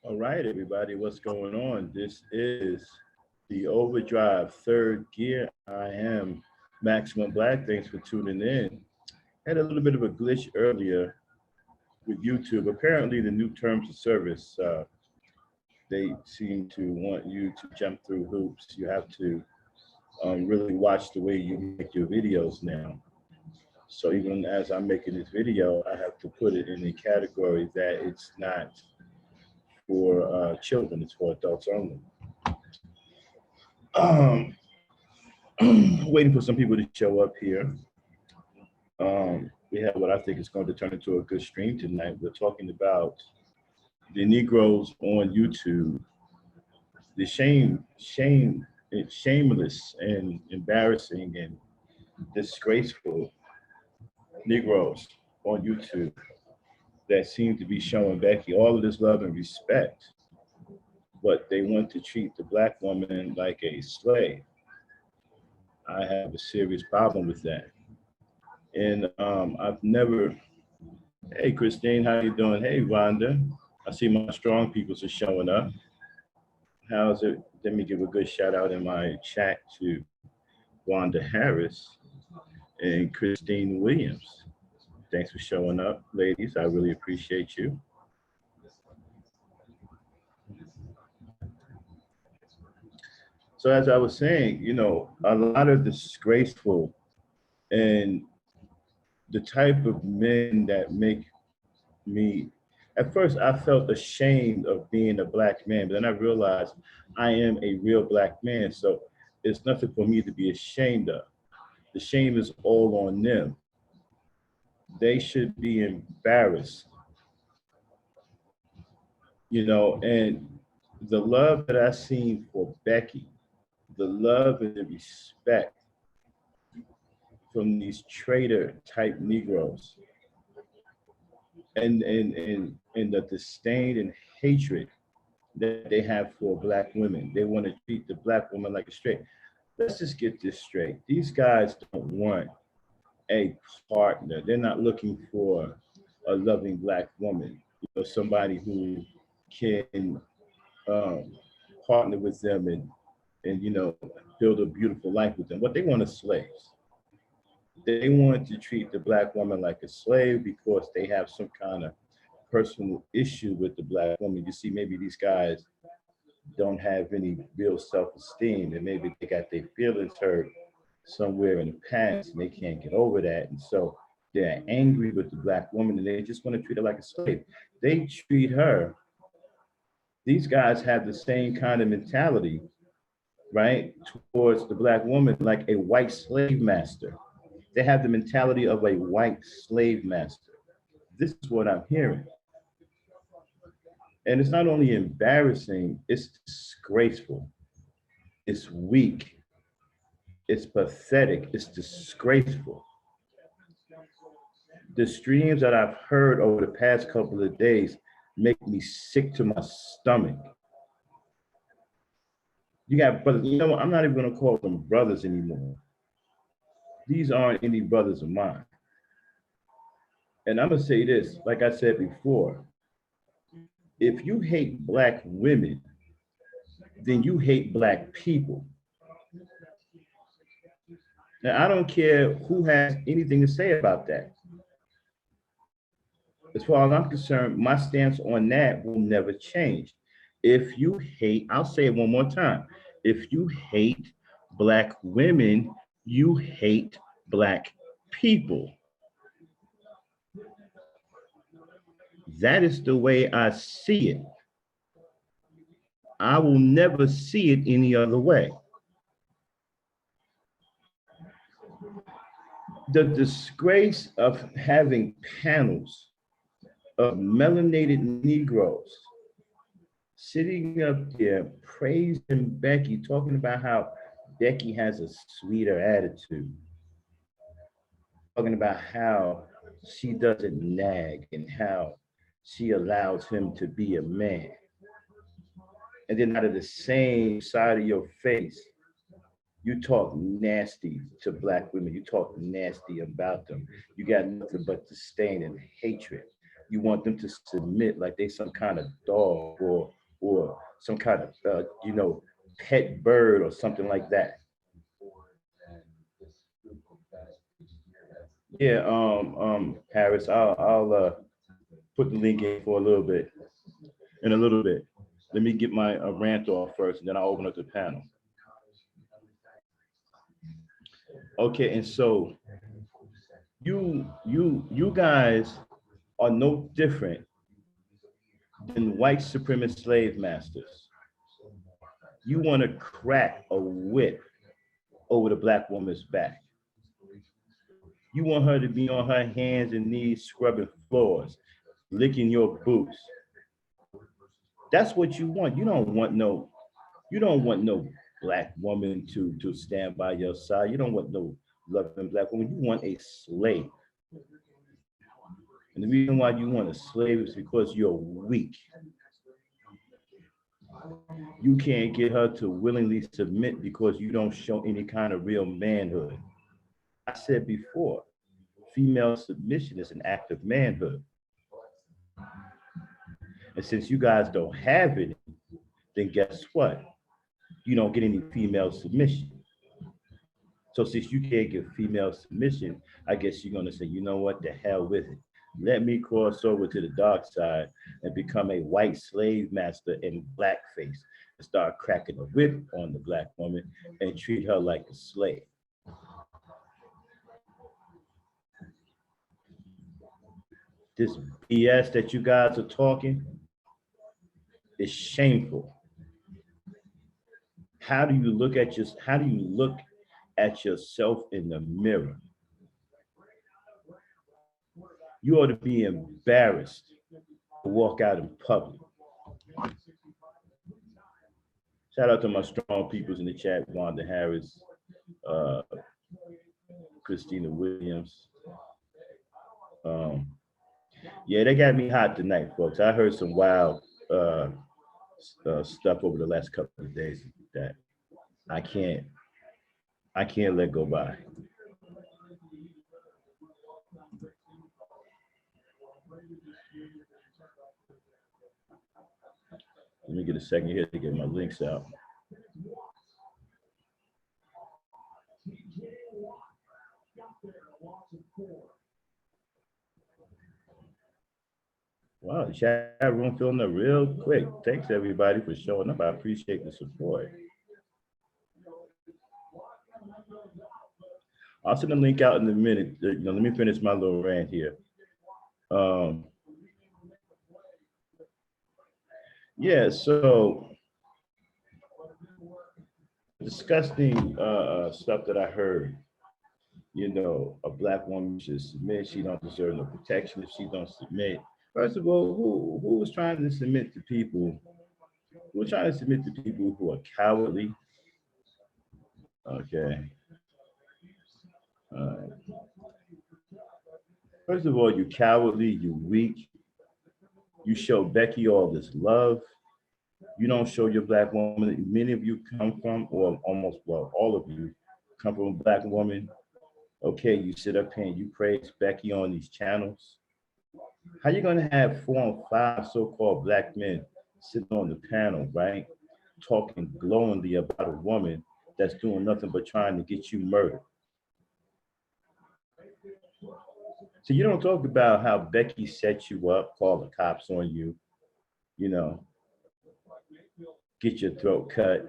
All right, everybody, what's going on? This is the Overdrive Third Gear. I am Maximum Black. Thanks for tuning in. Had a little bit of a glitch earlier with YouTube. Apparently, the new terms of service, they seem to want you to jump through hoops. You have to really watch the way you make your videos now. So even as I'm making this video, I have to put it in a category that it's not for children, it's for adults only. Um, waiting for some people to show up here. We have what I think is going to turn into a good stream tonight. We're talking about the Negroes on YouTube, the shameless and embarrassing and disgraceful Negroes on YouTube that seem to be showing Becky all of this love and respect, but they want to treat the black woman like a slave. I have a serious problem with that. And I've never, hey Christine, how you doing? Hey Rhonda, I see my strong peoples are showing up. How's it? Let me give a good shout out in my chat to Wanda Harris and Christine Williams. Thanks for showing up, ladies. I really appreciate you. So as I was saying, a lot of disgraceful and the type of men that make me, at first I felt ashamed of being a black man, but then I realized I am a real black man. So it's nothing for me to be ashamed of. The shame is all on them. They should be embarrassed, and the love that I seen for Becky, the love and the respect from these traitor type Negroes, and the disdain and hatred that they have for black women. They want to treat the black woman like a straight. Let's just get this straight. These guys don't want a partner. They're not looking for a loving black woman, somebody who can um, partner with them and build a beautiful life with them. What they want is slaves. They want to treat the black woman like a slave because they have some kind of personal issue with the black woman. You see, maybe these guys don't have any real self-esteem, and maybe they got their feelings hurt somewhere in the past and they can't get over that. And so they're angry with the black woman and they just want to treat her like a slave. They treat her, these guys have the same kind of mentality, right, towards the black woman like a white slave master. They have the mentality of a white slave master. This is what I'm hearing. And it's not only embarrassing, it's disgraceful, it's weak, it's pathetic, it's disgraceful. The streams that I've heard over the past couple of days make me sick to my stomach. You got brothers, I'm not even gonna call them brothers anymore. These aren't any brothers of mine. And I'm gonna say this, like I said before, if you hate black women, then you hate black people. Now, I don't care who has anything to say about that. As far as I'm concerned, my stance on that will never change. If you hate, I'll say it one more time. If you hate black women, you hate black people. That is the way I see it. I will never see it any other way. The disgrace of having panels of melanated Negroes sitting up there praising Becky, talking about how Becky has a sweeter attitude, talking about how she doesn't nag and how she allows him to be a man. And then out of the same side of your face, you talk nasty to black women. You talk nasty about them. You got nothing but disdain and hatred. You want them to submit like they some kind of dog or some kind of pet bird or something like that. Yeah, Harris, I'll put the link in for a little bit. In a little bit. Let me get my rant off first, and then I'll open up the panel. Okay, and so you guys are no different than white supremacist slave masters. You want to crack a whip over the black woman's back. You want her to be on her hands and knees scrubbing floors, licking your boots. That's what you want. You don't want no black woman to stand by your side. You don't want no loving black woman. You want a slave. And the reason why you want a slave is because you're weak. You can't get her to willingly submit because you don't show any kind of real manhood. I said before, female submission is an act of manhood. And since you guys don't have it, then guess what? You don't get any female submission. So since you can't give female submission, I guess you're gonna say, you know what, the hell with it. Let me cross over to the dark side and become a white slave master in blackface and start cracking a whip on the black woman and treat her like a slave. This BS that you guys are talking is shameful. How do you look at yourself in the mirror? You ought to be embarrassed to walk out in public. Shout out to my strong peoples in the chat, Wanda Harris, uh, Christina Williams. Um, yeah, they got me hot tonight, folks. I heard some wild stuff over the last couple of days that I can't I can't let go by. Let me get a second here to get my links out. Wow, the chat room filling up real quick. Thanks everybody for showing up. I appreciate the support. I'll send the link out in a minute. Let me finish my little rant here. Um, yeah, so disgusting stuff that I heard. A black woman should submit. She don't deserve no protection if she don't submit. First of all, who was trying to submit to people? Who are trying to submit to people who are cowardly? Okay. Uh, First of all, you cowardly, you weak. You show Becky all this love. You don't show your black woman. Many of you come from, or almost, well, all of you come from a black woman. Okay, you sit up here and you praise Becky on these channels. How you gonna have 4 and 5 so-called black men sitting on the panel, right, talking glowingly about a woman that's doing nothing but trying to get you murdered? So you don't talk about how Becky set you up, call the cops on you, you know, get your throat cut,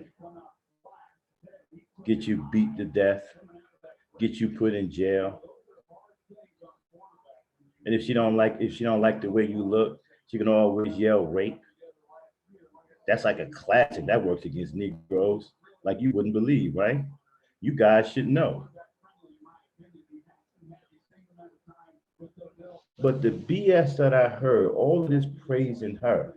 get you beat to death, get you put in jail. And if she don't like the way you look, she can always yell rape. That's like a classic. That works against Negroes like you wouldn't believe, right? You guys should know. But the BS that I heard, all of this praising her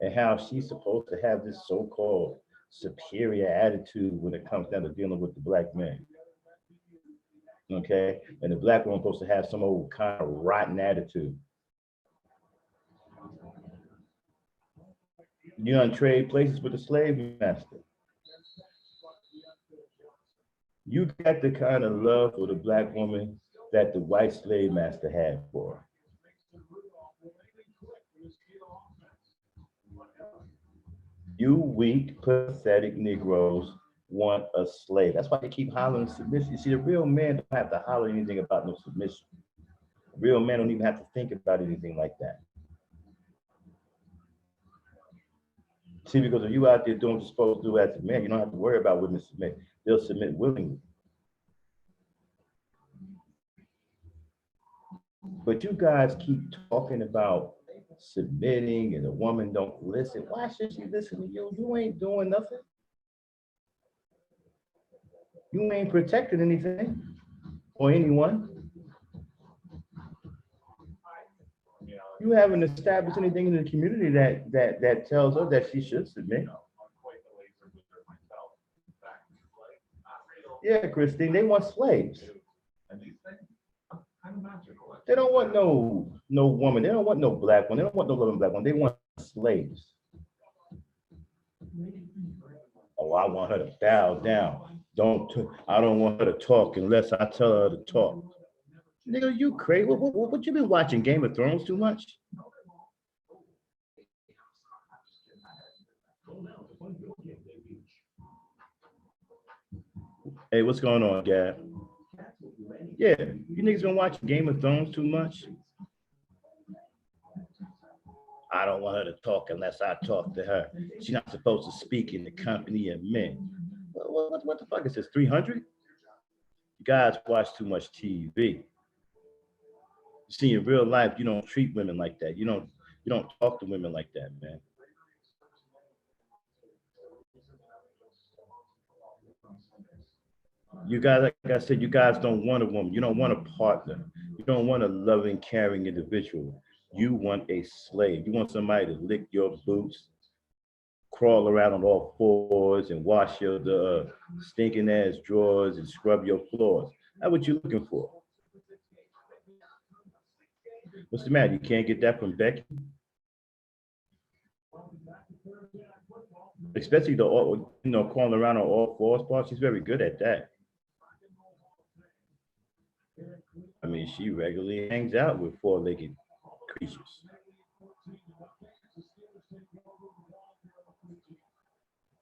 and how she's supposed to have this so-called superior attitude when it comes down to dealing with the black man. Okay? And the black woman supposed to have some old kind of rotten attitude. You gonna trade places with the slave master. You got the kind of love for the black woman that the white slave master had for her. You weak, pathetic Negroes want a slave. That's why they keep hollering submission. You see, the real man don't have to holler anything about no submission. A real man don't even have to think about anything like that. See, because if you out there doing what you're supposed to do as a man, you don't have to worry about women submit. They'll submit willingly. But you guys keep talking about submitting and the woman don't listen. Why should she listen to you? You ain't doing nothing. You ain't protecting anything or anyone. You haven't established anything in the community that tells her that she should submit. Yeah, Christine, they want slaves. They don't want no woman. They don't want no black one. They don't want no loving black one. They want slaves. Oh, I want her to bow down. I don't want her to talk unless I tell her to talk. Nigga, you crazy? What you been watching Game of Thrones too much? Hey, what's going on, Gab? Yeah, you niggas been watching Game of Thrones too much? I don't want her to talk unless I talk to her. She's not supposed to speak in the company of men. What the fuck is this, 300? You guys watch too much TV. See, in real life, you don't treat women like that. You don't talk to women like that, man. You guys, like I said, you guys don't want a woman. You don't want a partner. You don't want a loving, caring individual. You want a slave. You want somebody to lick your boots, crawl around on all fours, and wash your stinking ass drawers and scrub your floors. That's what you're looking for. What's the matter? You can't get that from Becky? Especially crawling around on all fours part. She's very good at that. I mean, she regularly hangs out with four-legged creatures.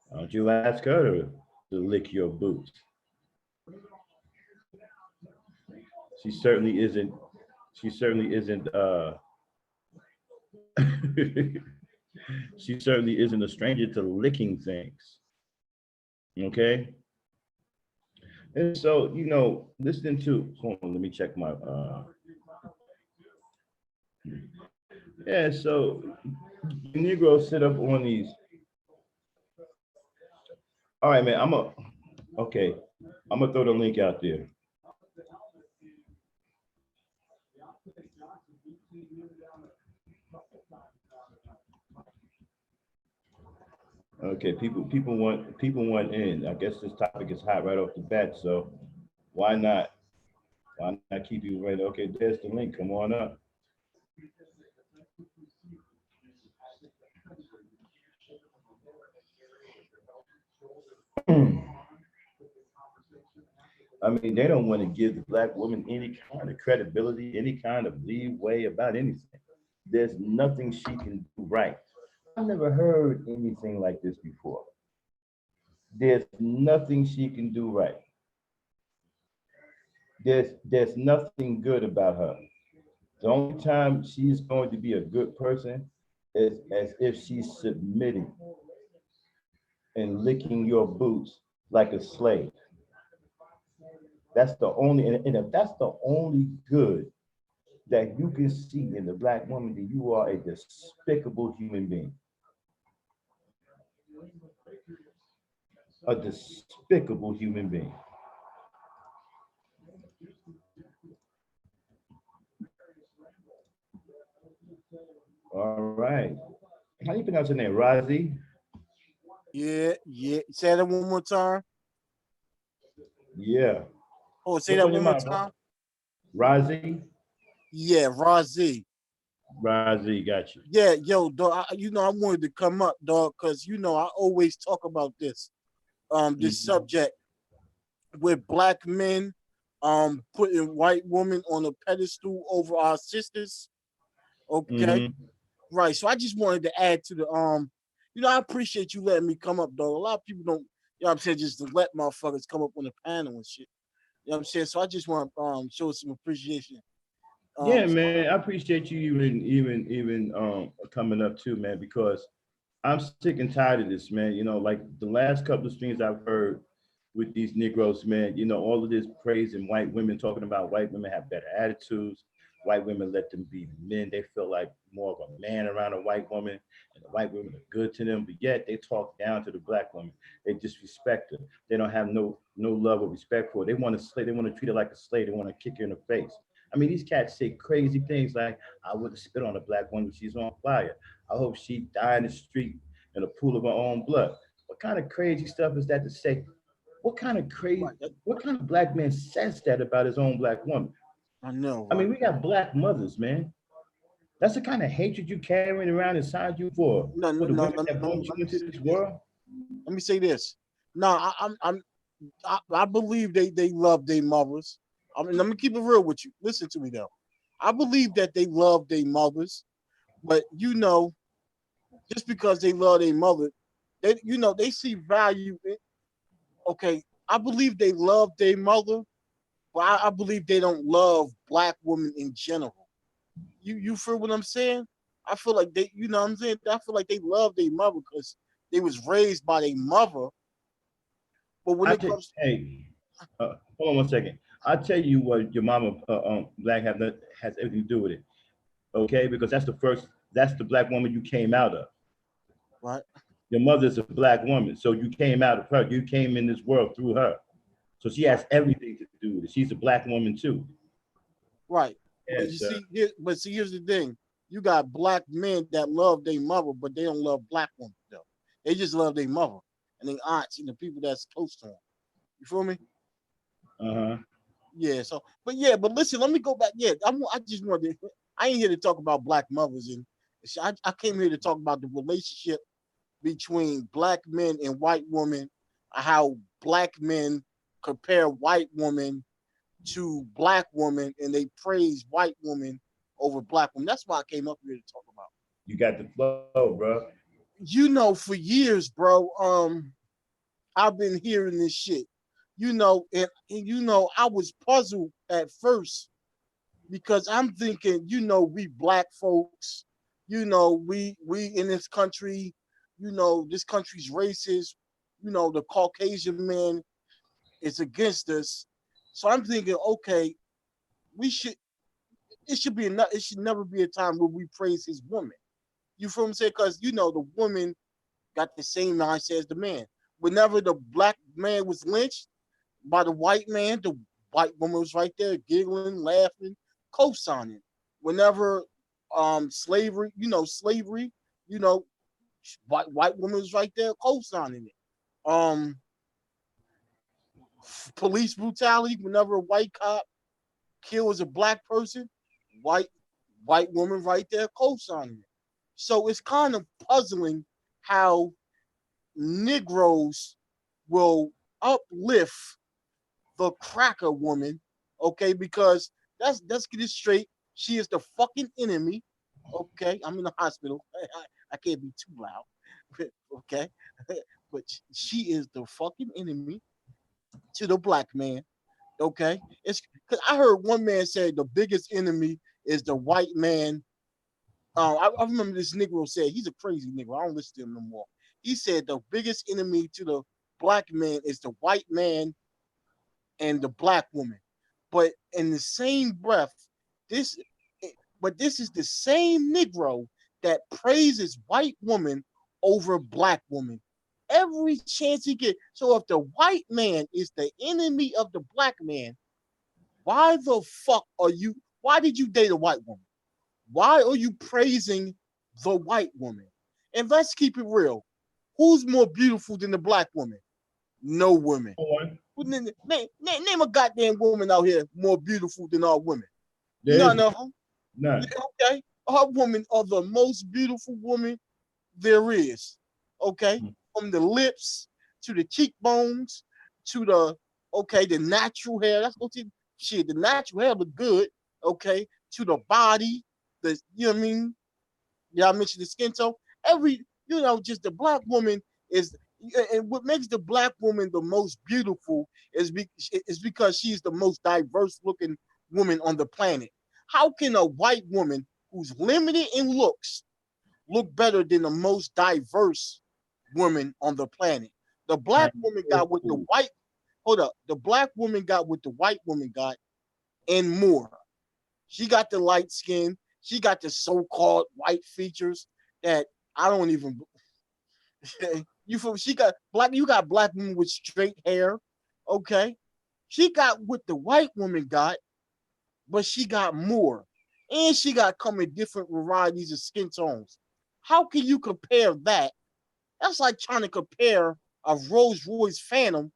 Why don't you ask her to lick your boots? She certainly isn't. She certainly isn't. She certainly isn't a stranger to licking things. Okay. And so, listening to. Hold on, let me check my. Yeah. So, Negroes sit up on these. All right, man. Okay. I'm gonna throw the link out there. Okay, people want in. I guess this topic is hot right off the bat, so why not? Why not keep you right? Okay, there's the link. Come on up. I mean, they don't want to give the black woman any kind of credibility, any kind of leeway about anything. There's nothing she can do right. I've never heard anything like this before. There's nothing she can do right. There's nothing good about her. The only time she's going to be a good person is as if she's submitting and licking your boots like a slave. That's the only, and if that's the only good that you can see in the black woman, then you are a despicable human being. A despicable human being. All right. How do you pronounce your name? Razi? Yeah, yeah. Say that one more time. Yeah. Oh, say What's that on your one more mind, bro? time. Razi? Yeah, Razi. Razi, got you. Yeah, yo, dog. I wanted to come up, dog, because I always talk about this Mm-hmm. subject with black men, putting white women on a pedestal over our sisters. Okay, Mm-hmm. right. So I just wanted to add to I appreciate you letting me come up, dog. A lot of people don't, what I'm saying, just to let motherfuckers come up on the panel and shit. You know what I'm saying? So I just want to show some appreciation. Yeah, So, man. I appreciate you even coming up too, man, because I'm sick and tired of this, man. Like the last couple of streams I've heard with these Negroes, man, all of this praising white women, talking about white women have better attitudes. White women let them be men. They feel like more of a man around a white woman, and the white women are good to them. But yet they talk down to the black woman. They disrespect her. They don't have no love or respect for her. They want to slay. They want to treat her like a slave. They want to kick her in the face. I mean, these cats say crazy things like, "I wouldn't spit on a black woman. She's on fire. I hope she die in the street in a pool of her own blood." What kind of crazy stuff is that to say? What kind of crazy? Right. What kind of black man says that about his own black woman? I know, I mean, right? we got black mothers, man. That's the kind of hatred you carrying around inside you No, for no, the no, women no, that no, brought you let me into say this this. world. Let me say this. No, I believe they love their mothers. I mean, let me keep it real with you. Listen to me though. I believe that they love their mothers, but just because they love their mother, they see value in. Okay, I believe they love their mother, but I believe they don't love black women in general. You feel what I'm saying? I feel like they, you know what I'm saying? I feel like they love their mother because they was raised by their mother. But when I it tell, comes, hey, hold on one second. I tell you what, your mama black has everything to do with it. Okay, because that's the black woman you came out of. right, Your mother's a black woman, so you came out of her. You came in this world through her, so she right, has everything to do with it. She's a black woman too. right. But you Yes, sir. see, here's the thing: you got black men that love their mother, but they don't love black women though. They just love their mother and their aunts and the people that's close to them. You feel me? Uh huh. Yeah. So, but yeah, but listen, let me go back. Yeah, I just wanted. I ain't here to talk about black mothers, and I came here to talk about the relationship between black men and white women, how black men compare white women to black women, and they praise white women over black women. That's why I came up here to talk about. You got the flow, bro. For years, bro. I've been hearing this shit. And I was puzzled at first because I'm thinking, we black folks, we in this country, this country's racist, the Caucasian man is against us. So I'm thinking, okay, we should it should never be a time where we praise his woman. You feel what I'm saying? Because the woman got the same mindset as the man. Whenever the black man was lynched by the white man, the white woman was right there giggling, laughing, co-signing. Whenever slavery, you know, white woman was right there co-signing it. Police brutality, whenever a white cop kills a black person, white white woman right there co-signing it. So it's kind of puzzling how Negroes will uplift the cracker woman, okay? Because let's get it straight. She is the fucking enemy. Okay, I'm in the hospital. I can't be too loud. Okay, but she is the fucking enemy to the black man. Okay, it's because I heard one man say the biggest enemy is the white man. I remember this Negro said he's a crazy Negro. I don't listen to him no more. He said the biggest enemy to the black man is the white man and the black woman. But in the same breath, this this is the same Negro that praises white woman over black woman every chance he get. So if the white man is the enemy of the black man, why the fuck are you? Why did you date a white woman? Why are you praising the white woman? And let's keep it real. Who's more beautiful than the black woman? No woman. On. Name a goddamn woman out here more beautiful than our women. There None is of them. none. Okay. Our women are the most beautiful woman there is. Okay. From the lips to the cheekbones to the natural hair. That's what shit. The natural hair look good. Okay. To the body. You know what I mean? Y'all mentioned the skin tone. Just the black woman is, and what makes the black woman the most beautiful is because she's the most diverse looking woman on the planet. How can a white woman who's limited in looks look better than the most diverse woman on the planet? The black woman got what the white, hold up, the black woman got what the white woman got and more. She got the light skin. She got the so-called white features that I don't even. She got black. You got black women with straight hair. Okay, she got what the white woman got but she got more. And she got come in different varieties of skin tones. How can you compare that? That's like trying to compare a Rolls Royce Phantom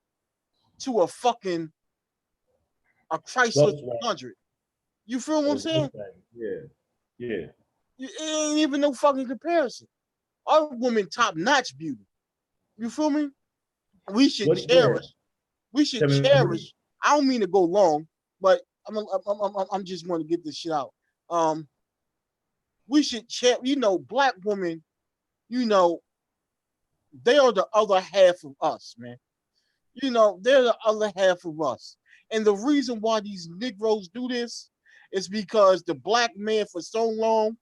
to a fucking a Chrysler Volkswagen. 300. You feel what I'm saying? Yeah, yeah. It ain't even no fucking comparison. Our women top notch beauty. You feel me? We should What? Yeah. cherish. We should Tell me what cherish. I don't mean to go long, but I'm just want to get this shit out. Um, we should cherish. You know, black women. You know, they are the other half of us, man. You know, they're the other half of us. And the reason why these Negroes do this is because the black man for so long,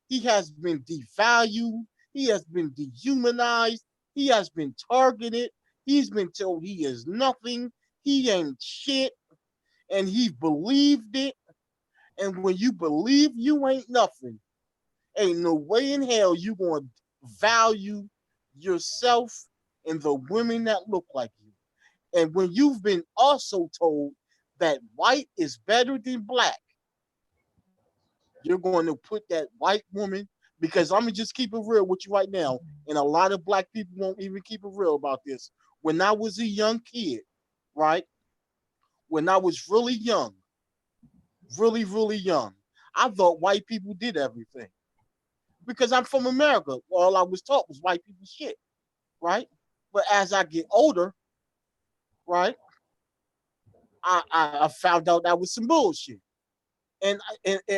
he has been devalued, he has been dehumanized, he has been targeted, he's been told he is nothing, he ain't shit, and he believed it. And when you believe you ain't nothing, ain't no way in hell you gonna value yourself and the women that look like you. And when you've been also told that white is better than black, you're going to put that white woman, because I'm going to just keep it real with you right now. And a lot of black people won't even keep it real about this. When I was a young kid, right? When I was really young, really, really young, I thought white people did everything. Because I'm from America. All I was taught was white people shit, right? But as I get older, right, I found out that was some bullshit. And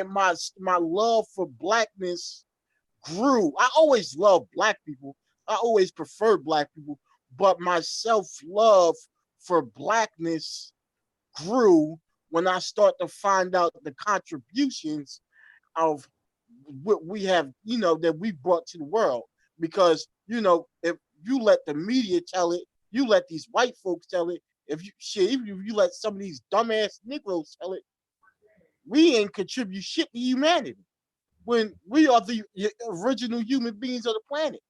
my love for blackness grew. I always loved black people. I always preferred black people, but my self-love for blackness grew when I start to find out the contributions of what we have, that we brought to the world. Because, if you let the media tell it, you let these white folks tell it, even if you let some of these dumbass Negroes tell it, we ain't contribute shit to humanity when we are the original human beings of the planet.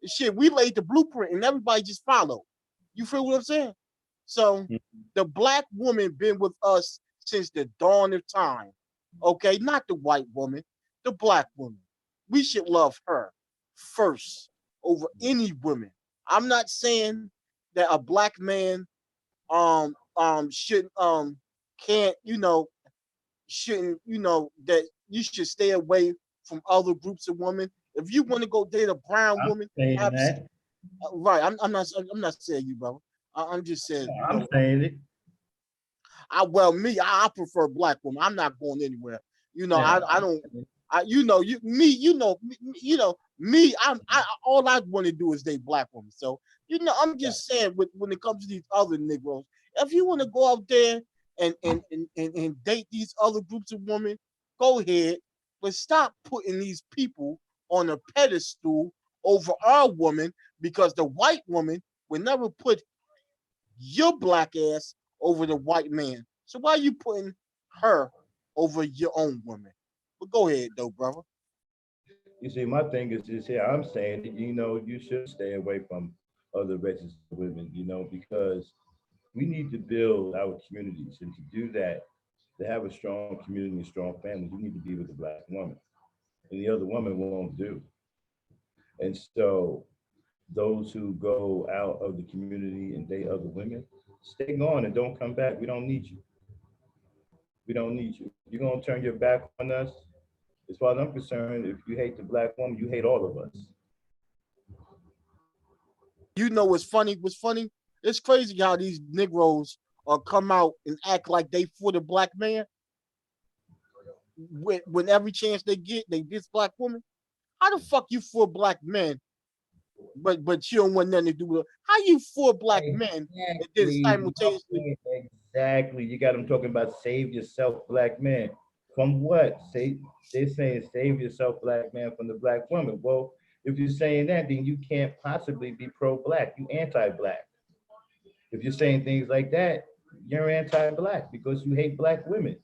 Shit, we laid the blueprint and everybody just followed. You feel what I'm saying? So the black woman been with us since the dawn of time. Okay, not the white woman, the black woman. We should love her first over any woman. I'm not saying that a black man should can't shouldn't, that you should stay away from other groups of women. If you want to go date a brown I'm woman, saying that. right. I'm not saying you, brother. I'm just saying, I'm saying it. I prefer black women. I'm not going anywhere. I Now, don't. Me. All I want to do is date black women. So I'm right. just saying, when it comes to these other Negroes, if you want to go out there and date these other groups of women, go ahead, but stop putting these people on a pedestal over our woman, because the white woman will never put your black ass over the white man. So why are you putting her over your own woman? But go ahead though, brother. You see, my thing is just here. I'm saying that you should stay away from other races of women. Because we need to build our communities, and to do that, to have a strong community and strong families, you need to be with a black woman, and the other woman won't do. And so, those who go out of the community and date other women, stay gone and don't come back. We don't need you. We don't need you. If you're gonna turn your back on us, as far as I'm concerned, if you hate the black woman, you hate all of us. You know what's funny? What's funny? It's crazy how these Negroes come out and act like they for the black man when every chance they get, they diss black woman. How the fuck you for black men, but you don't want nothing to do with it? How you for black men and then Exactly. My simultaneously point. Exactly. You got them talking about save yourself, black man. From what? They're saying save yourself, black man, from the black woman. Well, if you're saying that, then you can't possibly be pro-black. You anti-black. If you're saying things like that, you're anti-black because you hate black women.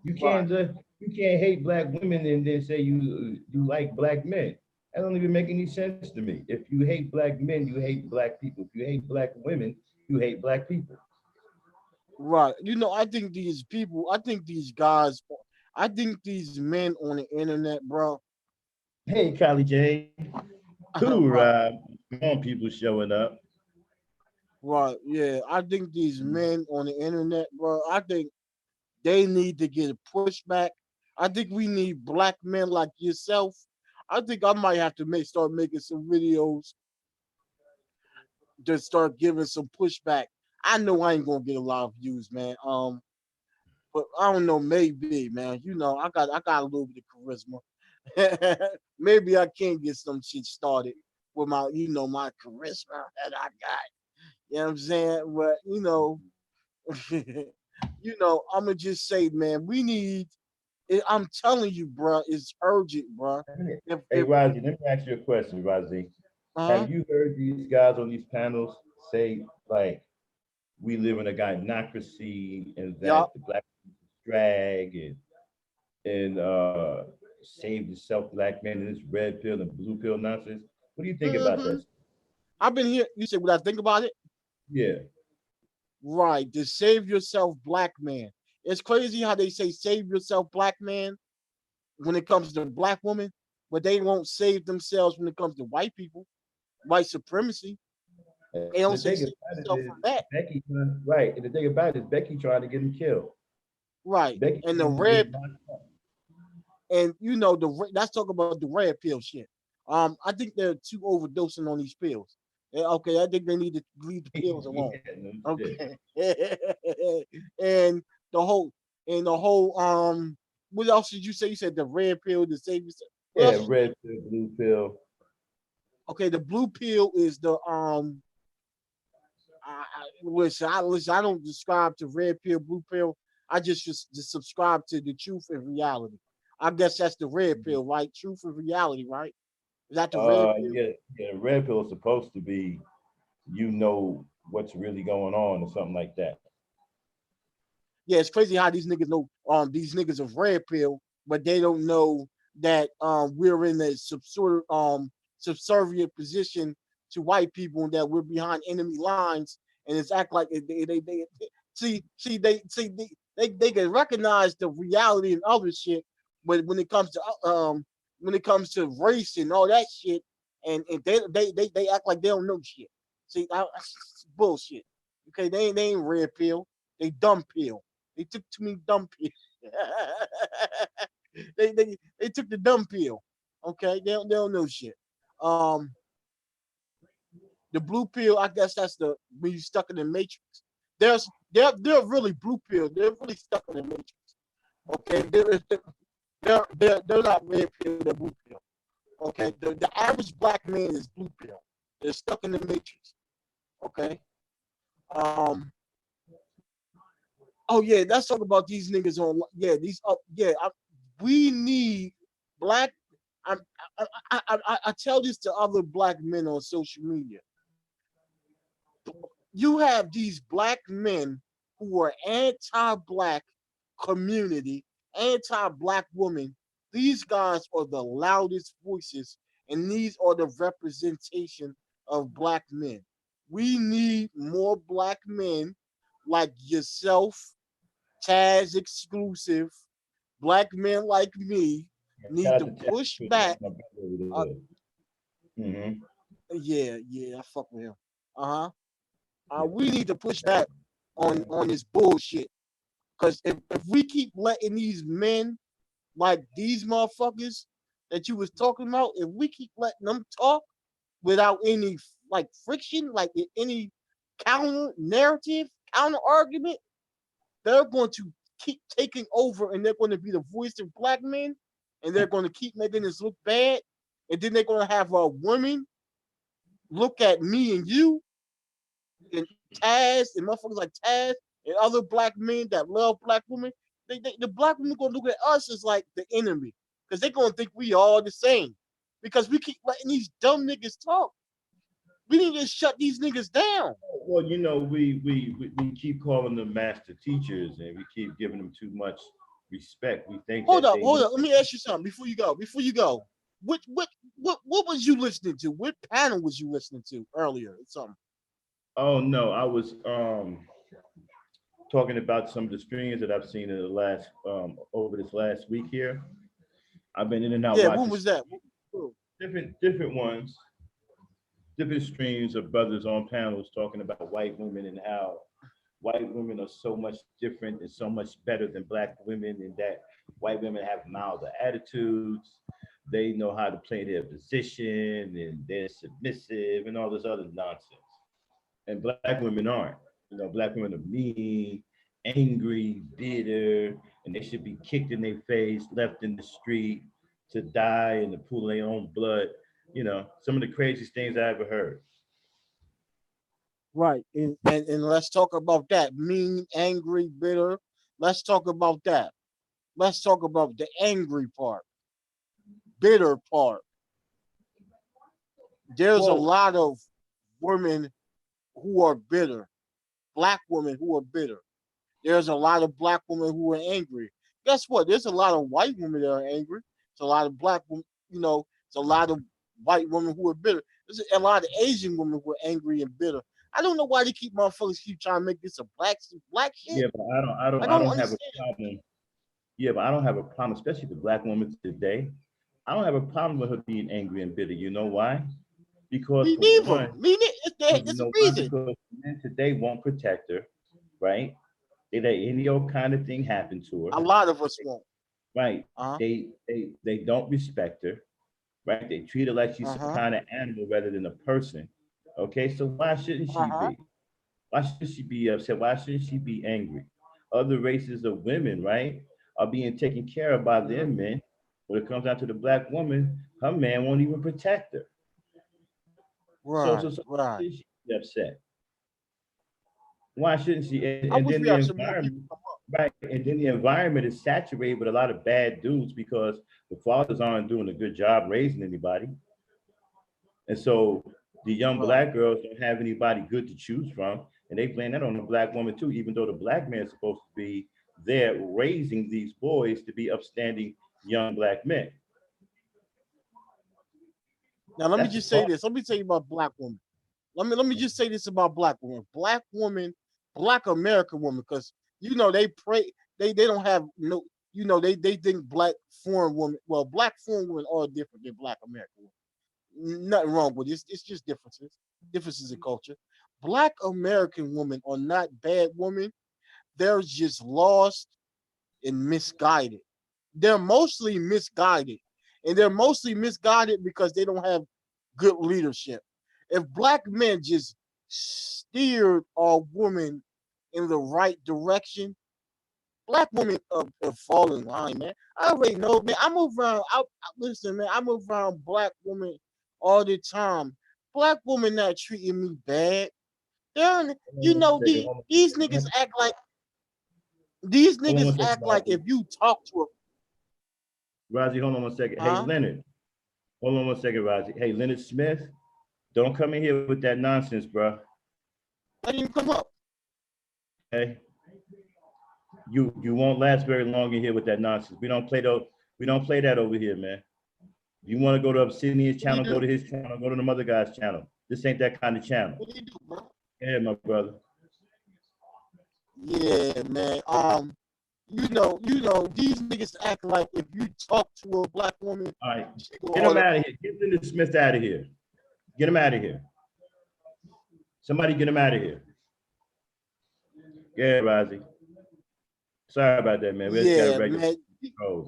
You right? can't you can't hate black women and then say you like black men. That don't even make any sense to me. If you hate black men, you hate black people. If you hate black women, you hate black people. Right. You know, I think these people, I think these guys, I think these men on the internet, bro. Hey, Kylie Jane. Cool, Right. more people showing up. Right. Yeah. I think these men on the internet, bro. I think they need to get pushback. I think we need black men like yourself. I think I might have to start making some videos to start giving some pushback. I know I ain't gonna get a lot of views, man. But I don't know, maybe, man. You know, I got a little bit of charisma. Maybe I can get some shit started with my, my charisma that I got. You know what I'm saying? But I'm gonna just say, man, we need. I'm telling you, bro, it's urgent, bro. Hey, If Rozzy, let me ask you a question, Rozzy. uh Have you heard these guys on these panels say, like, we live in a gynocracy and Yup. that the black drag and save yourself, black man, and this red pill and blue pill nonsense? What do you think about hmm that? I've been here. You said, what I think about it? Yeah. Right. To save yourself, black man. It's crazy how they say save yourself, black man, when it comes to black women, but they won't save themselves when it comes to white people, white supremacy. And They don't the say thing save about it yourself is from that. Becky, right? And the thing about it is Becky trying to get him killed. Right. Becky And the trying to get red, him locked up. and let's talk about the red pill shit. I think they're too overdosing on these pills. Okay, I think they need to leave the pills alone. Yeah, no shit. Okay. and the whole what else did you say? You said the red pill to save yourself. What Yeah, else? red pill, blue pill. Okay, the blue pill is the listen, I don't subscribe to red pill, blue pill. I just subscribe to the truth and reality. I guess that's the red pill, right? Truth and reality, right? Is that the red pill? Yeah, yeah. The red pill is supposed to be, you know, what's really going on or something like that. Yeah, it's crazy how these niggas know these niggas of red pill, but they don't know that we're in a subservient position to white people and that we're behind enemy lines, and it's act like they they can recognize the reality and other shit, but when it comes to race and all that shit, and they act like they don't know shit. See, bullshit. Okay, they ain't red pill, they dumb pill. They took too many dumb pills. They took the dumb pill. Okay, they don't know shit. Um, the blue pill, I guess that's the when you stuck in the matrix. They're really blue pill. They're really stuck in the matrix. Okay, they're not red pill. They're blue pill. Okay, the average black man is blue pill. They're stuck in the matrix. Okay. Um. Oh yeah, let's talk about these niggas on. Yeah, we need black. I, I tell this to other black men on social media. You have these black men who are anti-black community, anti-black women. These guys are the loudest voices, and these are the representation of black men. We need more black men like yourself, Taz exclusive, black men like me Shout need out to to Ted push Cruz, that's back. my brother over Uh, there. Mm-hmm. yeah, I fuck with him. Uh-huh. Yeah. We need to push back on this bullshit. Cause if we keep letting these men like these motherfuckers that you was talking about, if we keep letting them talk without any like friction, like any counter narrative, counter argument, they're going to keep taking over and they're going to be the voice of black men and they're going to keep making this look bad. And then they're going to have women look at me and you and Taz and motherfuckers like Taz and other black men that love black women. The black women going to look at us as like the enemy because they're going to think we all the same because we keep letting these dumb niggas talk. We need to shut these niggas down. Well, you know, we keep calling them master teachers and we keep giving them too much respect. We think Hold that up, they hold know. up. Let me ask you something before you go. Before you go, what was you listening to? What panel was you listening to earlier or something? Oh no, I was talking about some of the streams that I've seen in the last over this last week here. I've been in and out Yeah, what watching was that? different ones, different streams of brothers on panels talking about white women and how white women are so much different and so much better than black women, and that white women have milder attitudes. They know how to play their position and they're submissive and all this other nonsense. And black women aren't. Black women are mean, angry, bitter, and they should be kicked in their face, left in the street to die in the pool of their own blood. Some of the craziest things I ever heard. Right. And let's talk about that. Mean, angry, bitter. Let's talk about that. Let's talk about the angry part, bitter part. There's a Well, lot of women who are bitter, black women who are bitter. There's a lot of black women who are angry. Guess what? There's a lot of white women that are angry. There's a lot of black women, it's a lot of white women who are bitter. There's a lot of Asian women who are angry and bitter. I don't know why they motherfuckers keep trying to make this a black shit. yeah, but I I don't don't have a understand. problem. Yeah, but I don't have a problem, especially the black woman today. I don't have a problem with her being angry and bitter. You know why? Because Me for neither. one, Me neither. you It's a know why? reason. Because men today won't protect her, right? They let any old kind of thing happen to her, A lot of us won't. right? Uh huh. They don't respect her, right? They treat her like she's Uh some huh. kind of animal rather than a person. Okay, so why shouldn't Uh she huh. be? Why should she be upset? Why shouldn't she be angry? Other races of women, right, are being taken care of by their Mm-hmm. men. When it comes down to the black woman, her man won't even protect her. Right. So why Right. should she be upset? Why shouldn't she? I And wish then we the had some more people environment, come up. right? And then the environment is saturated with a lot of bad dudes because the fathers aren't doing a good job raising anybody. And so the young Right. black girls don't have anybody good to choose from. And they blame that on the black woman too, even though the black man is supposed to be there raising these boys to be upstanding young black men. Now let me That's the just say problem. this. Let me tell you about black women. Let me just say this about black women. Black women, black American women, because they pray they don't have no they think black foreign women, well, black foreign women are different than black American women. Nothing wrong with it. It's just differences in culture. Black American women are not bad women. They're just lost and misguided. They're mostly misguided. And they're mostly misguided because they don't have good leadership. If black men just steered a woman in the right direction, black women fall in line, man. I already know, man. I move around. Listen, man. I move around black women all the time. Black women not treating me bad. They're, Hold on one second. Hold on one these second. niggas act like these Hold on niggas one second, act like if Razi. you talk to Razi, hold on one second. a, Hey, huh? Leonard. Hold on one second, Razi. Hey, Leonard Smith. Don't come in here with that nonsense, bro. I didn't come up. Okay? You won't last very long in here with that nonsense. We don't play that over here, man. If you want to go to Obsidian's What do you channel, go do? to his channel, go to the other guy's channel. This ain't that kind of channel. What do you do, bro? Yeah, my brother. Yeah, man. These niggas act like if you talk to a black woman, All right. she go Get him all up. out of here. Get Leonard Smith out of here. Get him out of here. Somebody get him out of here. Yeah, Rozzy. Sorry about that, man. We just got a Yeah, regular man. code.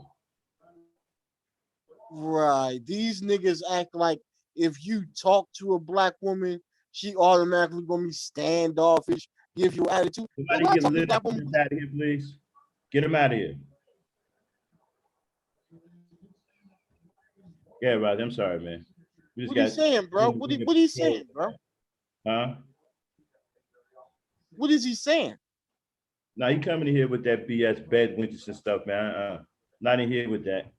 Right. These niggas act like if you talk to a black woman, she automatically gonna be standoffish, give you attitude. Yo, Somebody when I get talk to Leonard black woman, Smith out of here, please. Get him out of here. Yeah, Rozzy. I'm sorry, man. We just what he got saying, bro? What he saying, bro? huh? What is he saying? Now you coming in here with that BS bed winters and stuff, man. Not in here with that.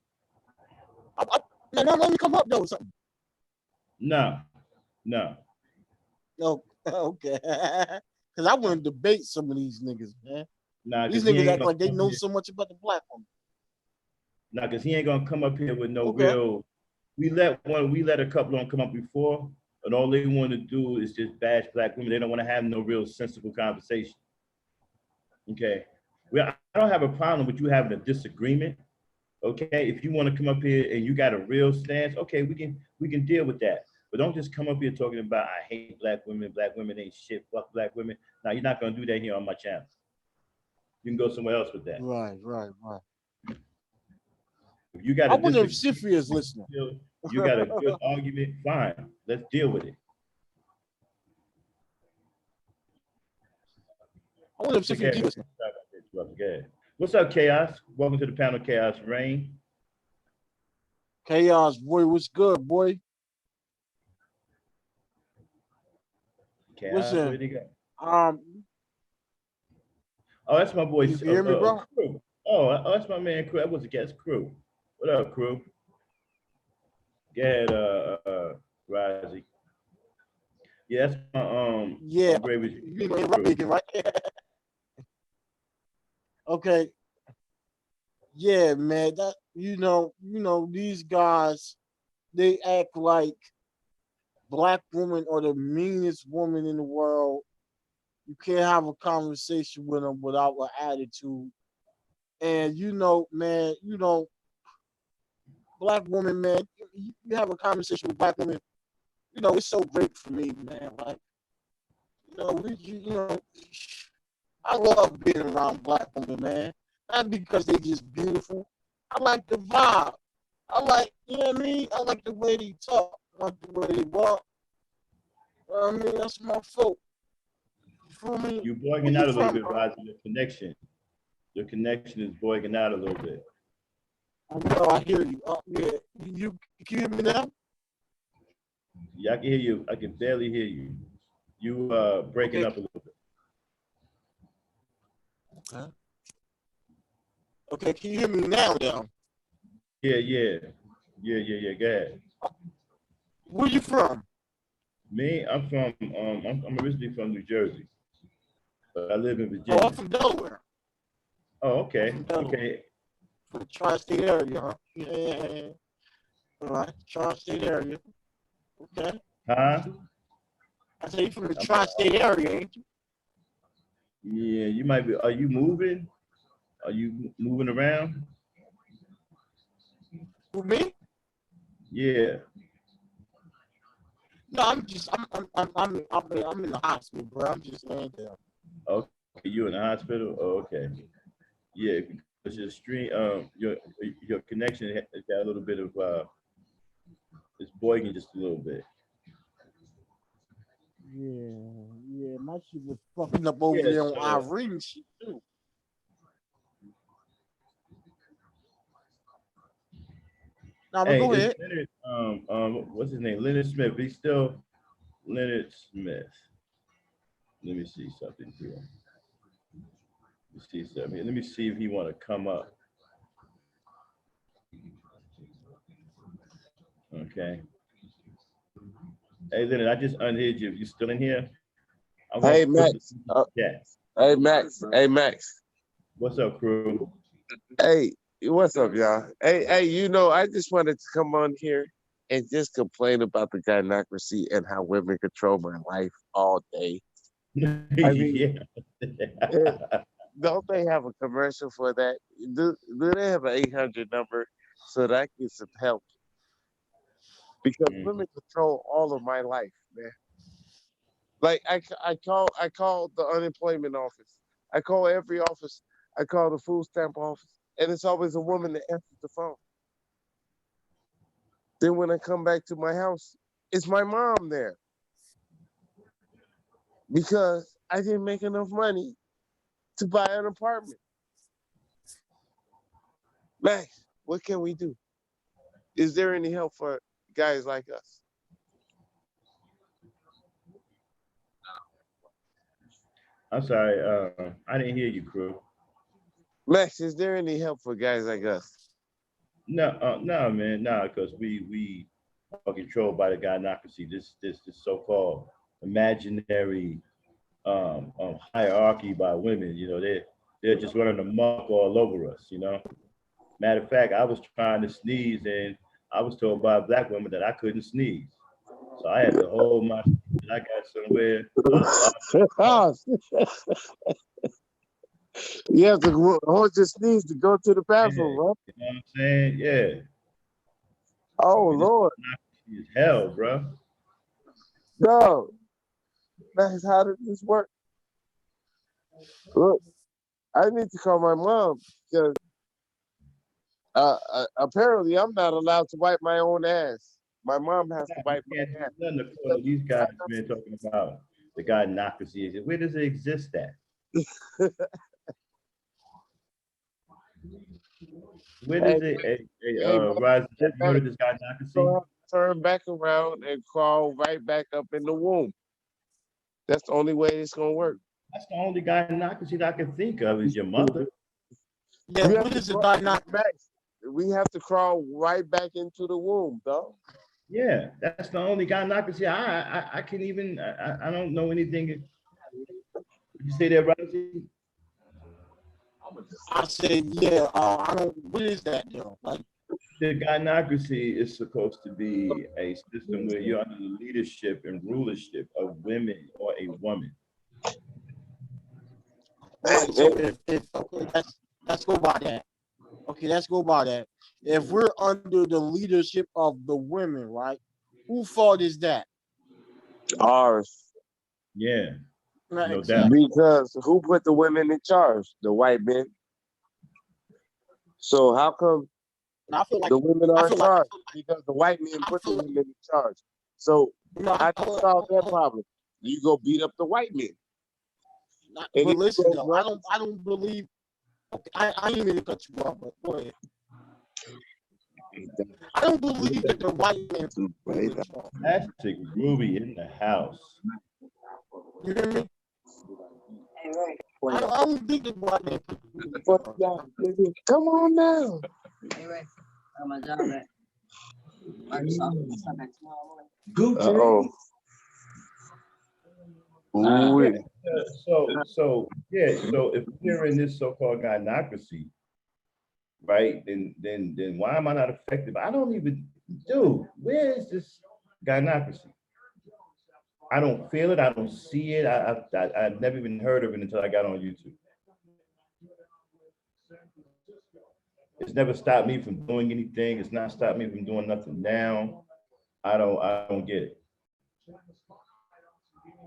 Now let me come up though. Something. No, no. No, okay. Cause I want to debate some of these niggas, man. Nah, These because he niggas ain't act gonna like they come know here. so much about the black woman. Nah, because he ain't gonna come up here with no Okay. real. We let a couple of them come up before, and all they want to do is just bash black women. They don't want to have no real sensible conversation. Okay. Well, I don't have a problem with you having a disagreement. Okay. If you want to come up here and you got a real stance, okay, we can deal with that. But don't just come up here talking about I hate black women ain't shit, fuck black women. Now you're not gonna do that here on my channel. You can go somewhere else with that. Right, right, right. If you got I a wonder if disagreement, Sifri is listening. you got a good argument, fine. Let's deal with it. I wonder if Sifri Okay. is listening. Good. What's up, Chaos? Welcome to the panel, Chaos Rain. Chaos, boy, what's good, boy? Chaos, Listen, where'd he go? um, Oh, that's my boy, you can hear me, bro? Crew. That's my man, Crew. That was a guest, Crew. What up, Crew? Go ahead, Razi. Yeah, that's my Yeah, gravy you know, Crew. right? Okay, yeah, man. That these guys, they act like black women are the meanest woman in the world. You can't have a conversation with them without an attitude. And man, black woman, man, you have a conversation with black women. It's so great for me, man. Like, I love being around black women, man. Not because they just beautiful. I like the vibe. I like, you know what I mean? I like the way they talk. I like the way they walk. I mean, that's my folk. You feel me? You're Where boying you out a little from, bit, bro? Razi. Your connection is boying out a little bit. I know, I hear you. Yeah. You can hear me now? Yeah, I can hear you. I can barely hear you. You breaking Okay. up a little bit. Okay. Okay, can you hear me now? Yeah. Go ahead. Where you from? Me, I'm originally from New Jersey, but I live in Oh, I'm Virginia. from Delaware. Oh, I'm okay, from Delaware. okay. From the tri-state area, huh? Yeah. All right, tri-state area. Okay. Huh? I say you from the I'm, tri-state area, ain't you? yeah, you might be. Are you moving? Are you moving around? Who, me? Yeah. No, I'm in the hospital, bro. I'm just laying there. Okay, you in the hospital? Oh, okay. Yeah, because your stream, your connection has got a little bit of it's boiling just a little bit. Yeah, my shit was fucking up over Yeah. there on So, Irene shit too. Now, but hey, go is ahead. Leonard what's his name? Leonard Smith. He's still Leonard Smith. Let me see something here. Let me see something here. Let me see if he want to come up. Okay. Hey, Leonard, I just unhid you. You still in here? I'm gonna Hey put the Max. yeah. Hey Max. Hey Max. What's up, crew? Hey, what's up, y'all? Hey, I just wanted to come on here and just complain about the gynocracy and how women control my life all day. I mean, Yeah. eh, don't they have a commercial for that? Do they have an 800 number so that I can get some help? Because Mm. women control all of my life, man. Like I call the unemployment office. I call every office. I call the food stamp office, and it's always a woman that answers the phone. Then when I come back to my house, it's my mom there because I didn't make enough money to buy an apartment. Max, what can we do? Is there any help for guys like us? I'm sorry. I didn't hear you, crew. Max, is there any help for guys like us? No, man, no, because we are controlled by the gynocracy. This so-called imaginary hierarchy by women. They're just running amok all over us. Matter of fact, I was trying to sneeze and I was told by a black woman that I couldn't sneeze, so I had to hold my. I got somewhere far. You have to hold your sneeze to go to the Yeah, bathroom, right? you know what I'm saying? Yeah. Oh This Lord, is hell, bro. no, that's how did this work? Look, I need to call my mom because apparently I'm not allowed to wipe my own ass. My mom has to You wipe can't my do ass. nothing according to these guys been talking about the gynocracy. Where does it exist at? Where Hey, does it, hey, man, Rise? Have you heard hey, of this so I gynocracy? have to turn back around and crawl right back up in the womb. That's the only way it's gonna work. That's the only gynocracy that I can think of is your mother. Yeah, You have what to is a crawl diagnostic? right back. We have to crawl right back into the womb, though. Yeah, that's the only gynocracy. I can't even. I don't know anything. You say that, Rise? I said, yeah, I don't, what is that, yo? Like, The gynocracy is supposed to be a system where you're under the leadership and rulership of women or a woman. right, so if okay, let's go by that. Okay, let's go by that. If we're under the leadership of the women, right? Who fault is that? Ours. Yeah, Right, no doubt. exactly. Because who put the women in charge? The white men. So how come I feel like the women I are in feel like charge? Because the white men I put the feel like women in charge. So you know, how do you solve that problem? You go beat up the white men. And but if you listen go though, run, I don't believe. Okay, I ain't mean to cut you off, but go ahead. I don't believe that the white man put them in charge. Plastic Ruby in the house. You hear me? I don't think the white man put them in charge. come on now. Uh-oh. Yeah. Ooh. So if we're in this so-called gynocracy, right? Then why am I not effective? I don't even, dude. Where is this gynocracy? I don't feel it. I don't see it. I've never even heard of it until I got on YouTube. It's never stopped me from doing anything. It's not stopped me from doing nothing now. I don't get it.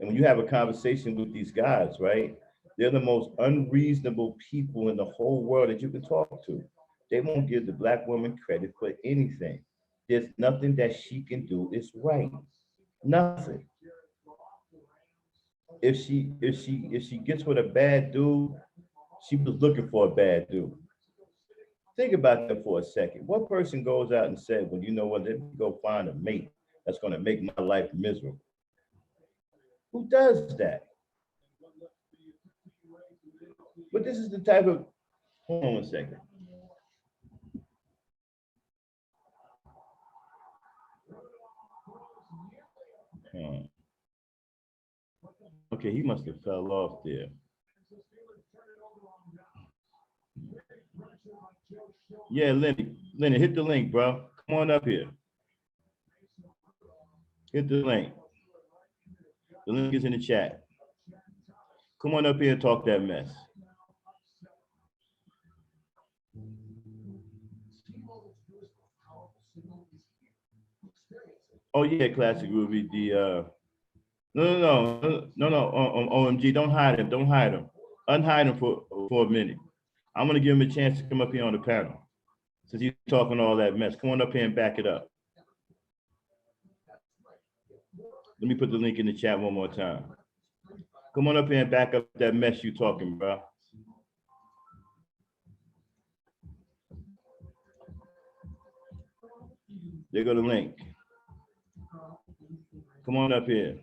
And when you have a conversation with these guys, right? They're the most unreasonable people in the whole world that you can talk to. They won't give the black woman credit for anything. There's nothing that she can do is right. Nothing. If she gets with a bad dude, she was looking for a bad dude. Think about that for a second. What person goes out and said, well, you know what, let me go find a mate that's going to make my life miserable? Who does that? But this is the type of, hold on one second. Hmm. Okay, he must have fell off there. Yeah, Lenny, hit the link, bro. Come on up here. Hit the link. The link is in the chat. Come on up here and talk that mess. Oh yeah, Classic Ruby. No. OMG, don't hide him. Don't hide him. Unhide him for a minute. I'm gonna give him a chance to come up here on the panel since he's talking all that mess. Come on up here and back it up. Let me put the link in the chat one more time. Come on up here and back up that mess you talking, bro. There go the link. Come on up here.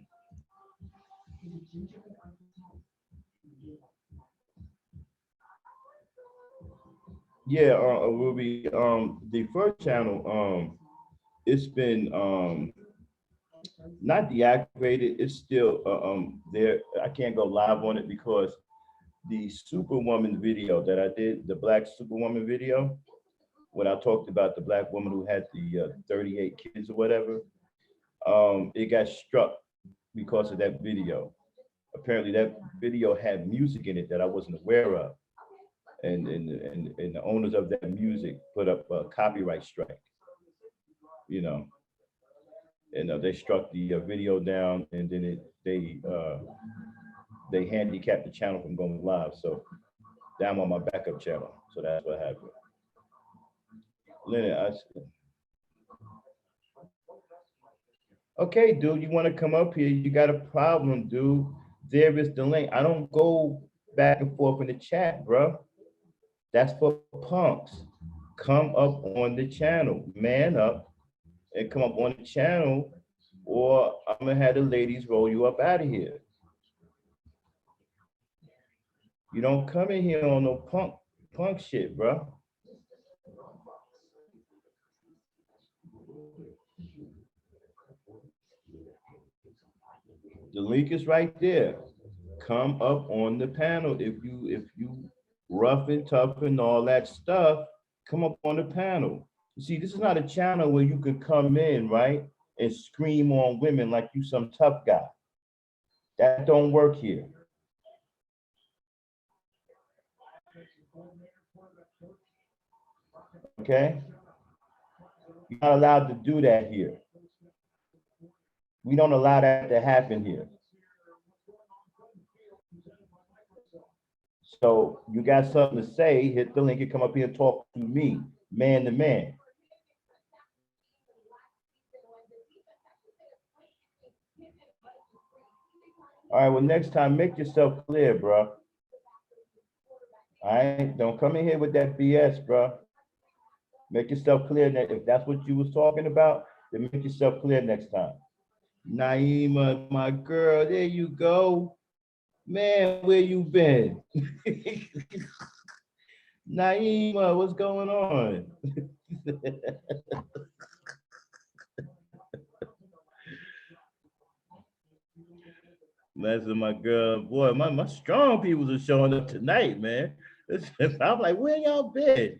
Yeah, Ruby. The first channel, it's been not deactivated. It's still there. I can't go live on it because the Superwoman video that I did, the Black Superwoman video, when I talked about the black woman who had the 38 kids or whatever, it got struck because of that video. Apparently, that video had music in it that I wasn't aware of. and the owners of that music put up a copyright strike, you know, and they struck the video down, and then they handicapped the channel from going live. So now I'm on my backup channel. So that's what happened. Leonard, okay, dude, you want to come up here? You got a problem, dude. There is the link. I don't go back and forth in the chat, bro. That's for punks. Come up on the channel, man up, and come up on the channel, or I'm gonna have the ladies roll you up out of here. You don't come in here on no punk shit, bro. The link is right there. Come up on the panel. If you rough and tough and all that stuff, come up on the panel. You see, this is not a channel where you could come in, right, and scream on women like you some tough guy. That don't work here. Okay? You're not allowed to do that here. We don't allow that to happen here. So you got something to say, hit the link and come up here and talk to me, man to man. All right, well, next time, make yourself clear, bro. All right, don't come in here with that BS, bro. Make yourself clear that if that's what you was talking about, then make yourself clear next time. Naima, my girl, there you go. Man, where you been? Naima, what's going on? That's my girl. Boy, my strong peoples are showing up tonight, man. I'm like, where y'all been?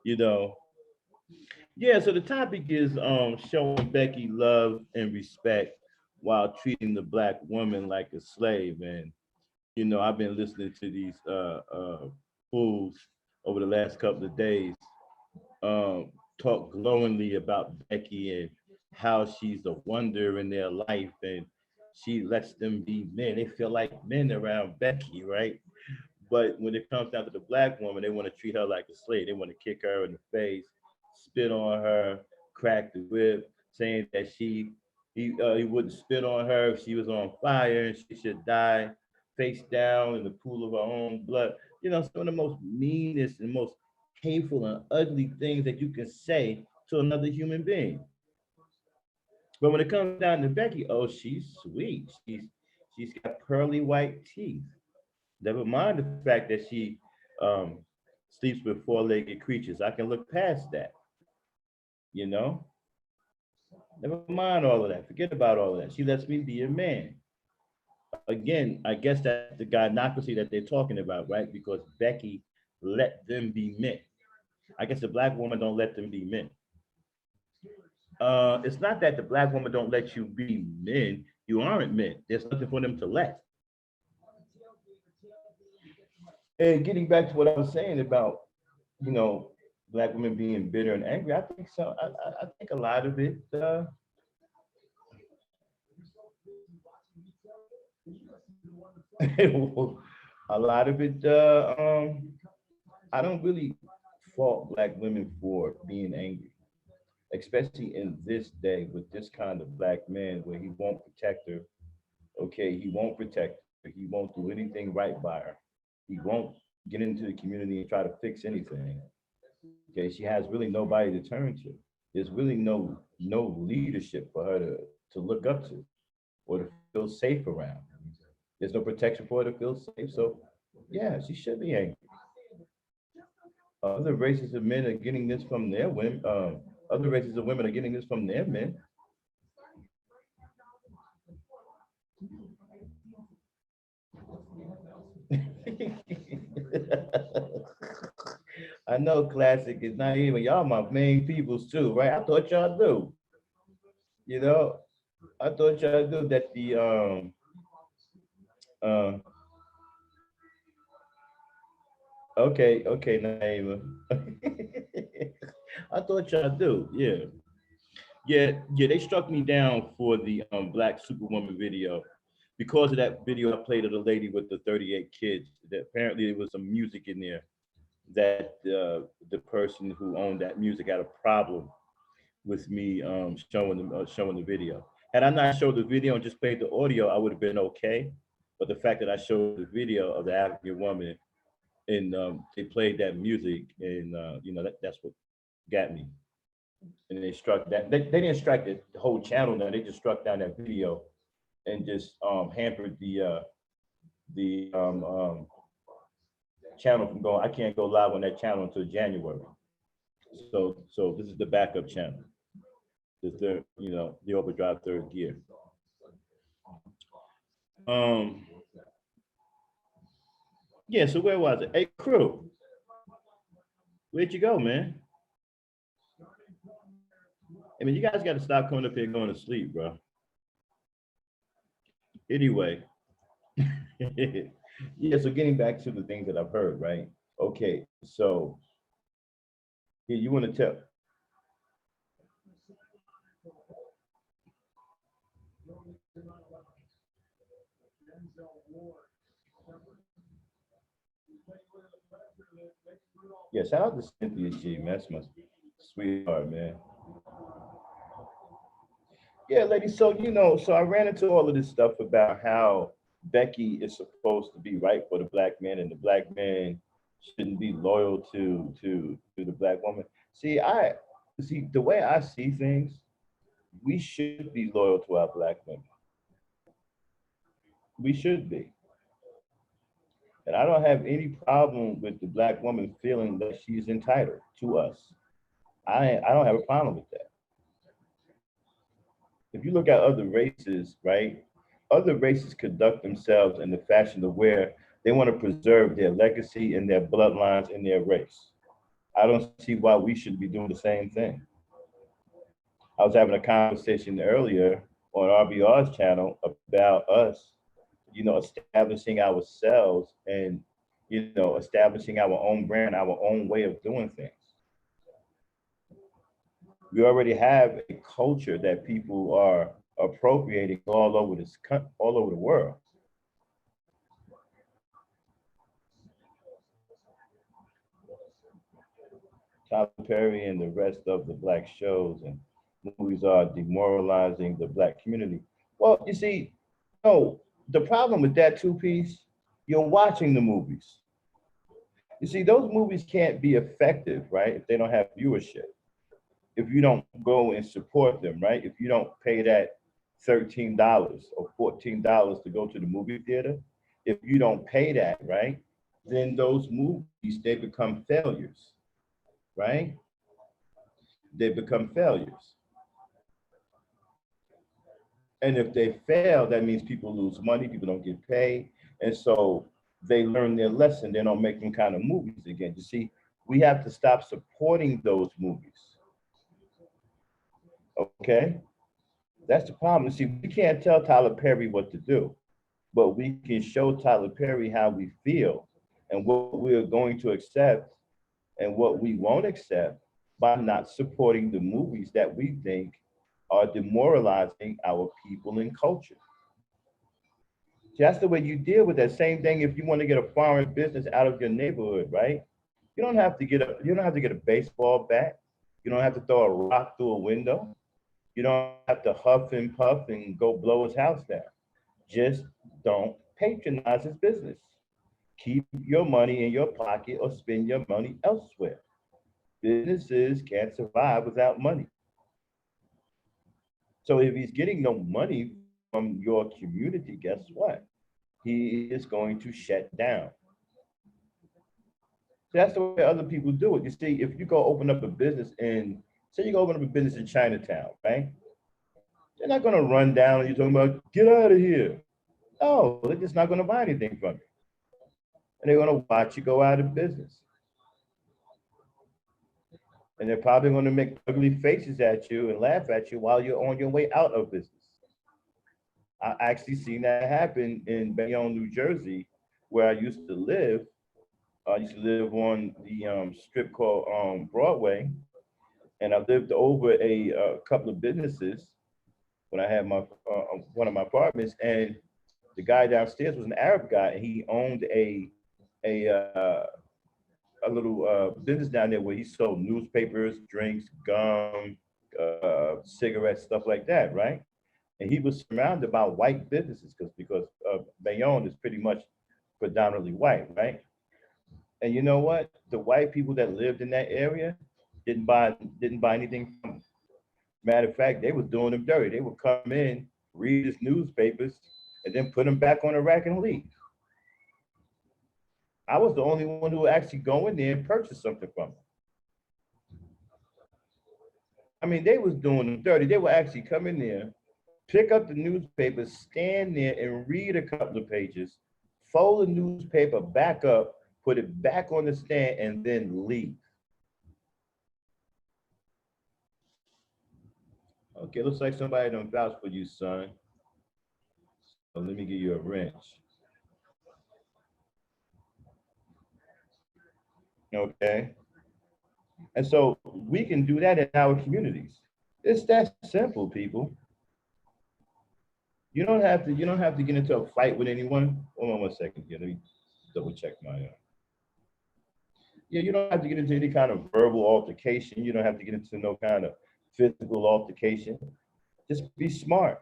You know. Yeah, so the topic is showing Becky love and respect while treating the black woman like a slave. And you know, I've been listening to these fools over the last couple of days talk glowingly about Becky and how she's a wonder in their life and she lets them be men. They feel like men around Becky, right? But when it comes down to the black woman, they want to treat her like a slave. They want to kick her in the face, spit on her, crack the whip, saying that he wouldn't spit on her if she was on fire and she should die face down in the pool of her own blood. You know, some of the most meanest and most hateful and ugly things that you can say to another human being. But when it comes down to Becky, oh, she's sweet. She's got pearly white teeth. Never mind the fact that she um, sleeps with four-legged creatures. I can look past that, you know? Never mind all of that. Forget about all of that. She lets me be a man. Again, I guess that's the gynocracy that they're talking about, right? Because Becky let them be men. I guess the black woman don't let them be men. It's not that the black woman don't let you be men. You aren't men. There's nothing for them to let. And getting back to what I was saying about, you know, black women being bitter and angry, I think so. I think a lot of it. A lot of it. I don't really fault black women for being angry, especially in this day with this kind of black man where he won't protect her. Okay, he won't protect her. He won't do anything right by her. He won't get into the community and try to fix anything. Okay, she has really nobody to turn to. There's really no leadership for her to look up to or to feel safe around. There's no protection for her to feel safe. So yeah, she should be angry. Other races of men are getting this from their women. Other races of women are getting this from their men. I know classic is not even y'all my main peoples too, right? I thought y'all do. You know, I thought y'all knew that uh Okay, okay, Naima. I thought y'all do. Yeah. Yeah, they struck me down for the Black Superwoman video. Because of that video I played of the lady with the 38 kids, that apparently there was some music in there that the person who owned that music had a problem with me showing the video. Had I not showed the video and just played the audio, I would have been okay. But the fact that I showed the video of the African woman and they played that music, and that's what got me. And they struck that. They didn't strike the whole channel down. They just struck down that video and just hampered the channel from going. I can't go live on that channel until January. So this is the backup channel. The third, the overdrive third gear. Um, yeah. So where was it? Hey, crew, where'd you go, man? I mean, you guys got to stop coming up here going to sleep, bro. Anyway, yeah. So getting back to the things that I've heard, right? Okay, so yeah, you want to tell? Yeah, shout out to Cynthia G, man. That's my sweetheart, man. Yeah, lady. So so I ran into all of this stuff about how Becky is supposed to be right for the black man, and the black man shouldn't be loyal to the black woman. See the way I see things. We should be loyal to our black women. We should be, and I don't have any problem with the black woman feeling that she's entitled to us. I don't have a problem with that. If you look at other races, right? Other races conduct themselves in the fashion of where they want to preserve their legacy and their bloodlines and their race. I don't see why we should be doing the same thing. I was having a conversation earlier on RBR's channel about us, establishing ourselves and, establishing our own brand, our own way of doing things. We already have a culture that people are appropriating all over the world. Tyler Perry and the rest of the black shows and movies are demoralizing the black community. Well, you see, no, the problem with that two piece, you're watching the movies. You see, those movies can't be effective, right, if they don't have viewership. If you don't go and support them, right? If you don't pay that $13 or $14 to go to the movie theater, if you don't pay that, right, then those movies they become failures, right? They become failures. And if they fail, that means people lose money, people don't get paid. And so they learn their lesson. They don't make them kind of movies again. You see, we have to stop supporting those movies. Okay? That's the problem. See, we can't tell Tyler Perry what to do, but we can show Tyler Perry how we feel and what we're going to accept and what we won't accept by not supporting the movies that we think are demoralizing our people and culture. See, that's the way you deal with that same thing if you want to get a foreign business out of your neighborhood, right? You don't have to get a baseball bat. You don't have to throw a rock through a window. You don't have to huff and puff and go blow his house down. Just don't patronize his business. Keep your money in your pocket or spend your money elsewhere. Businesses can't survive without money. So if he's getting no money from your community, guess what? He is going to shut down. So that's the way other people do it. You see, if you go open up a business in, say you go open up a business in Chinatown, right? They're not going to run down and you're talking about, get out of here. No, they're just not going to buy anything from you. And they're going to watch you go out of business. And they're probably going to make ugly faces at you and laugh at you while you're on your way out of business. I actually seen that happen in Bayonne, New Jersey, where I used to live. I used to live on the strip called Broadway, and I lived over a couple of businesses when I had my one of my apartments, and the guy downstairs was an Arab guy, and he owned a a little business down there where he sold newspapers, drinks, gum, cigarettes, stuff like that, right? And he was surrounded by white businesses because Bayonne is pretty much predominantly white, right? And you know what? The white people that lived in that area didn't buy anything from him. Matter of fact, they was doing them dirty. They would come in, read his newspapers, and then put them back on the rack and leave. I was the only one who would actually go in there and purchase something from them. I mean, they was doing them dirty. They would actually come in there, pick up the newspaper, stand there and read a couple of pages, fold the newspaper back up, put it back on the stand, and then leave. Okay, looks like somebody done vouch for you, son. So let me give you a wrench. Okay. And so we can do that in our communities. It's that simple, people. You don't have to get into a fight with anyone. Hold on 1 second here. Let me double check my yeah, you don't have to get into any kind of verbal altercation. You don't have to get into no kind of physical altercation. Just be smart.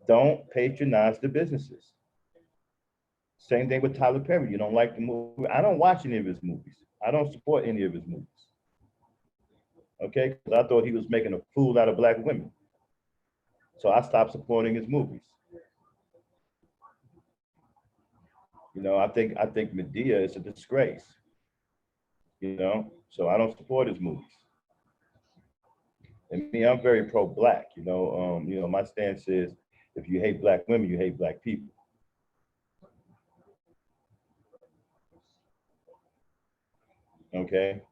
Don't patronize the businesses. Same thing with Tyler Perry. You don't like the movie. I don't watch any of his movies. I don't support any of his movies. Okay, because I thought he was making a fool out of black women. So I stopped supporting his movies. I think Medea is a disgrace. So I don't support his movies. And me, I'm very pro-black. My stance is if you hate black women, you hate black people. Okay,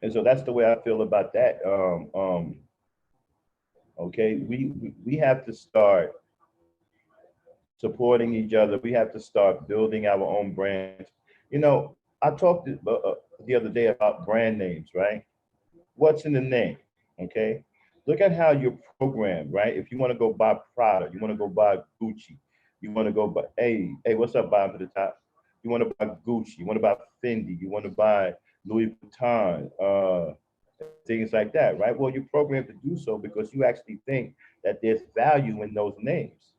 and so that's the way I feel about that. Okay, we have to start supporting each other. We have to start building our own brands. I talked the other day about brand names, right? What's in the name? Okay, look at how you're programmed, right? If you want to go buy Prada, you want to go buy Gucci, you want to go buy, hey, what's up, Bob, to the top? You want to buy Gucci, you want to buy Fendi, you want to buy Louis Vuitton, things like that, right? Well, you're programmed to do so because you actually think that there's value in those names.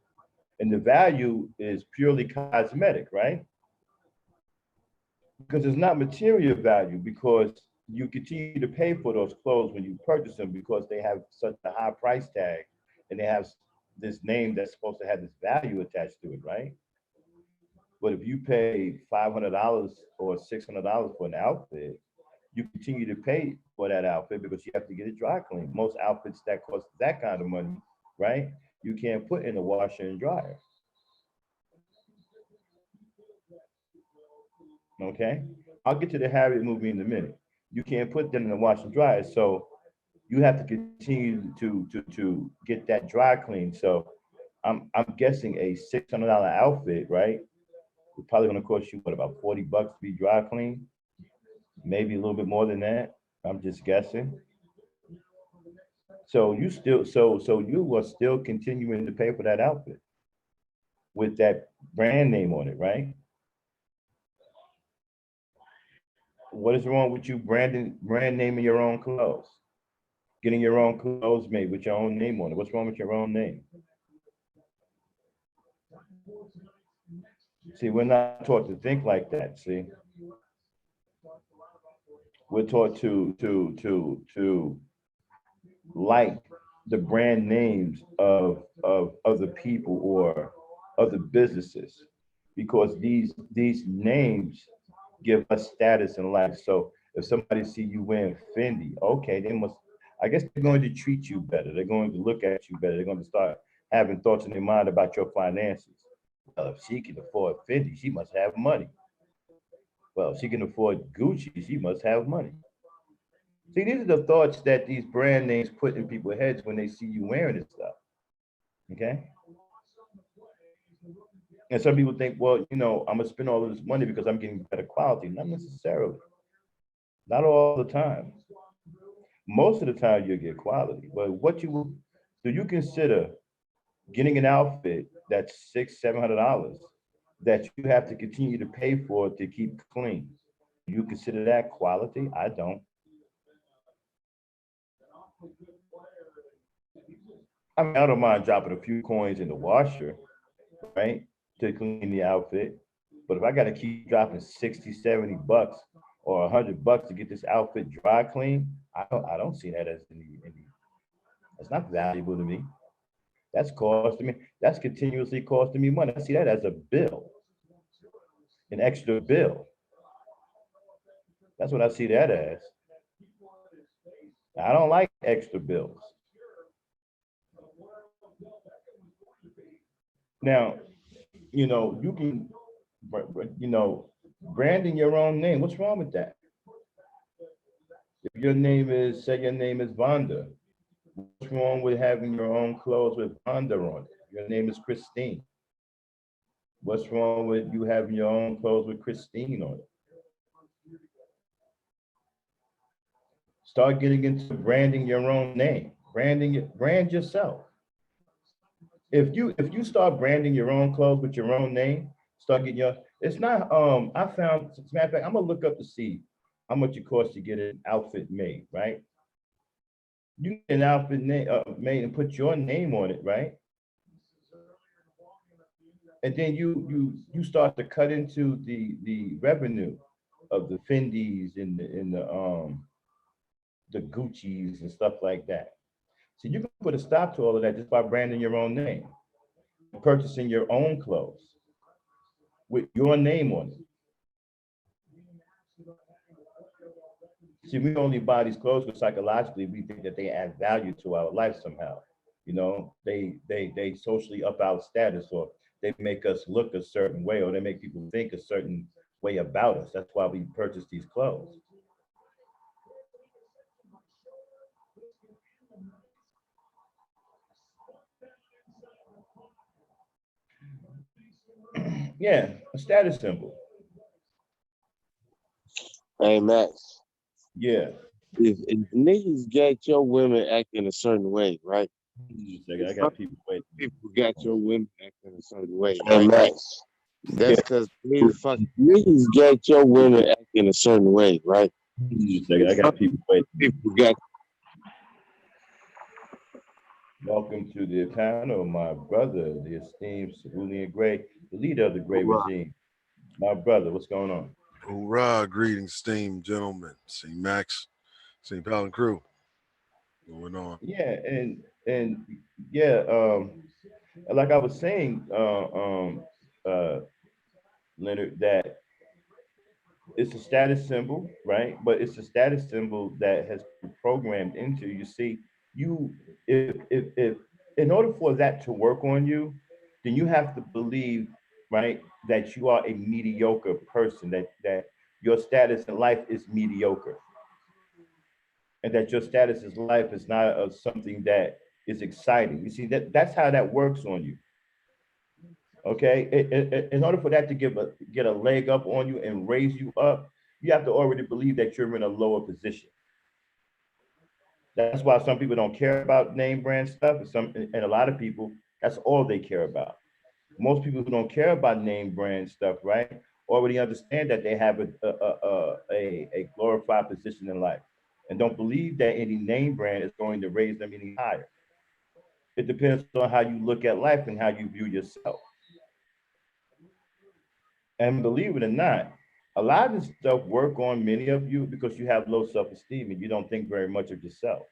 And the value is purely cosmetic, right? Because it's not material value because you continue to pay for those clothes when you purchase them because they have such a high price tag and they have this name that's supposed to have this value attached to it, right? But if you pay $500 or $600 for an outfit, you continue to pay for that outfit because you have to get it dry cleaned. Most outfits that cost that kind of money, right? You can't put in a washer and dryer. Okay, I'll get to the Harriet movie in a minute. You can't put them in the wash and dryer, so you have to continue to get that dry clean. So I'm guessing a $600 outfit, right? It's probably going to cost you what about $40 to be dry clean, maybe a little bit more than that. I'm just guessing. So you are still continuing to pay for that outfit with that brand name on it, right? What is wrong with you brand naming your own clothes? Getting your own clothes made with your own name on it. What's wrong with your own name? See, we're not taught to think like that. See, we're taught to like the brand names of other people or other businesses because these names give us status in life. So if somebody see you wearing Fendi, okay, they must. I guess they're going to treat you better. They're going to look at you better. They're going to start having thoughts in their mind about your finances. Well, if she can afford Fendi, she must have money. Well, if she can afford Gucci, she must have money. See, these are the thoughts that these brand names put in people's heads when they see you wearing this stuff. Okay. And some people think, well, I'm gonna spend all of this money because I'm getting better quality. Not necessarily. Not all the time. Most of the time you'll get quality. But what you will do you consider getting an outfit that's $600-700 that you have to continue to pay for to keep clean? You consider that quality? I don't. I mean, I don't mind dropping a few coins in the washer, right, to clean the outfit. But if I got to keep dropping 60, $70 or $100 to get this outfit dry clean, I don't see that as any. That's not valuable to me. That's costing me. That's continuously costing me money. I see that as a bill, an extra bill. That's what I see that as. I don't like extra bills. Now, you can, branding your own name. What's wrong with that? If your name is, say your name is Vonda, what's wrong with having your own clothes with Vonda on it? Your name is Christine. What's wrong with you having your own clothes with Christine on it? Start getting into branding your own name. Brand yourself. If you start branding your own clothes with your own name, start getting your. It's not. I found. As a matter of fact, I'm gonna look up to see how much it costs to get an outfit made. Right. You get an outfit made and put your name on it. Right. And then you start to cut into the revenue of the Fendi's and the Gucci's and stuff like that. So you can put a stop to all of that just by branding your own name, purchasing your own clothes with your name on it. See, we only buy these clothes because psychologically we think that they add value to our life somehow. They socially up our status, or they make us look a certain way, or they make people think a certain way about us. That's why we purchase these clothes. Yeah, a status symbol. Hey Max, Yeah. if niggas got your women acting a certain way, right? Just a second, I Some got people waiting. people got your women acting a certain way, Hey, right? Max. Yeah. That's because they fuck niggas got your women acting a certain way, right? Just a second, I Some got people waiting. people got Welcome to the panel, my brother, the esteemed Cerulean Gray, the leader of the Gray regime. My brother, what's going on? Hoorah, greetings, esteemed gentlemen. St. Max, St. Paul and crew. Going on. Yeah, and yeah, like I was saying, uh, Leonard, that it's a status symbol, right? But it's a status symbol that has been programmed into you. See, you if in order for that to work on you, then you have to believe, right, that you are a mediocre person, that your status in life is mediocre, and that your status in life is not something that is exciting. You see, that's how that works on you. Okay, in order for that to get a leg up on you and raise you up, you have to already believe that you're in a lower position. That's why some people don't care about name brand stuff, and a lot of people, that's all they care about. Most people who don't care about name brand stuff, right, already understand that they have a glorified position in life, and don't believe that any name brand is going to raise them any higher. It depends on how you look at life and how you view yourself. And believe it or not, a lot of this stuff work on many of you because you have low self-esteem and you don't think very much of yourself.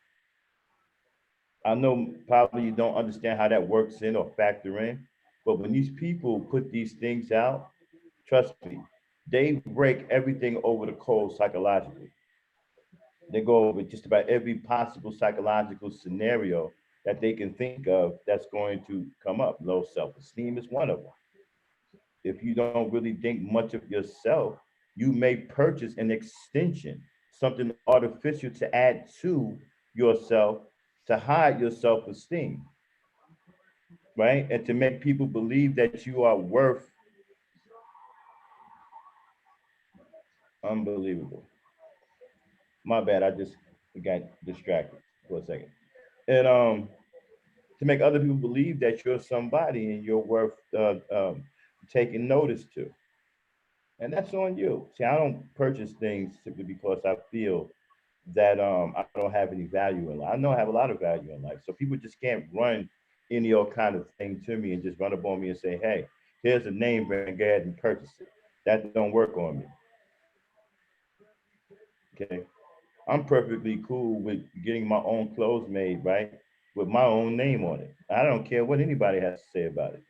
I know probably you don't understand how that works in or factor in, but when these people put these things out, trust me, they break everything over the coals psychologically. They go over just about every possible psychological scenario that they can think of that's going to come up. Low self-esteem is one of them. If you don't really think much of yourself, you may purchase an extension, something artificial to add to yourself to hide your self esteem. right? And to make people believe that you are worth unbelievable. My bad, I just got distracted for a second. And to make other people believe that you're somebody and you're worth taking notice to. And that's on you. See, I don't purchase things simply because I feel that I don't have any value in life. I know I have a lot of value in life. So people just can't run any old kind of thing to me and just run up on me and say, hey, here's a name brand, go ahead and purchase it. That don't work on me. Okay. I'm perfectly cool with getting my own clothes made, right? With my own name on it. I don't care what anybody has to say about it.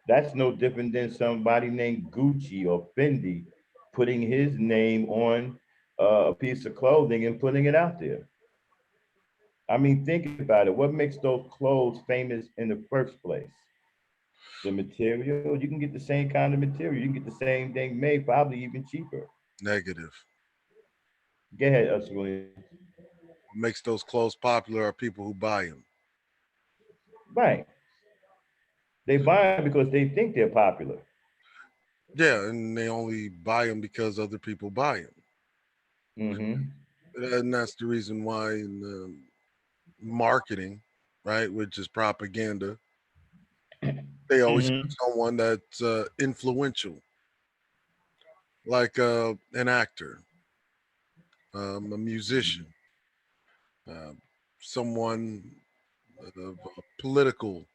That's no different than somebody named Gucci or Fendi putting his name on a piece of clothing and putting it out there. I mean, think about it. What makes those clothes famous in the first place? The material. You can get the same kind of material. You can get the same thing made, probably even cheaper. Negative. Go ahead, William. What makes those clothes popular are people who buy them. Right. They buy them because they think they're popular. Yeah, and they only buy them because other people buy them. Mm-hmm. And that's the reason why in marketing, right, which is propaganda, they always Mm-hmm. have someone that's influential, like an actor, a musician, uh, someone political,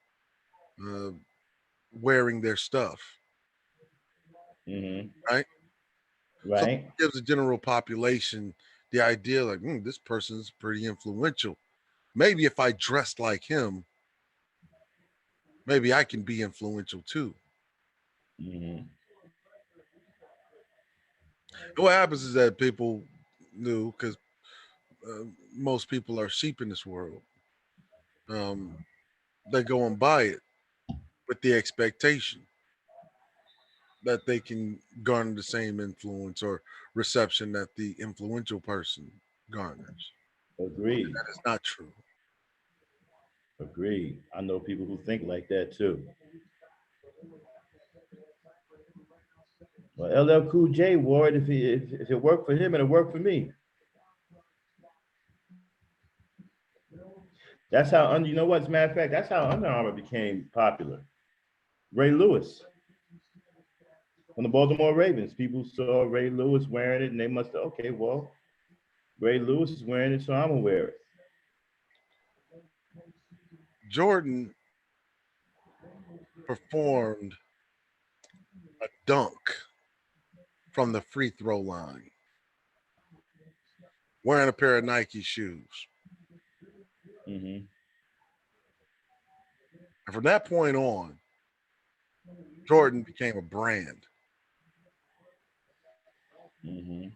uh, wearing their stuff, Mm-hmm. right? So Right. it gives the general population the idea like, this person's pretty influential. Maybe if I dressed like him, maybe I can be influential too. Mm-hmm. And what happens is that people knew because most people are sheep in this world. Um, they go and buy it with the expectation that they can garner the same influence or reception that the influential person garners. Agreed. That is not true. Agreed. I know people who think like that too. Well, LL Cool J wore it if it worked for him and it worked for me. That's how you know what? As a matter of fact, that's how Under Armour became popular. Ray Lewis from the Baltimore Ravens. People saw Ray Lewis wearing it, and they must have okay, well, Ray Lewis is wearing it, so I'm gonna wear it. Jordan performed a dunk from the free throw line wearing a pair of Nike shoes. Mm-hmm. And from that point on, Jordan became a brand. Mm-hmm.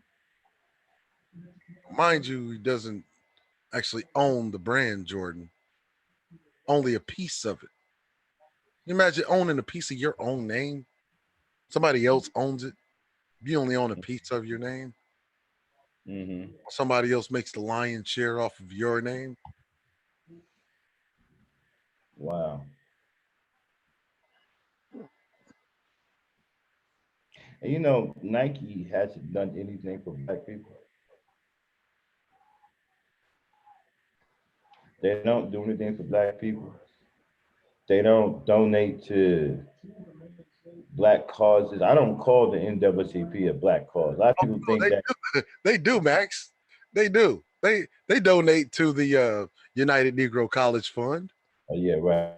Mind you, he doesn't actually own the brand Jordan, only a piece of it. You imagine owning a piece of your own name? Somebody else owns it. You only own a piece of your name. Mm-hmm. Somebody else makes the lion's share off of your name. Wow. And you know, Nike hasn't done anything for black people. They don't do anything for black people. They don't donate to black causes. I don't call the NAACP a black cause. A lot of people Oh, think that. they do, Max. They do. They donate to the United Negro College Fund. Oh yeah, right.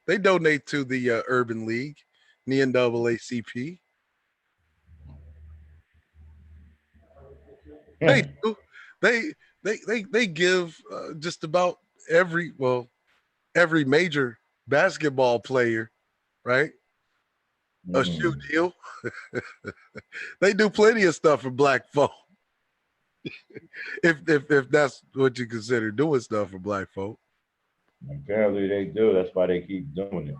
They donate to the Urban League, the NAACP. They Yeah. do. They give just about every major basketball player, right, a shoe Mm-hmm. deal. They do plenty of stuff for black folk. If that's what you consider doing stuff for black folk. Apparently they do. That's why they keep doing it.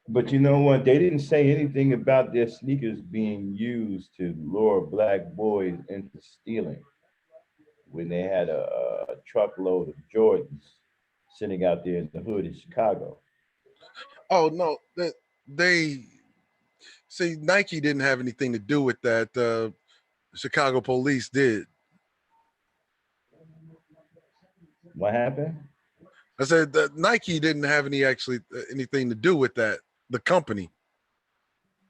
But you know what? They didn't say anything about their sneakers being used to lure black boys into stealing. when they had a truckload of Jordans sitting out there in the hood in Chicago. Oh no, they see Nike didn't have anything to do with that. Chicago police did. What happened? I said that Nike didn't have anything to do with that. The company,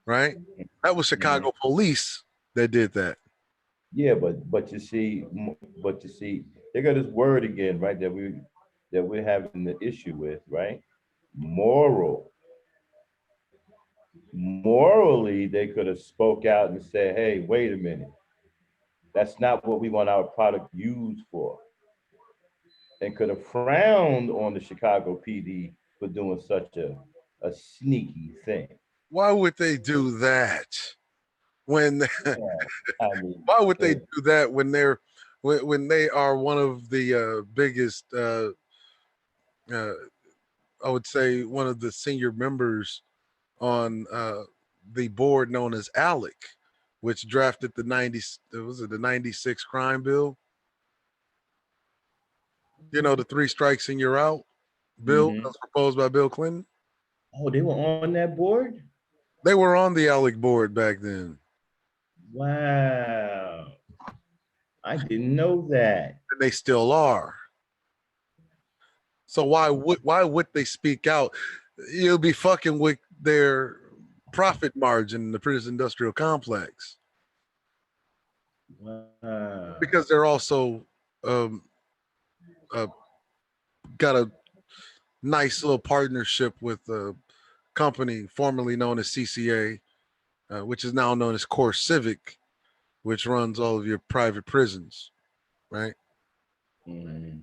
right? That was Mhm. Chicago police that did that. Yeah, but you see, they got this word again, right? That we're having the issue with, right? Moral. Morally, they could have spoke out and said, "Hey, wait a minute. That's not what we want our product used for," and could have frowned on the Chicago PD for doing such a sneaky thing. Why would they do that? When Yeah, I mean, why would they it, do that when they are one of the biggest uh, I would say one of the senior members on the board known as ALEC, which drafted the 90s, was it the 96 crime bill? You know, the three strikes and you're out bill that mhm. was proposed by Bill Clinton. Oh, they were on that board? They were on the ALEC board back then, Wow. I didn't know that. and they still are. So why would they speak out? You'll be fucking with their profit margin in the prison industrial complex Wow. because they're also um, uh, got a nice little partnership with a company formerly known as CCA, which is now known as Core Civic, which runs all of your private prisons, right? Mm.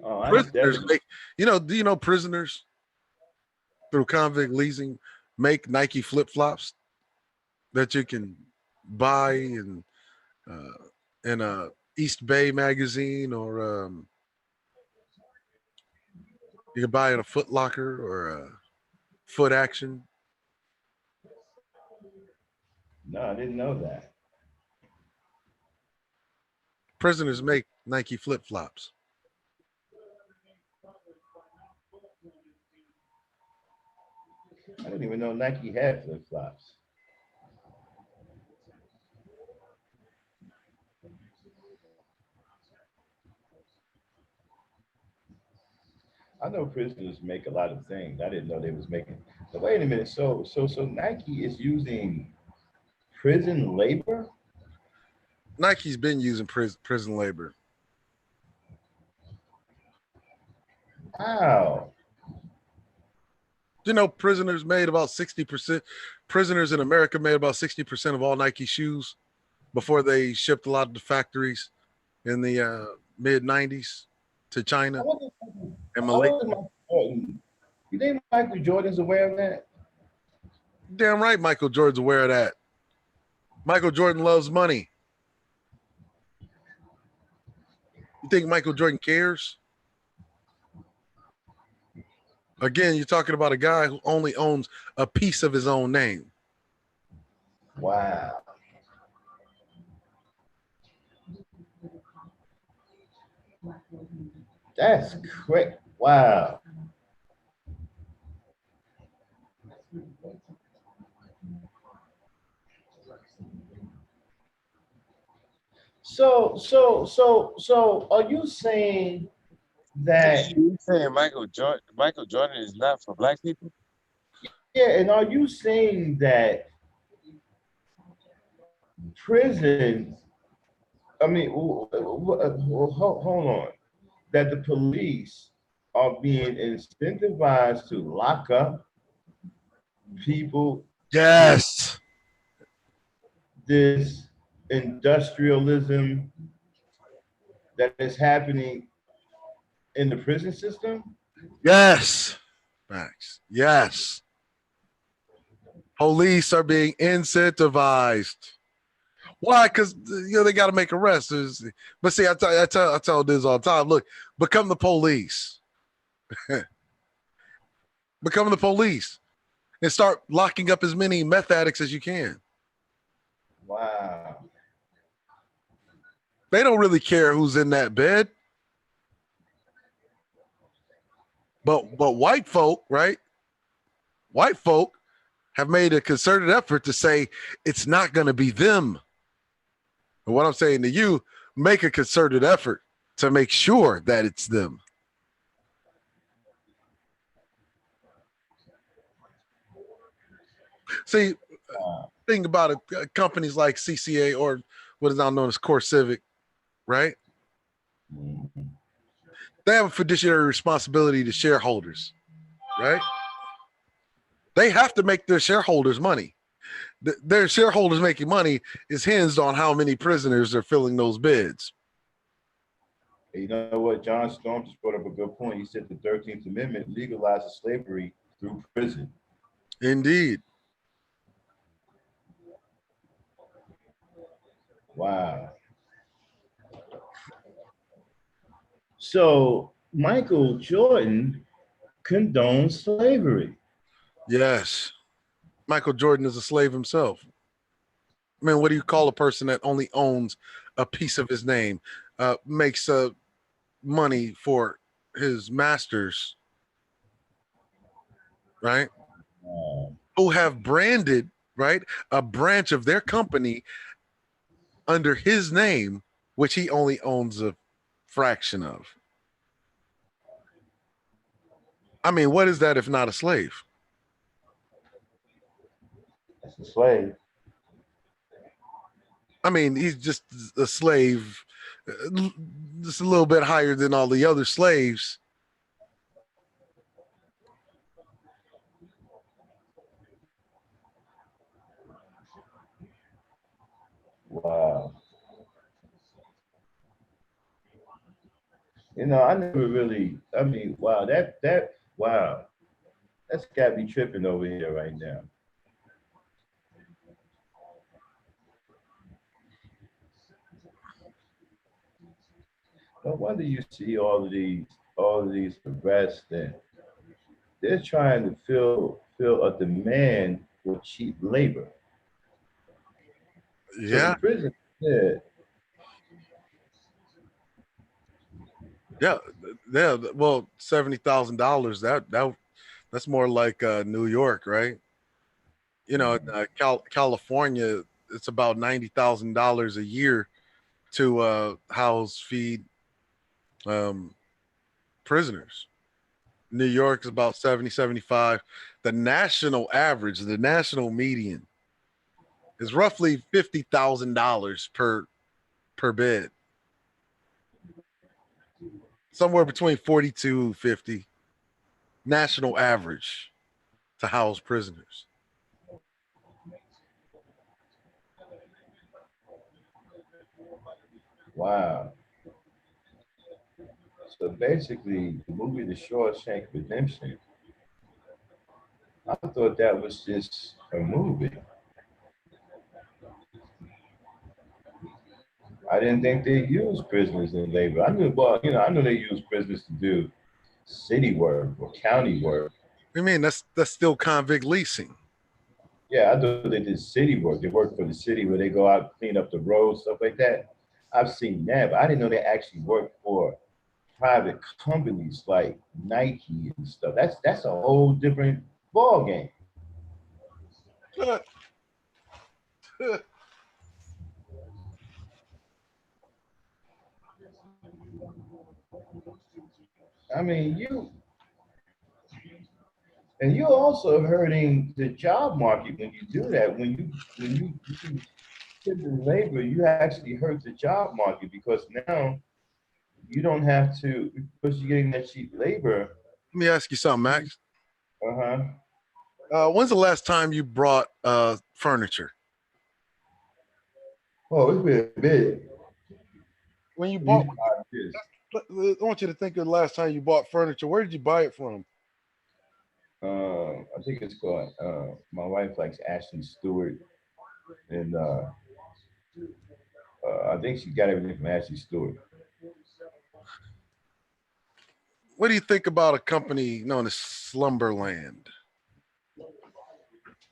Oh, I Prisoners definitely. make, do you know prisoners through convict leasing make Nike flip flops that you can buy in a East Bay magazine or you can buy in a Foot Locker or a Foot Action. No, I didn't know that. Prisoners make Nike flip flops. I didn't even know Nike had flip flops. I know prisoners make a lot of things. I didn't know they was making. So wait a minute. So Nike is using prison labor? Nike's been using prison labor. Wow. You know, prisoners made about 60%. Prisoners in America made about 60% of all Nike shoes before they shipped a lot of the factories in the mid 90s to I China wonder, and I Malaysia. wonder Michael Jordan. You think Michael Jordan's aware of that? Damn right, Michael Jordan's aware of that. Michael Jordan loves money. You think Michael Jordan cares? Again, you're talking about a guy who only owns a piece of his own name. Wow. That's quick. Wow. So are you saying that, You saying Michael Jordan is not for black people? yeah, and are you saying that prisons, I mean, hold on, that the police are being incentivized to lock up people with Yes. this industrialism that is happening in the prison system? Yes. Max. Yes. Police are being incentivized. Why? Because they got to make arrests. But see, I tell this all the time. Look, become the police. Become the police and start locking up as many meth addicts as you can. Wow. They don't really care who's in that bed. But white folk, right? White folk have made a concerted effort to say it's not going to be them. And what I'm saying to you, make a concerted effort to make sure that it's them. See, think about it. Companies like CCA or what is now known as Core Civic, right? They have a fiduciary responsibility to shareholders, right? They have to make their shareholders money. Their shareholders making money is hinged on how many prisoners are filling those beds. You know what? John Storm just brought up a good point. He said the 13th Amendment legalizes slavery through prison. Indeed. Wow. So Michael Jordan condones slavery. Yes. Michael Jordan is a slave himself. I mean, what do you call a person that only owns a piece of his name, makes money for his masters, right? Who have branded, right, a branch of their company under his name, which he only owns a fraction of. I mean, what is that if not a slave? That's a slave. I mean, he's just a slave, just a little bit higher than all the other slaves. Wow. You know, I never really, I mean, wow, wow. That's got me tripping over here right now. No wonder you see all of these arrests and they're trying to fill a demand for cheap labor. So the Yeah, prison said, yeah, yeah. Well, $70,000. That's more like New York, right? You know, in, California, it's about $90,000 a year to house, feed um, prisoners. New York is about 70, 75. The national average, the national median is roughly $50,000 per bed. Somewhere between 40 to 50 national average to house prisoners. wow. So basically, the movie The Shawshank Redemption, I thought that was just a movie. I didn't think they used prisoners in labor. I knew, well, you know, I knew they used prisoners to do city work or county work. I mean, that's still convict leasing. Yeah, I thought they did city work. They work for the city where they go out, clean up the roads, stuff like that. I've seen that, but I didn't know they actually worked for private companies like Nike and stuff. That's a whole different ball game. I mean, you're also hurting the job market when you do that. When you do civil labor, you actually hurt the job market because now you don't have to because you're getting that cheap labor. Let me ask you something, Max. Uh-huh. When's the last time you brought furniture? Oh, it's been big. When you bought, These 5 years. I want you to think of the last time you bought furniture. Where did you buy it from? I think it's called. My wife likes Ashley Stewart, and I think she got everything from Ashley Stewart. What do you think about a company known as Slumberland?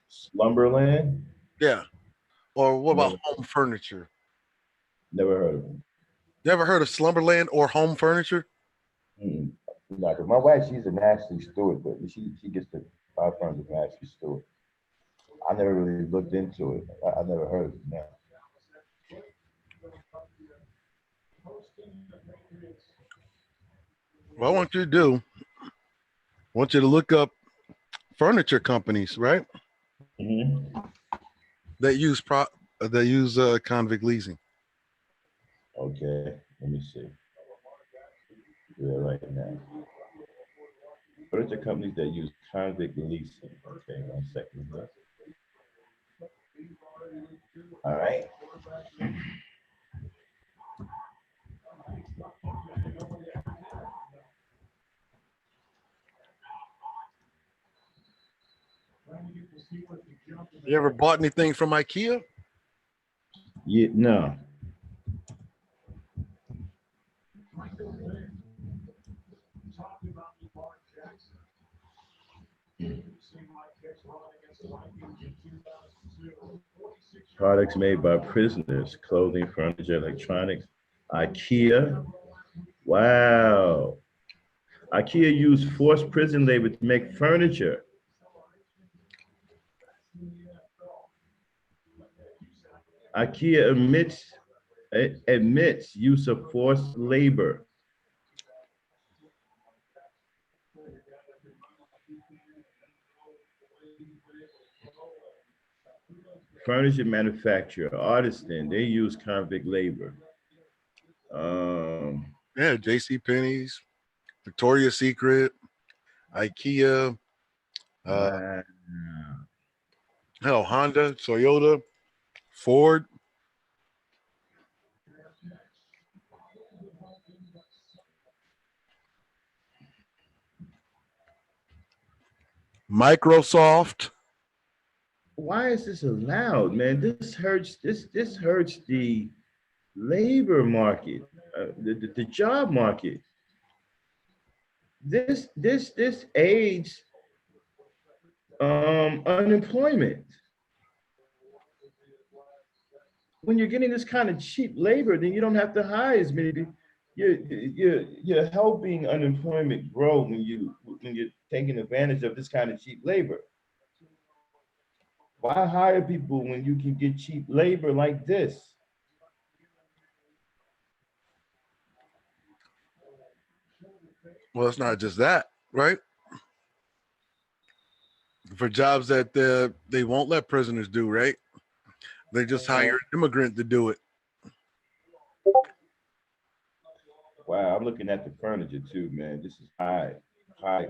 Slumberland. Yeah. Or what about Never, home furniture? never heard of them. You ever heard of Slumberland or Home Furniture? Mm. Nah, 'cause my wife, she's an Ashley Stewart, but she gets the buy furniture from Ashley Stewart. I never really looked into it. I never heard of it. No. What I want you to do, I want you to look up furniture companies, right? Mm-hmm. That use convict leasing. Okay, let me see. Yeah, right now. Furniture companies that use convict leasing. Okay, 1 second. All right. You ever bought anything from IKEA? Yeah, no. Products made by prisoners, clothing, furniture, electronics. IKEA. Wow. IKEA used forced prison labor to make furniture. IKEA admits use of forced labor. Furniture manufacturer, artisan, they use convict labor. Yeah, J.C. Penney's, Victoria's Secret, IKEA, Wow. hell, Honda, Toyota, Ford. Microsoft. Why is this allowed, man? This hurts the labor market, the job market. This aids unemployment. When you're getting this kind of cheap labor, then you don't have to hire as many people. You're helping unemployment grow when you're taking advantage of this kind of cheap labor. Why hire people when you can get cheap labor like this? Well, it's not just that, right? For jobs that they won't let prisoners do, right? They just hire an immigrant to do it. Wow, I'm looking at the furniture too, man. This is high, high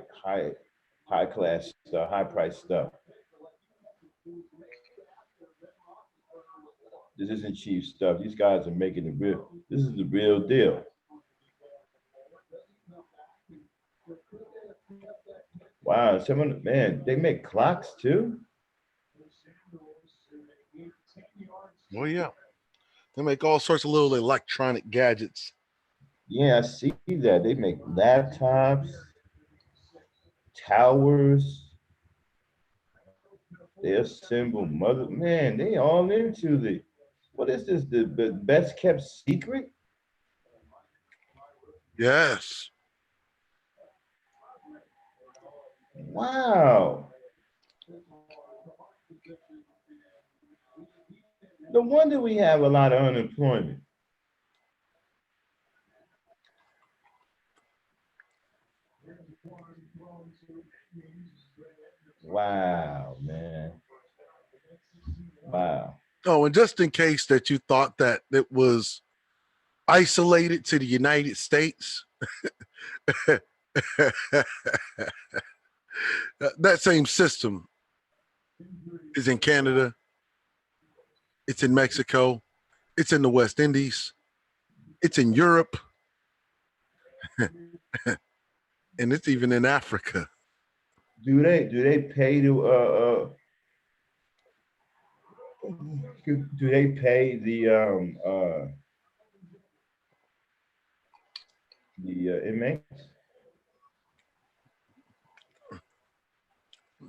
class stuff, high price stuff. This isn't cheap stuff. These guys are making it real. This is the real deal. Wow, man, they make clocks too. Well, yeah, they make all sorts of little electronic gadgets. Yeah, I see that. They make laptops, towers. They assemble mother. Man, they all into the. What is this? The best kept secret? Yes. Wow. No wonder we have a lot of unemployment. Wow, man. Wow. Oh, and just in case that you thought that it was isolated to the United States, that same system is in Canada, it's in Mexico, it's in the West Indies, it's in Europe, and it's even in Africa. Do they pay to do they pay the inmates?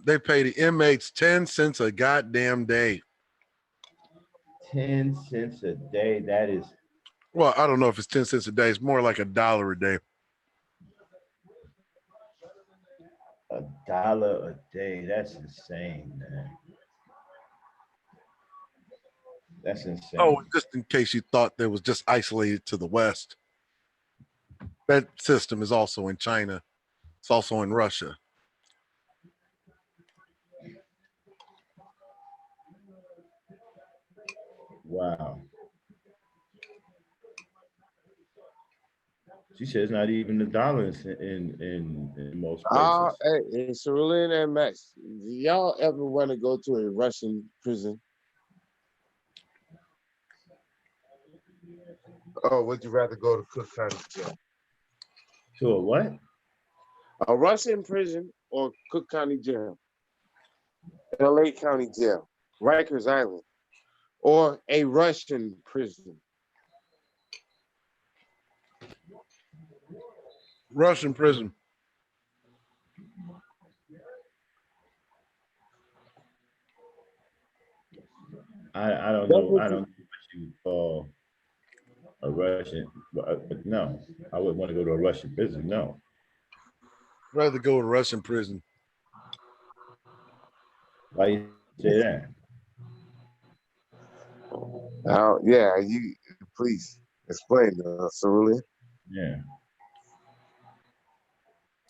They pay the inmates 10 cents a goddamn day. 10 cents a day. That is Well, I don't know if it's 10 cents a day. It's more like $1 a day. $1 a day. That's insane, man. That's Oh, insane. just in case you thought that was just isolated to the West, that system is also in China. It's also in Russia. Wow. She says not even $1 in most places. Hey, Cerulean and Max, do y'all ever want to go to a Russian prison? Or would you rather go to Cook County Jail? To a what? A Russian prison or Cook County Jail? LA County Jail, Rikers Island, or a Russian prison? Russian prison. I don't know. I don't know what you would call a Russian. But no, I wouldn't want to go to a Russian prison. No. I'd rather go to Russian prison. Why you say that? Yeah, you please explain, Cerulean. Yeah.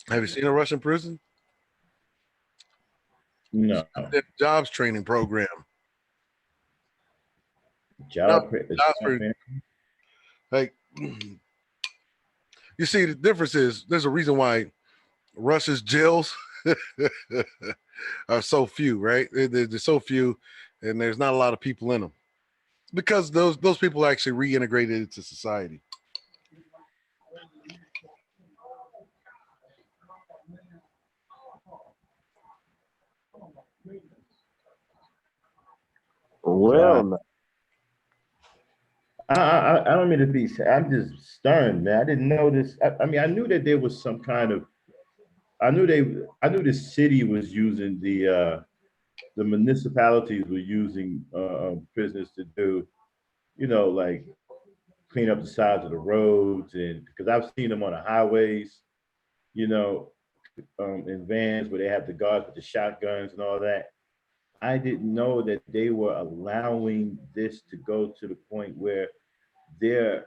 Have you seen a Russian prison? No. It's a jobs training program. Job. Like, you see, the difference is there's a reason why Russia's jails are so few, right? There's so few, and there's not a lot of people in them because those people are actually reintegrated into society. Well, I don't mean to be. I'm just stunned, man. I didn't know this. I mean, I knew that there was some kind of. I knew the city was using the municipalities were using prisoners to do, like clean up the sides of the roads, and because I've seen them on the highways, you know, in vans where they have the guards with the shotguns and all that. I didn't know that they were allowing this to go to the point where they're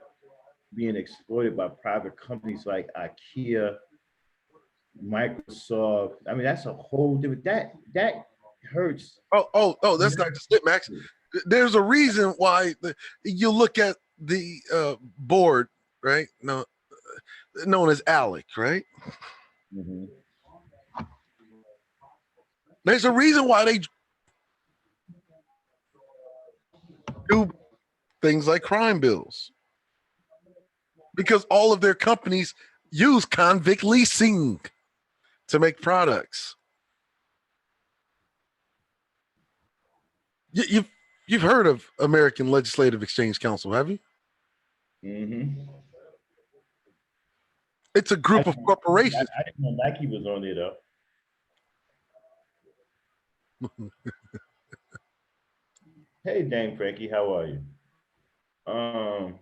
being exploited by private companies like IKEA, Microsoft. I mean, that's a whole different that hurts. Oh, that's not just it, Max. There's a reason why you look at the board, right? No, known as ALEC, right? Mhm. There's a reason why they do things like crime bills, because all of their companies use convict leasing to make products. You've heard of American Legislative Exchange Council, have you? Mm-hmm. It's a group of corporations. I didn't know Nike was on there though. Hey, Dame Frankie, how are you? So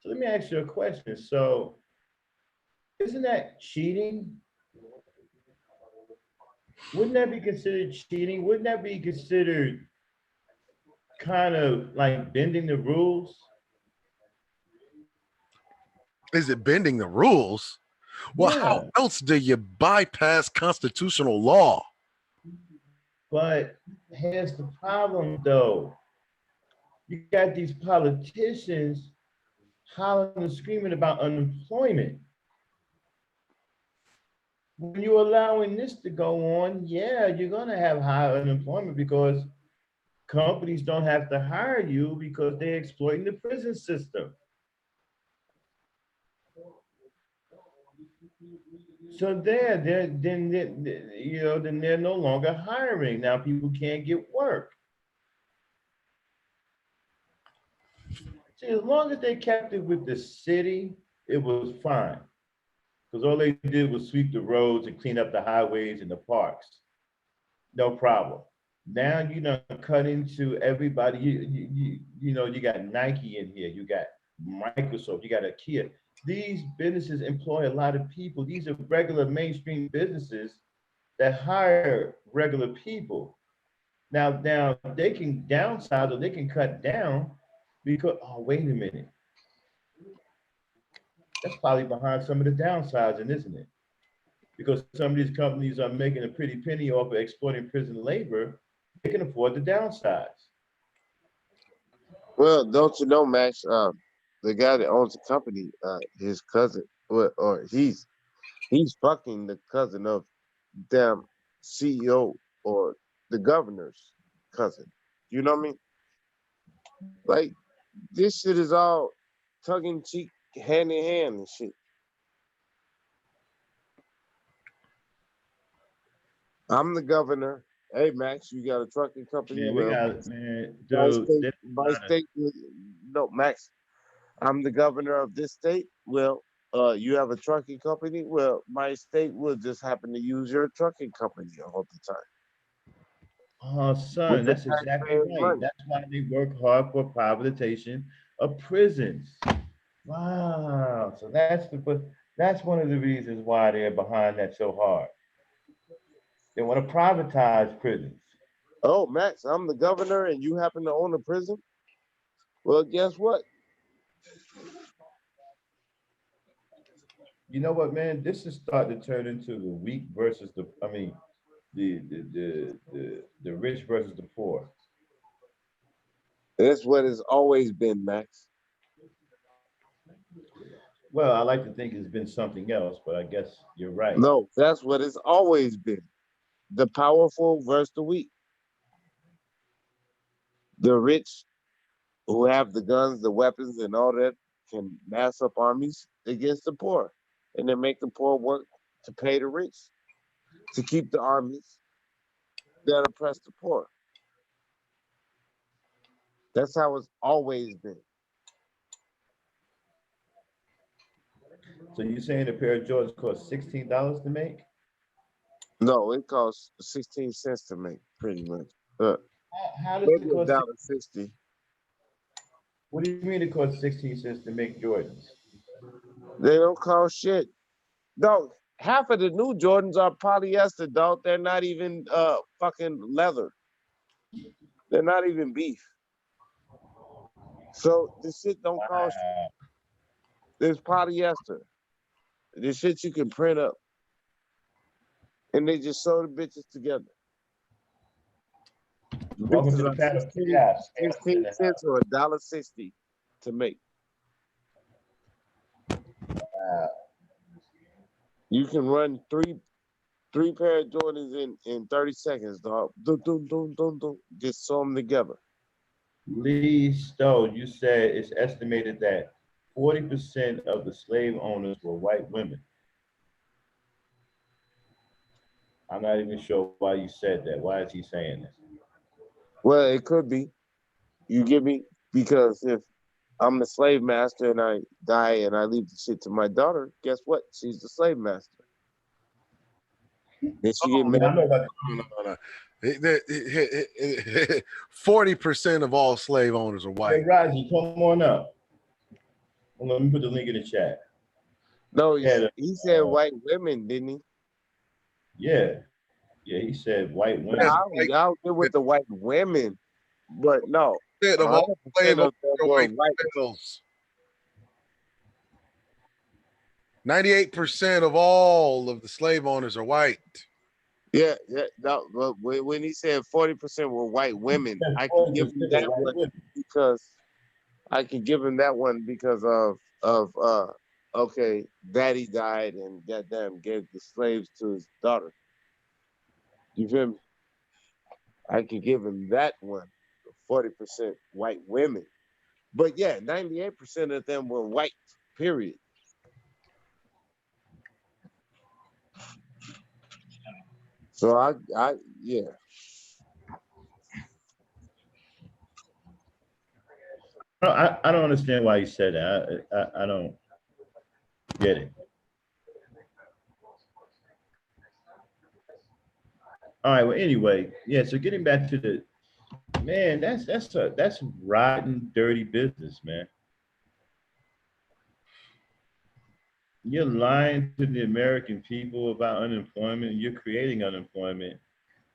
let me ask you a question. So, isn't that cheating? Wouldn't that be considered cheating? Wouldn't that be considered kind of like bending the rules? Is it bending the rules? Well, how Yeah, else do you bypass constitutional law? but here's the problem though. You got these politicians hollering and screaming about unemployment. When you're allowing this to go on, yeah, you're gonna have high unemployment because companies don't have to hire you because they're exploiting the prison system. So then they're no longer hiring. Now people can't get work. See, as long as they kept it with the city, it was fine. Because all they did was sweep the roads and clean up the highways and the parks. No problem. Now you know cut into everybody. You got Nike in here. You got Microsoft, you got a Kia. These businesses employ a lot of people. These are regular mainstream businesses that hire regular people. Now they can downsize or they can cut down because oh wait a minute, that's probably behind some of the downsizing, isn't it? Because some of these companies are making a pretty penny off of exploiting prison labor, they can afford to downsize. Well, don't you know, Max? The guy that owns the company, his cousin, or he's fucking the cousin of damn CEO or the governor's cousin. You know what I mean? Like this shit is all tongue in cheek, hand in hand and shit. I'm the governor. Hey Max, you got a trucking company? Man, we Well, got man, my dude. state, There's a my lot of state. No, Max, I'm the governor of this state. Well, you have a trucking company. Well, my state will just happen to use your trucking company all the time oh with son, the that's exactly taxpayers' right. money. That's why they work hard for privatization of prisons. Wow. So that's one of the reasons why they're behind that so hard. They want to privatize prisons. Oh, Max, I'm the governor, and you happen to own a prison. Well, guess what? You know what, man? This is starting to turn into the weak versus the. I mean, the rich versus the poor. That's what it's always been, Max. Well, I like to think it's been something else, but I guess you're right. No, that's what it's always been. The powerful versus the weak. The rich who have the guns, the weapons, and all that can mass up armies against the poor, and then make the poor work to pay the rich to keep the armies that oppress the poor. That's how it's always been. So you're saying a pair of Jordans cost $16 to make? No, it costs 16 cents to make, pretty much. How does it Maybe a cost? dollar 60. What do you mean it costs 16 cents to make Jordans? They don't cost shit. No, half of the new Jordans are polyester, dog. They're not even fucking leather. They're not even beef. So this shit don't cost. Wow. There's polyester. This shit you can print up, and they just sew the bitches together. Welcome Bitches to the are panel. 16, Yeah, Stanford in 16 the cents or a dollar 60 to make. house. You can run three pair of Jordans in 30 seconds, dog. Dun, dun, dun, dun, dun. Just sew them together. Lee Stowe, you said it's estimated that 40% of the slave owners were white women. I'm not even sure why you said that. Why is he saying this? Well, it could be. You get me? Because if I'm the slave master and I die and I leave the shit to my daughter, guess what? She's the slave master. Then she get Oh, Yeah, I married. know about no. 40% of all slave owners are Hey, white. Raji, come on up. Well, let me put the link in the chat. No, Yeah, he said white women, didn't he? yeah, yeah. He said white That's women. I'll get with the white women, but no, 40% of all slave 100% owners of them are were white white. males. 98% of all of the slave owners are white. Yeah, yeah. No, but when he said 40% were white women, That's I can give him 40% of that white one women. because I can give him that one because of okay, daddy died and goddamn gave the slaves to his daughter. You feel me? I can give him that one. 40% white women. But yeah, 98% of them were white, period. So yeah. I don't understand why he said that. I don't get it. All right. Well, anyway, yeah. So getting back to the man, that's rotten, dirty business, man. You're lying to the American people about unemployment. You're creating unemployment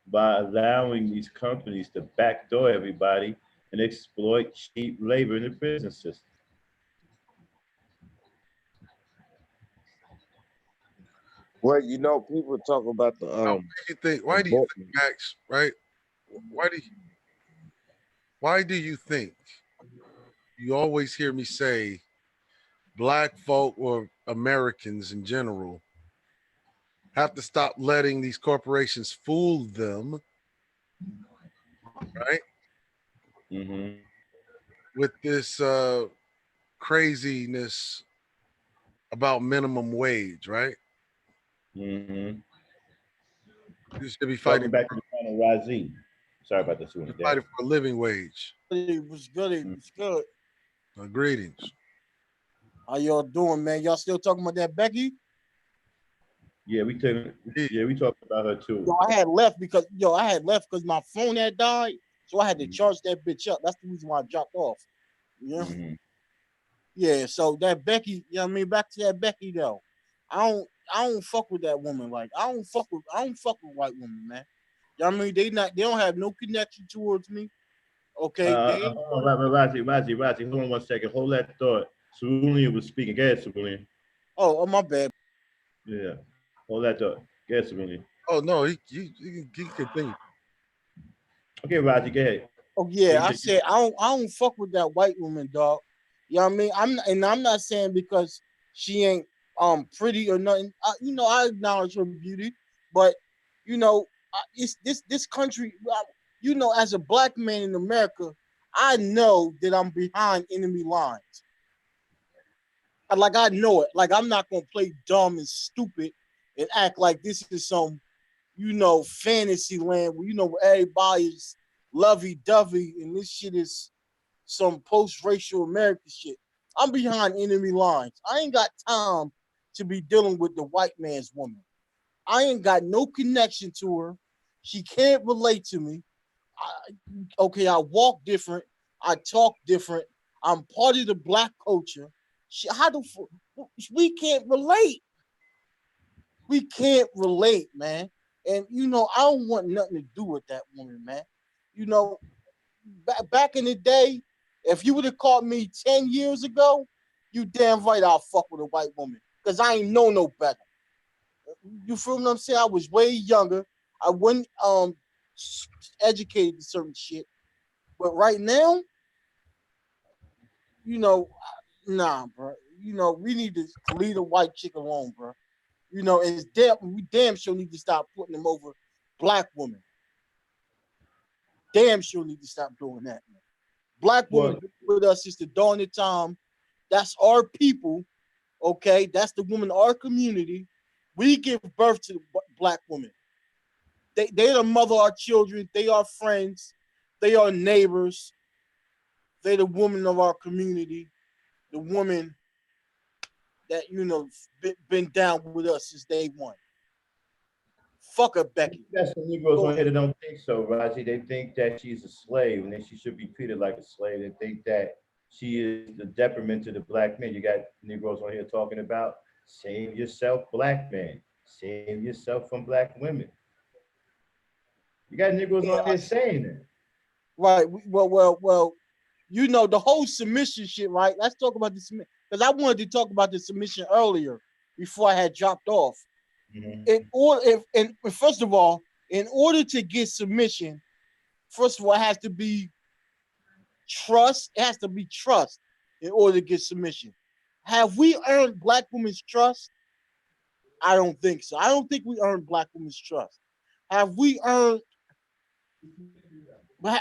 by allowing these companies to backdoor everybody and exploit cheap labor in the prison system. Well, you know, people talk about the Now, why do you think, abortion. Max, right? Why do you, why do you think you always hear me say black folk or Americans in general have to stop letting these corporations fool them, right? Mm-hmm. With this craziness about minimum wage, right? Mm-hmm. You should be Welcome fighting, back to the panel, Razzie. Sorry about this one, Dad. fighting for a living wage. It was good. It was good. Greetings. How y'all doing, man? Y'all still talking about that Becky? Yeah, we talked about her too. Yo, I had left because my phone had died, so I had to charge that bitch up. That's the reason why I dropped off. You know? Mm-hmm. Yeah. So that Becky, you know what I mean? Back to that Becky though. I don't fuck with that woman. Like I don't fuck with white women, man. You know what I mean? They don't have no connection towards me. Okay. They ain't Hold on, Razzie, hold on 1 second. Hold that thought. Cerulean was speaking. Go ahead, Cerulean. oh my bad. Yeah. Hold that thought. Go ahead, Cerulean. Oh no, he can continue. Okay, Razzie, go ahead. Oh yeah, I said I don't fuck with that white woman, dog. You know what I mean? I'm not saying because she ain't pretty or nothing. You know, I acknowledge her beauty, but you know, it's this country. You know, as a black man in America, I know that I'm behind enemy lines. Like I know it. Like I'm not gonna play dumb and stupid and act like this is some fantasy land where where everybody is lovey dovey and this shit is some post-racial American shit. I'm behind enemy lines. I ain't got time to be dealing with the white man's woman. I ain't got no connection to her. She can't relate to me. I walk different. I talk different. I'm part of the black culture. We can't relate. We can't relate, man. And I don't want nothing to do with that woman, man. You know, back in the day, if you would have caught me 10 years ago, you damn right I'll fuck with a white woman. Because I ain't know no better. You feel what I'm saying? I was way younger. I wasn't educated to certain shit. But right now, you know, nah, bro. We need to leave the white chick alone, bro. And we damn sure need to stop putting them over black women. Damn sure need to stop doing that, man. Black women with us since the dawn of time. That's our people, okay? That's the woman of our community. We give birth to black women. They're the mother of our children. They are friends. They are neighbors. They're the woman of our community. The woman that, been down with us since day one. Fuck her, Becky. That's the Negroes on here that don't think so, Raji. They think that she's a slave and that she should be treated like a slave. They think that she is the detriment to the black men. You got Negroes on here talking about save yourself, black man. Save yourself from black women. You got Negroes on here saying that. Right. Well. The whole submission shit, right? Let's talk about the submission because I wanted to talk about the submission earlier before I had dropped off. Mm-hmm. First of all, in order to get submission, first of all, it has to be trust. It has to be trust in order to get submission. Have we earned black women's trust? I don't think so. I don't think we earned black women's trust. Have we earned?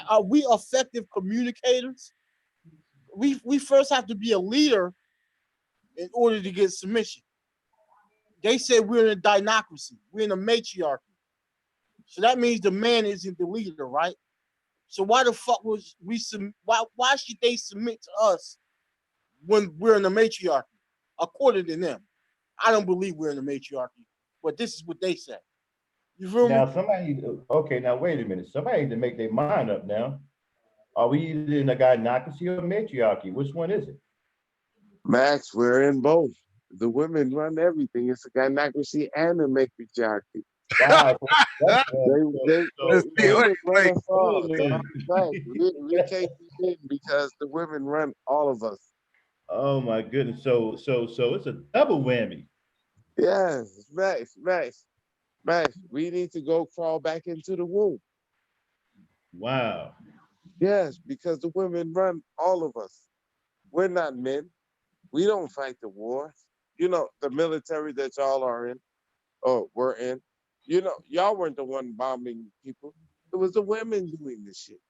Are we effective communicators? We first have to be a leader in order to get submission. They say we're in a dinocracy. We're in a matriarchy. So that means the man isn't the leader, right? So why the fuck was why should they submit to us when we're in a matriarchy? According to them. I don't believe we're in a matriarchy, but this is what they say. You feel me? Now wait a minute. Somebody need to make their mind up now. Are we either in a gynocracy or a matriarchy? Which one is it? Max, we're in both. The women run everything. It's a gynocracy and a matriarchy. Wow. That's Let's The see. women run Wait. us all. so, Right. We can't be men because the women run all of us. oh my goodness. So it's a double whammy. Yes, Max. We need to go crawl back into the womb. Wow. Yes, because the women run all of us. We're not men. We don't fight the wars. You know, the military that y'all are in, or were in, you know, y'all weren't the one bombing people. It was the women doing this shit.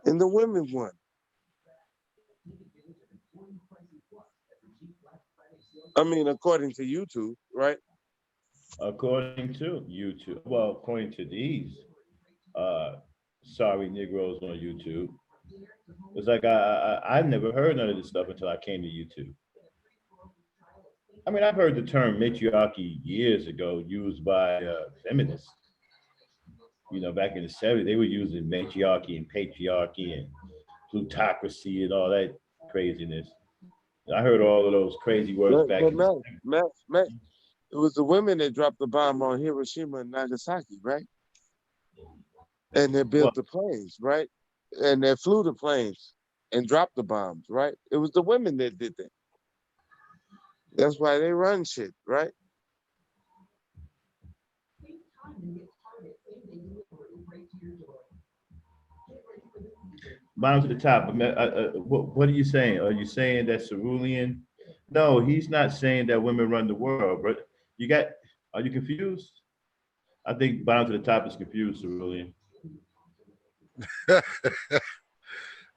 And the women won. I mean, according to YouTube, right? According to YouTube. Well, according to these uh sorry Negroes on YouTube. It's like I've never heard none of this stuff until I came to YouTube. I mean, I've heard the term matriarchy years ago used by feminists. You know, back in the '70s, they were using matriarchy and patriarchy and plutocracy and all that craziness. I heard all of those crazy words back But in the Max, it was the women that dropped the bomb on Hiroshima and Nagasaki, right? And they well, built the planes, right? And they flew the planes and dropped the bombs, right? It was the women that did that. That's why they run shit, right? bottom to the top. What are you saying? Are you saying that Cerulean? No, he's not saying that women run the world. But you got? Are you confused? I think bottom to the top is confused, Cerulean.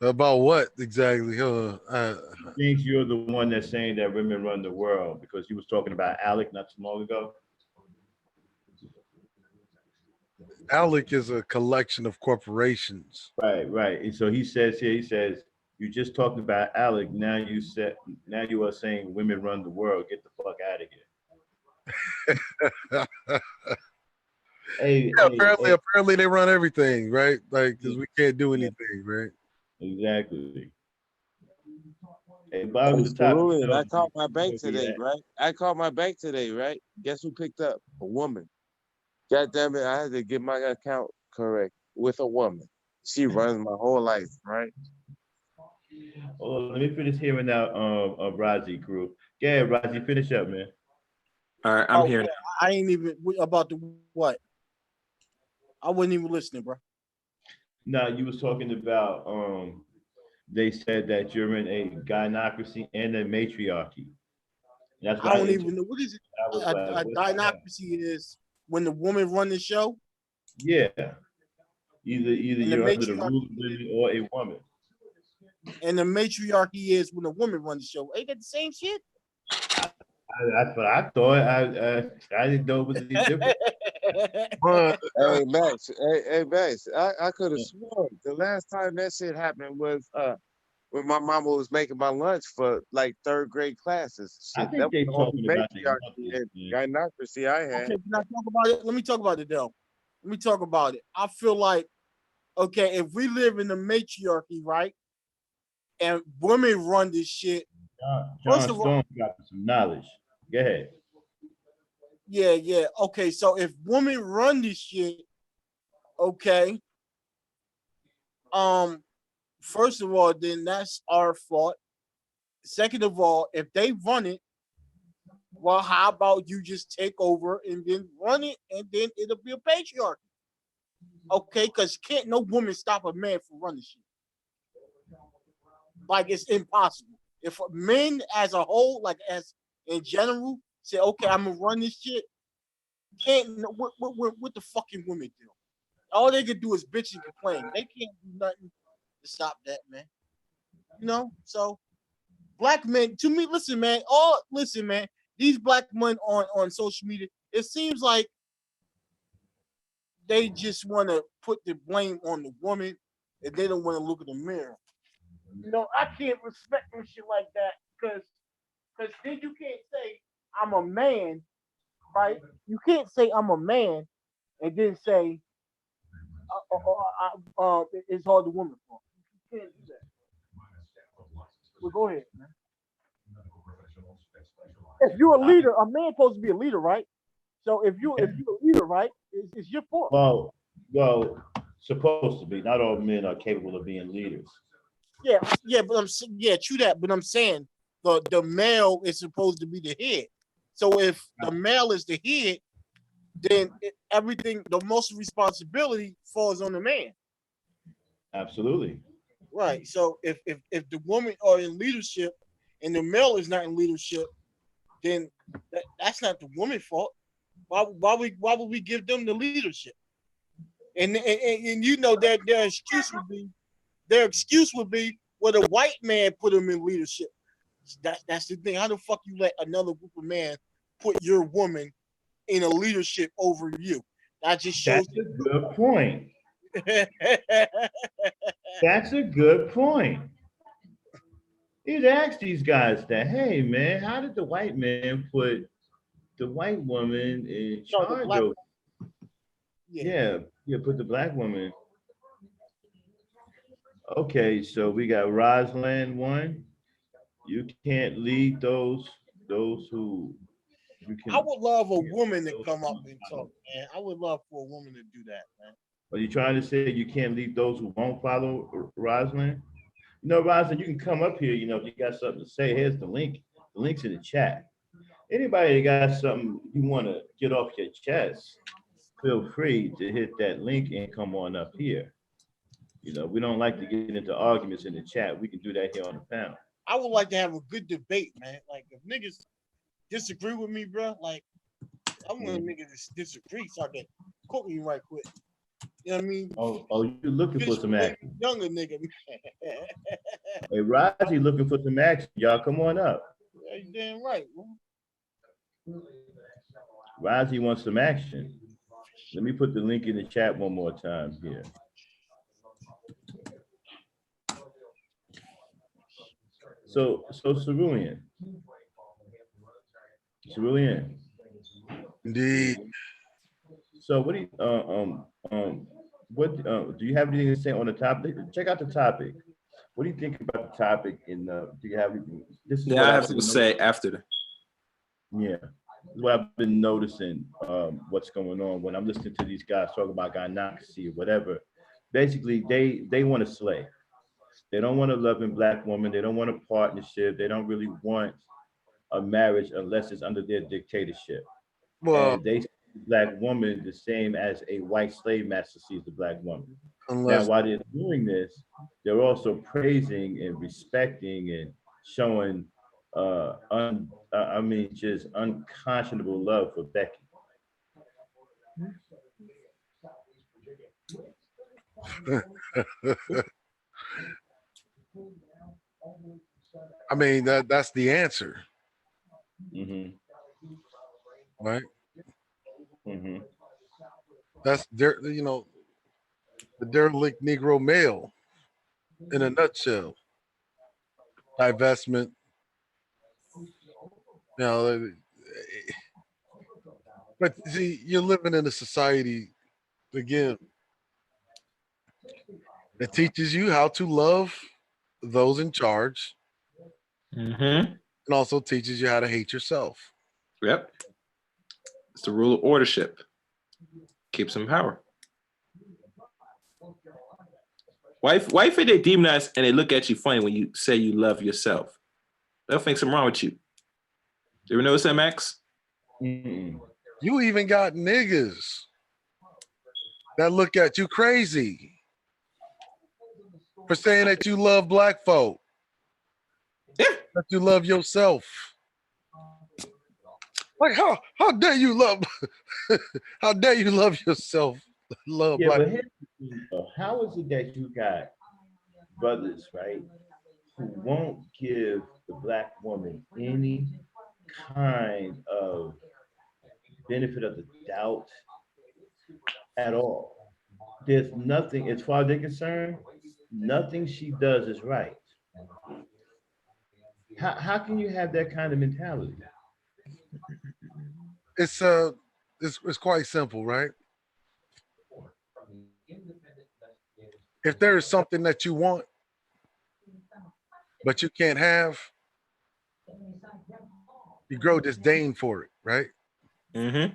About what exactly? I think you're the one that's saying that women run the world because you was talking about Alec not too long ago. ALEC is a collection of corporations. Right, right. And so he says here, he says, you just talked about Alec. Now you are saying women run the world. Get the fuck out of here. Hey, Yeah, hey, hey. apparently they run everything, right? Like, because we can't do anything, right? Exactly. Hey, bottom Hey, of the top, you Cerulean, know I called my bank where we today, at. right? I called my bank today, right? Guess who picked up? A woman. God damn it, I had to get my account correct with a woman. She runs my whole life, right? Oh, let me finish hearing out Razi crew. Yeah, Razi, finish up, man. All right, I'm Oh, here. yeah, I ain't even about the what? I wasn't even listening, bro. Now you was talking about they said that you're in a gynocracy and a matriarchy. That's I why I don't interrupted. even know what is it. I was like, A what's that? dinocracy is when the woman run the show, Yeah. Either and the you're under the matriarchy rule of women or a woman. and the matriarchy is when the woman run the show. Ain't that the same shit? That's what I thought. I didn't know it was any different. But Hey Max, hey Max, I could have sworn the last time that shit happened was when my mama was making my lunch for like third grade classes. I Shit, that think was they the only talking about their matriarchy mothers, and man. gynocracy I had. Okay, can I talk about it? Let me talk about it, though. Let me talk about it. I feel like, okay, if we live in the matriarchy, right, and women run this shit, first John of all, Stone got some knowledge. Go ahead. yeah. Okay, so if women run this shit, okay, um, first of all, then that's our fault. Second of all, if they run it, well, how about you just take over and then run it, and then it'll be a patriarchy, okay? Because can't no woman stop a man from running shit. Like it's impossible. If men as a whole, like as in general, say, okay, I'm gonna run this shit, can't what the fucking women do? All they can do is bitch and complain. They can't do nothing to stop that, man. You know, so black men, to me, listen, man, these black men on social media, it seems like they just want to put the blame on the woman and they don't want to look in the mirror. You know, I can't respect no shit like that because then you can't say I'm a man, right? You can't say I'm a man and then say it's all the woman's fault. You can't do that. Well, go ahead, man. if you're a leader, a man supposed to be a leader, right? So if you're a leader, right, it's your fault. Well, supposed to be. Not all men are capable of being leaders. Yeah, but true that. But I'm saying the male is supposed to be the head. So if the male is the head, then everything, the most responsibility falls on the man. Absolutely. Right. So if the women are in leadership and the male is not in leadership, then that's not the woman's fault. Why would we give them the leadership? And you know that their excuse would be, well, the white man put them in leadership. That's the thing. How the fuck you let another group of men put your woman in a leadership over you? That just shows. That's a good point. That's a good point. You'd ask these guys that, hey man, how did the white man put the white woman in No, the charge black. of? Yeah. Yeah, put the black woman. Okay, so we got Rosalind one. You can't lead those who you I can. would love a woman to come up and talk, man. I would love for a woman to do that, man. Are you trying to say you can't lead those who won't follow Rosalind? You know, Rosalind, you can come up here. You know, if you got something to say, here's the link. The link's in the chat. Anybody that got something you want to get off your chest, feel free to hit that link and come on up here. You know, we don't like to get into arguments in the chat. We can do that here on the panel. I would like to have a good debate, man. Like if niggas disagree with me, bro, like I want a nigga to disagree so I can cook you right quick. You know what I mean? Oh, you looking for some action? Younger nigga, man. Hey, Raji looking for some action. Y'all come on up. Yeah, you damn right. Raji wants some action. Let me put the link in the chat one more time here. So Cerulean. Indeed. So what do you do you have anything to say on the topic? Check out the topic. What do you think about the topic? Do you have anything? This is Yeah, what I have to say after the. Yeah, this is what I've been noticing. What's going on when I'm listening to these guys talk about gynocracy or whatever. Basically, they want to slay. They don't want a loving black woman. They don't want a partnership. They don't really want a marriage unless it's under their dictatorship. Well, And they see the black woman the same as a white slave master sees the black woman. Now, unless while they're doing this, they're also praising and respecting and showing, just unconscionable love for Becky. I mean that's the answer, Mm-hmm. right? Mm-hmm. That's there, you know, the derelict Negro male in a nutshell. Divestment. You know, but see, you're living in a society again that teaches you how to love those in charge, Mm-hmm. and also teaches you how to hate yourself. Yep. It's the rule of ordership. Keeps them in power. Why if they demonize and they look at you funny when you say you love yourself? They'll think something wrong with you. You ever notice that, Max? Mm-mm. You even got niggas that look at you crazy for saying that you love black folk. Yeah. That you love yourself. Like how dare you love how dare you love yourself? Love Yeah, black. but here's the thing, though. How is it that you got brothers, right, who won't give the black woman any kind of benefit of the doubt at all? There's nothing, as far as they're concerned, nothing she does is right. How can you have that kind of mentality? It's it's quite simple, right? If there is something that you want but you can't have, You grow disdain for it, right? Mm-hmm.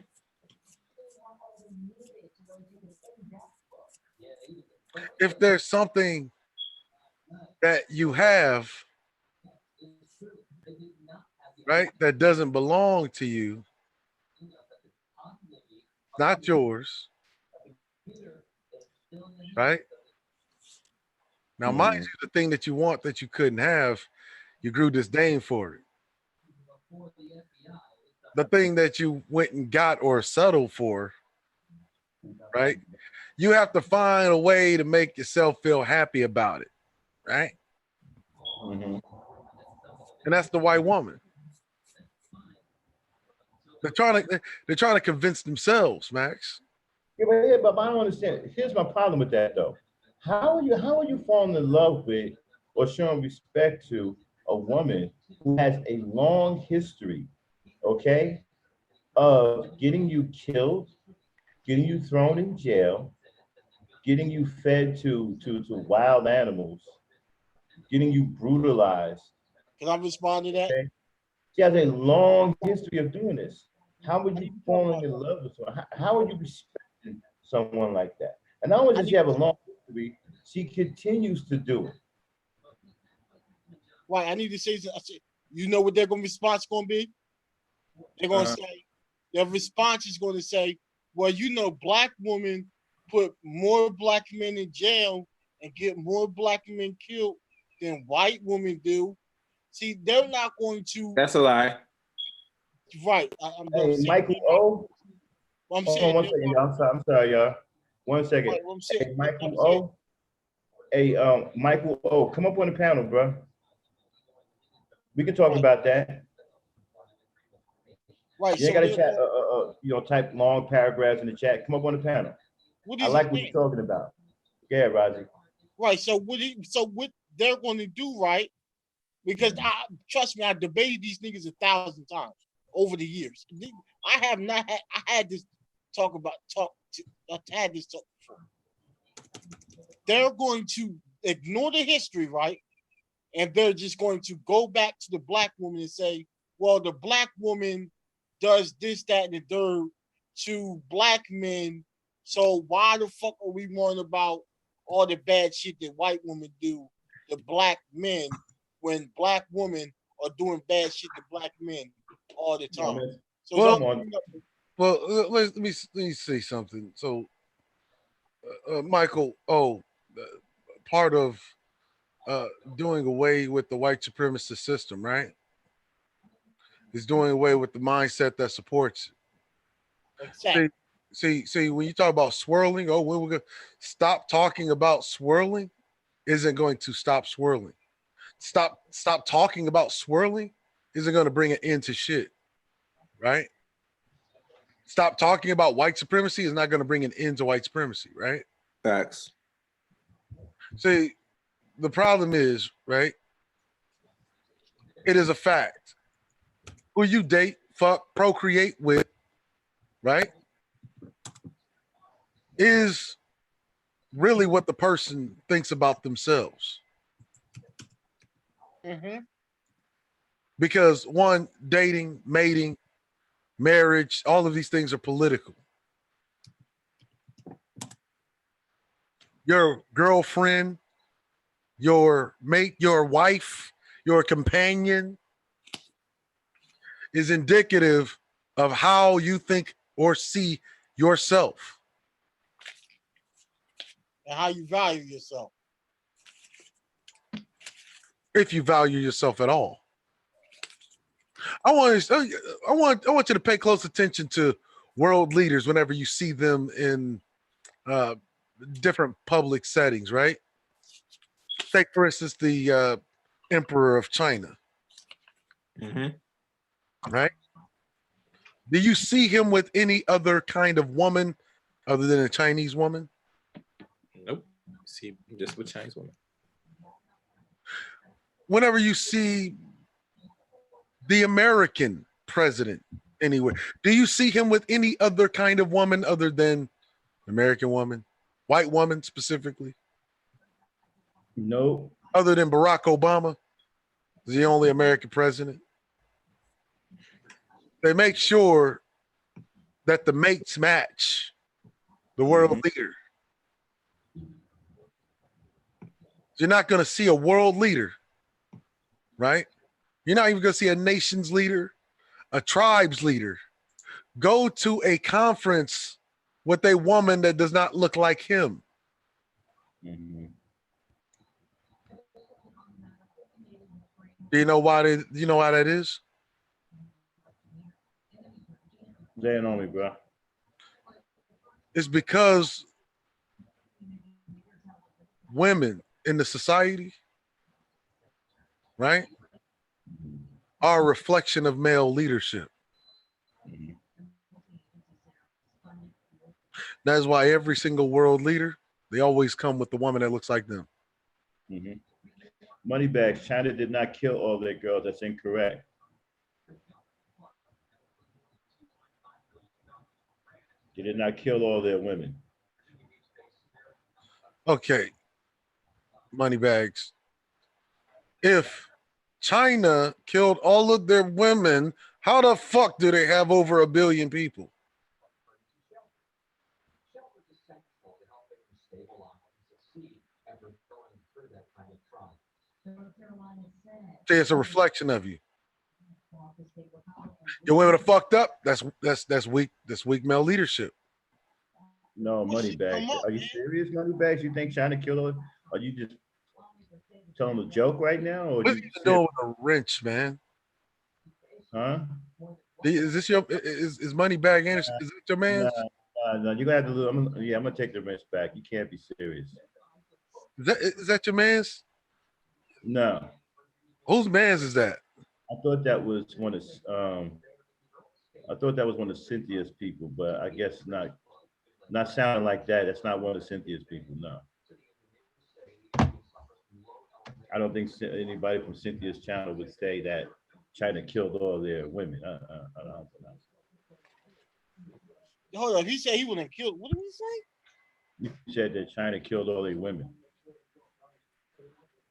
If there's something that you have, right, that doesn't belong to you, not yours, right? Now, mind Mhm. you, the thing that you want that you couldn't have, you grew disdain for it. The thing that you went and got or settled for, right? You have to find a way to make yourself feel happy about it, right? Mhm. And that's the white woman. They're trying to convince themselves, Max. But I don't understand. Here's my problem with that though. How are you falling in love with or showing respect to a woman who has a long history, okay, of getting you killed, getting you thrown in jail, getting you fed to wild animals, getting you brutalized. Can I respond to that? Okay? She has a long history of doing this. How would I you need to talk falling about in that. love with someone? How would you respect someone like that? And not only I does she need have a to, long history, she continues to do it. right. I need to say something. I said, you know what their response going to be? They're going to Uh, say, their response is going to say, well, black women put more black men in jail and get more black men killed than white women do. See, they're not going to, That's a lie. right. I'm Hey, saying, Michael O. I'm Hold on saying, one they're second, not, y'all. I'm sorry, y'all. One right, second. what I'm saying, Hey, I'm Michael saying, O. Hey, Michael O. Come up on the panel, bro. We can talk right, about that. right. You ain't So got to they're chat. going, Type long paragraphs in the chat. Come up on the panel. what I is his like what you're name? talking about. Yeah, Roger. Right. So what they're going to do, right? Because trust me, I debated these niggas 1,000 times over the years. I have not had. I had this talk about talk. I had this talk before. They're going to ignore the history, right? And they're just going to go back to the black woman and say, "Well, the black woman does this, that, and the third to black men. So why the fuck are we worrying about all the bad shit that white women do to black men when black women are doing bad shit to black men all the Come on, time?" man. So Well, Come don't on. bring up let me say something. So, Michael, part of uh, doing away with the white supremacist system, right, is doing away with the mindset that supports it. exactly. See, when you talk about swirling, when we're going to stop talking about swirling, isn't going to stop swirling. Stop talking about swirling isn't going to bring an end to shit, right? Stop talking about white supremacy is not going to bring an end to white supremacy, right? Facts. See, the problem is, right? It is a fact. Who you date, fuck, procreate with, right, is really what the person thinks about themselves. Mm-hmm. Because one, dating, mating, marriage, all of these things are political. Your girlfriend, your mate, your wife, your companion is indicative of how you think or see yourself. And how you value yourself. If you value yourself at all. I want you to pay close attention to world leaders whenever you see them in uh, different public settings, right? Take, for instance, the Emperor of China, Mm-hmm. right? Do you see him with any other kind of woman other than a Chinese woman? Nope. See, just with Chinese woman. Whenever you see the American president anywhere, do you see him with any other kind of woman other than American woman, white woman specifically, No. other than Barack Obama? Is the only American president? They make sure that the mates match the world leader. You're not going to see a world leader, right? You're not even going to see a nation's leader, a tribe's leader, go to a conference with a woman that does not look like him. Mhm. Do you know why? You know why that is? Lay it on me, bro. It's because women in the society, right, are a reflection of male leadership. Mhm. That's why every single world leader, they always come with the woman that looks like them. Mhm. Moneybags, China did not kill all their girls. That's incorrect. They did not kill all their women. Okay, Moneybags. If China killed all of their women, how the fuck do they have over 1 billion people? See, it's a reflection of you. Your women are fucked up. That's weak. That's weak male leadership. No, Moneybags. Are you serious, Moneybags? You think China killed all? Are you just telling a joke right now, or What are you you serious? doing with a wrench, man? Huh? Is this your is Moneybag Anderson? Is it your man? No, you're gonna have to lose. I'm gonna take the wrench back. You can't be serious. Is that your man's? No, Whose man's is that? I thought that was one of I thought that was one of Cynthia's people, but I guess not. Not sounding like that. That's not one of Cynthia's people. No, I don't think anybody from Cynthia's channel would say that China killed all their women. I don't know. Hold up, he said he wouldn't kill. What did he say? You said that China killed all their women.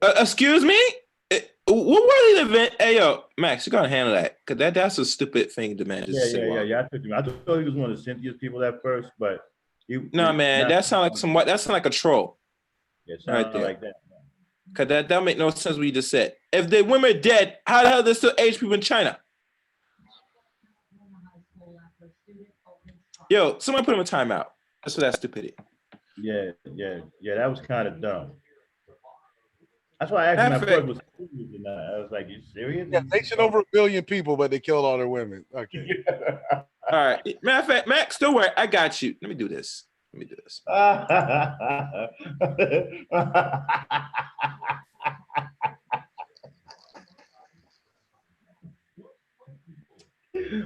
Excuse me? What was the event? Hey, yo, Max, you gotta handle that. Because that's a stupid thing to man. Just say, Yeah. I thought he was one of Cynthia's people at first, but no, man, that sounds like that sounds like a troll. Yeah, Right sound there. like that. Because that make no sense what you just said. If the women are dead, how the hell they still age people in China? Yo, somebody put him in timeout. That's for that stupidity. Yeah. That was kind of dumb. That's why I asked him at first, was serious or not. I was like, you serious? Yeah, they should over 1 billion people, but they killed all their women. Okay. All right. Matter of fact, Max, don't worry. I got you. Let me do this.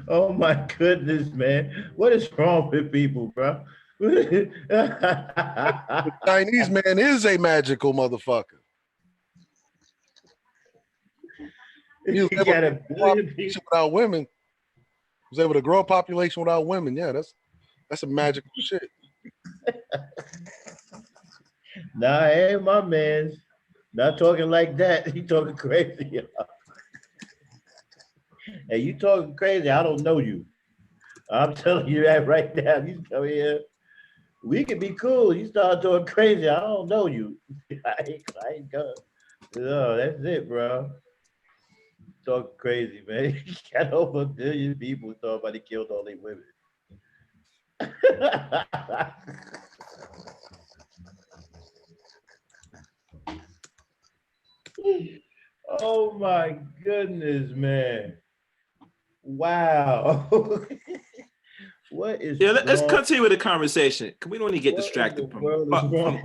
Oh my goodness, man. What is wrong with people, bro? The Chinese man is a magical motherfucker. He was He able got to a billion people. without women. He was able to grow a population without women. Yeah, that's a magical shit. Nah, hey, my man. Not talking like that. He talking crazy. Hey, you talking crazy. I don't know you. I'm telling you that right now. You come here. We can be cool. You start talking crazy. I don't know you. I ain't gonna. No, that's it, bro. Talking crazy, man. You got over 1 billion people talking about he killed all their women. Oh my goodness, man. Wow. What is Let's wrong? continue with the conversation. We don't need to get distracted from people, man?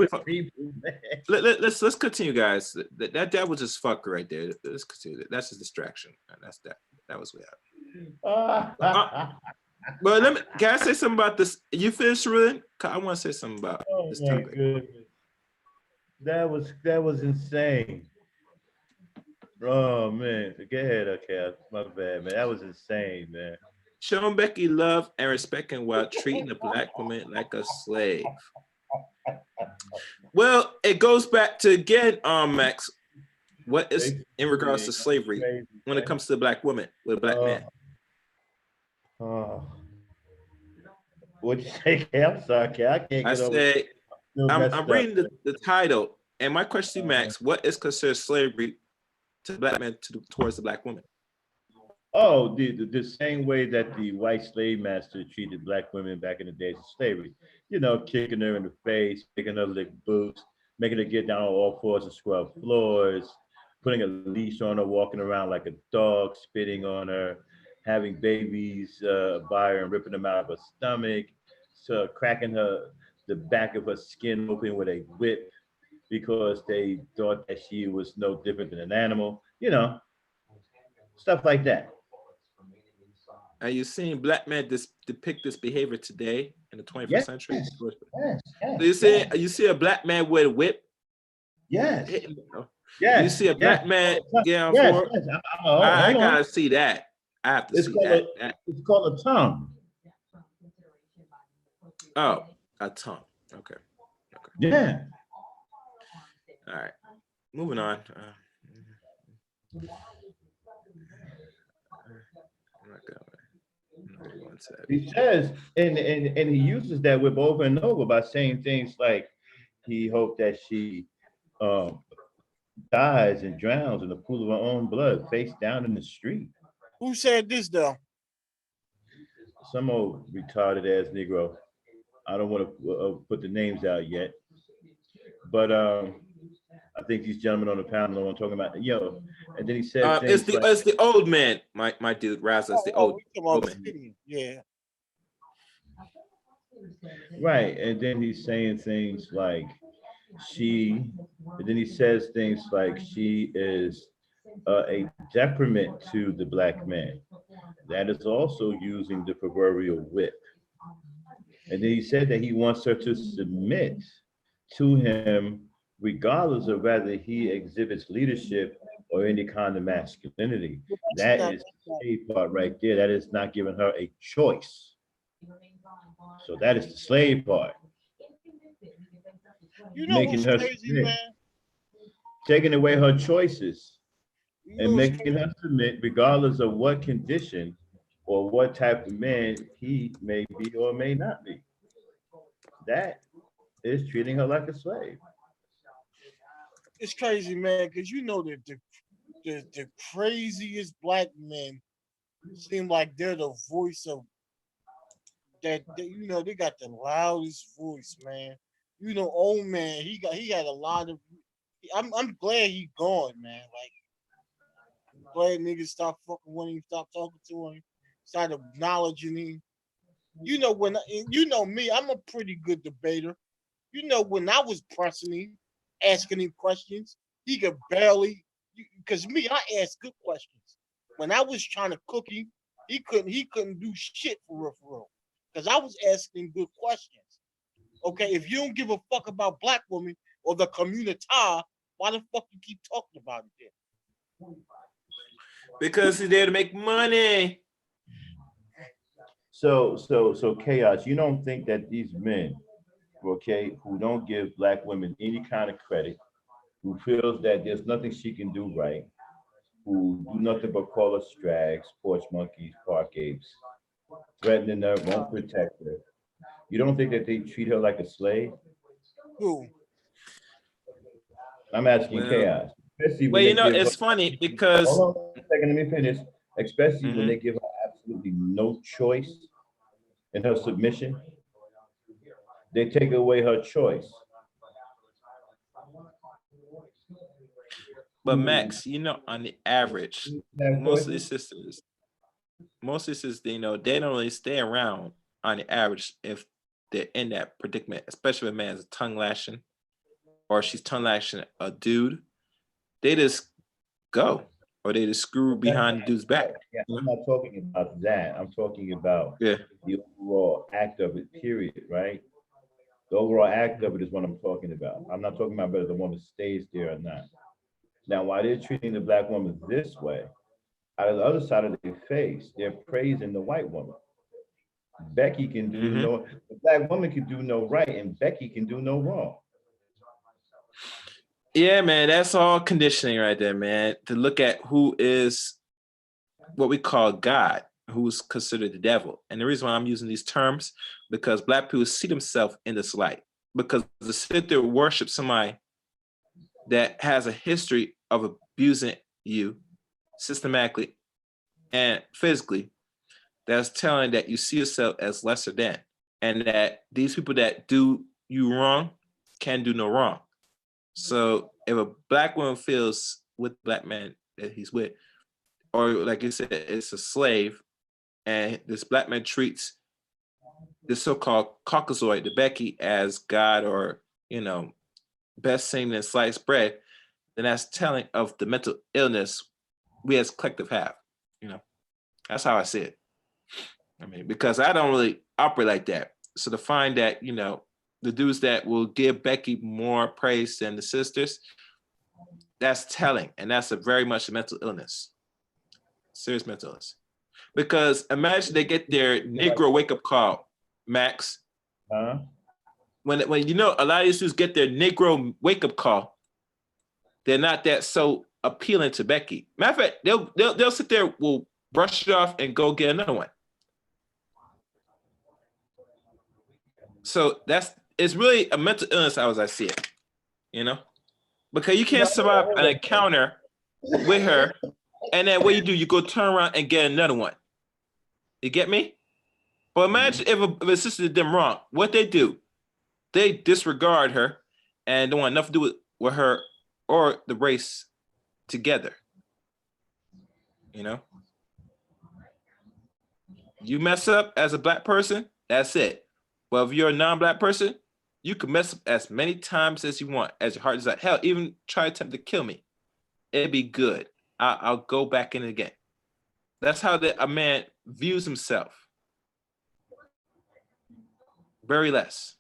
Let's continue, guys. That was just fuck right there. Let's continue. That's just distraction. That's that. That was weird. But can I say something about this? You finished, Ruin? I want to say something about this topic. Goodness. That was insane. Oh man, go ahead, okay. My bad, man. That was insane, man. Showing Becky love and respecting while treating a black woman like a slave. Well, it goes back to again, Max. What is in regards to slavery when it comes to the black woman with a black man? Oh, what'd you say? I'm sorry, Kay. I can't I get over. said, Still I'm messed up. reading the title, and my question to you, Max, what is considered slavery to black men towards the black woman? Oh, the same way that the white slave master treated black women back in the days of slavery. You know, kicking her in the face, making her lick boots, making her get down on all fours and scrub floors, putting a leash on her, walking around like a dog, spitting on her, having babies by her and ripping them out of her stomach, so cracking the back of her skin open with a whip because they thought that she was no different than an animal. You know, stuff like that. Are you seeing black men depict this behavior today in the 21st Yes, century? So yes, you yes, see a black man with a whip yes, hitting, you yes, see a yes, black man get on yes, for it? yes. I Hold on. gotta see that. I have to It's see called that. it's called a tongue. Oh, a tongue. Okay. Yeah. All right. Moving on. I'm not gonna go into that. He says, and he uses that whip over and over by saying things like he hoped that she um, dies and drowns in the pool of her own blood, face down in the street. Who said this though? Some old retarded ass Negro. I don't want to put the names out yet, but I think these gentlemen on the panel know what I'm talking about. Yo, and then he said It's things like, the old man, my dude Raza. It's the old man. Yeah. right, and then he's saying things like she, and then he says things like she is a detriment to the black man. That is also using the proverbial whip. And then he said that he wants her to submit to him, regardless of whether he exhibits leadership or any kind of masculinity. That is the part right there. That is not giving her a choice. So that is the slave part. You know Making who's her crazy, submit, man? taking away her choices You and know making her submit regardless of what condition or what type of man he may be or may not be. That is treating her like a slave. it's crazy, man, because you know that the craziest black men seem like they're the voice of you know, they got the loudest voice, man. You know, old man, he had a lot of I'm glad he gone, man. Like I'm glad niggas stop fucking with him, stop talking to him, start acknowledging him. You know, you know me, I'm a pretty good debater. You know, when I was pressing him, asking him questions, he could barely because me, I asked good questions. When I was trying to cook him, he couldn't do shit for real. Because I was asking good questions. Okay, if you don't give a fuck about black women or the community, why the fuck you keep talking about it then? Because he's there to make money. So chaos, you don't think that these men, okay, who don't give black women any kind of credit, who feels that there's nothing she can do right, who do nothing but call us drags, porch monkeys, park apes, threatening her, won't protect her. You don't think that they treat her like a slave? Who? I'm asking Well, chaos, especially well, when they you know, give her. it's funny because Hold on a second, let me finish. Especially when Mhm. they give her absolutely no choice in her submission, they take away her choice. But Max, you know, on the average, Have most of choices? these sisters, you know, they don't really stay around on the average if they're in that predicament, especially if a man's tongue lashing or she's tongue lashing a dude. They just go or they just screw behind the dude's back. Yeah, I'm not talking about that. I'm talking about Yeah. the overall act of it, period, right? The overall act of it is what I'm talking about. I'm not talking about whether the woman stays there or not. Now, while they're treating the black woman this way, out of the other side of their face, they're praising the white woman. Becky can do Hmm. no, the black woman can do no right, and Becky can do no wrong. Yeah, man, that's all conditioning right there, man. To look at who is what we call God, who's considered the devil. And the reason why I'm using these terms, because Black people see themselves in this light. Because to sit there and worship somebody that has a history of abusing you systematically and physically, that's telling that you see yourself as lesser than, and that these people that do you wrong can do no wrong. So if a Black woman feels with the Black man that he's with, or like you said, it's a slave, and this Black man treats this so-called Caucasoid, the Becky, as God, or best thing than sliced bread, then that's telling of the mental illness we as collective have. That's how I see it. I mean, because I don't really operate like that. So to find that, the dudes that will give Becky more praise than the sisters, that's telling. And that's a very much a mental illness, serious mental illness. Because imagine they get their Negro wake-up call, Max. When a lot of these dudes get their Negro wake-up call, they're not that so appealing to Becky. Matter of fact, they'll sit there, will brush it off and go get another one. So it's really a mental illness as I see it, because you can't survive an encounter with her, and then what you go turn around and get another one. You get me? But imagine if a sister did them wrong, what they do, they disregard her and don't want nothing to do with her or the race together. You mess up as a Black person, that's it. But if you're a non-Black person, you can mess up as many times as you want, as your heart desires. Hell, even try to attempt to kill me. It'd be good. I'll go back in again. That's how a man views himself. Very less.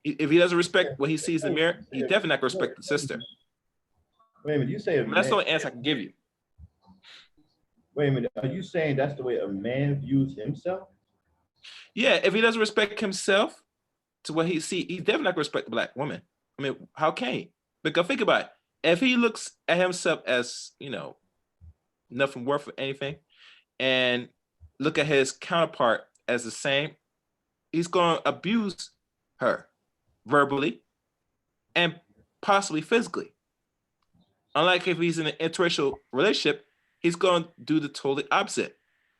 If he doesn't respect what he sees in the mirror, he's definitely not going to respect the sister. Wait a minute, you say that's the only answer I can give you. Wait a minute, are you saying that's the way a man views himself? Yeah, if he doesn't respect himself to what he sees, he's definitely not going to respect the Black woman. I mean, how can he? Because think about it. If he looks at himself as, nothing worth anything, and look at his counterpart as the same, he's going to abuse her verbally and possibly physically. Unlike if he's in an interracial relationship, he's going to do the totally opposite.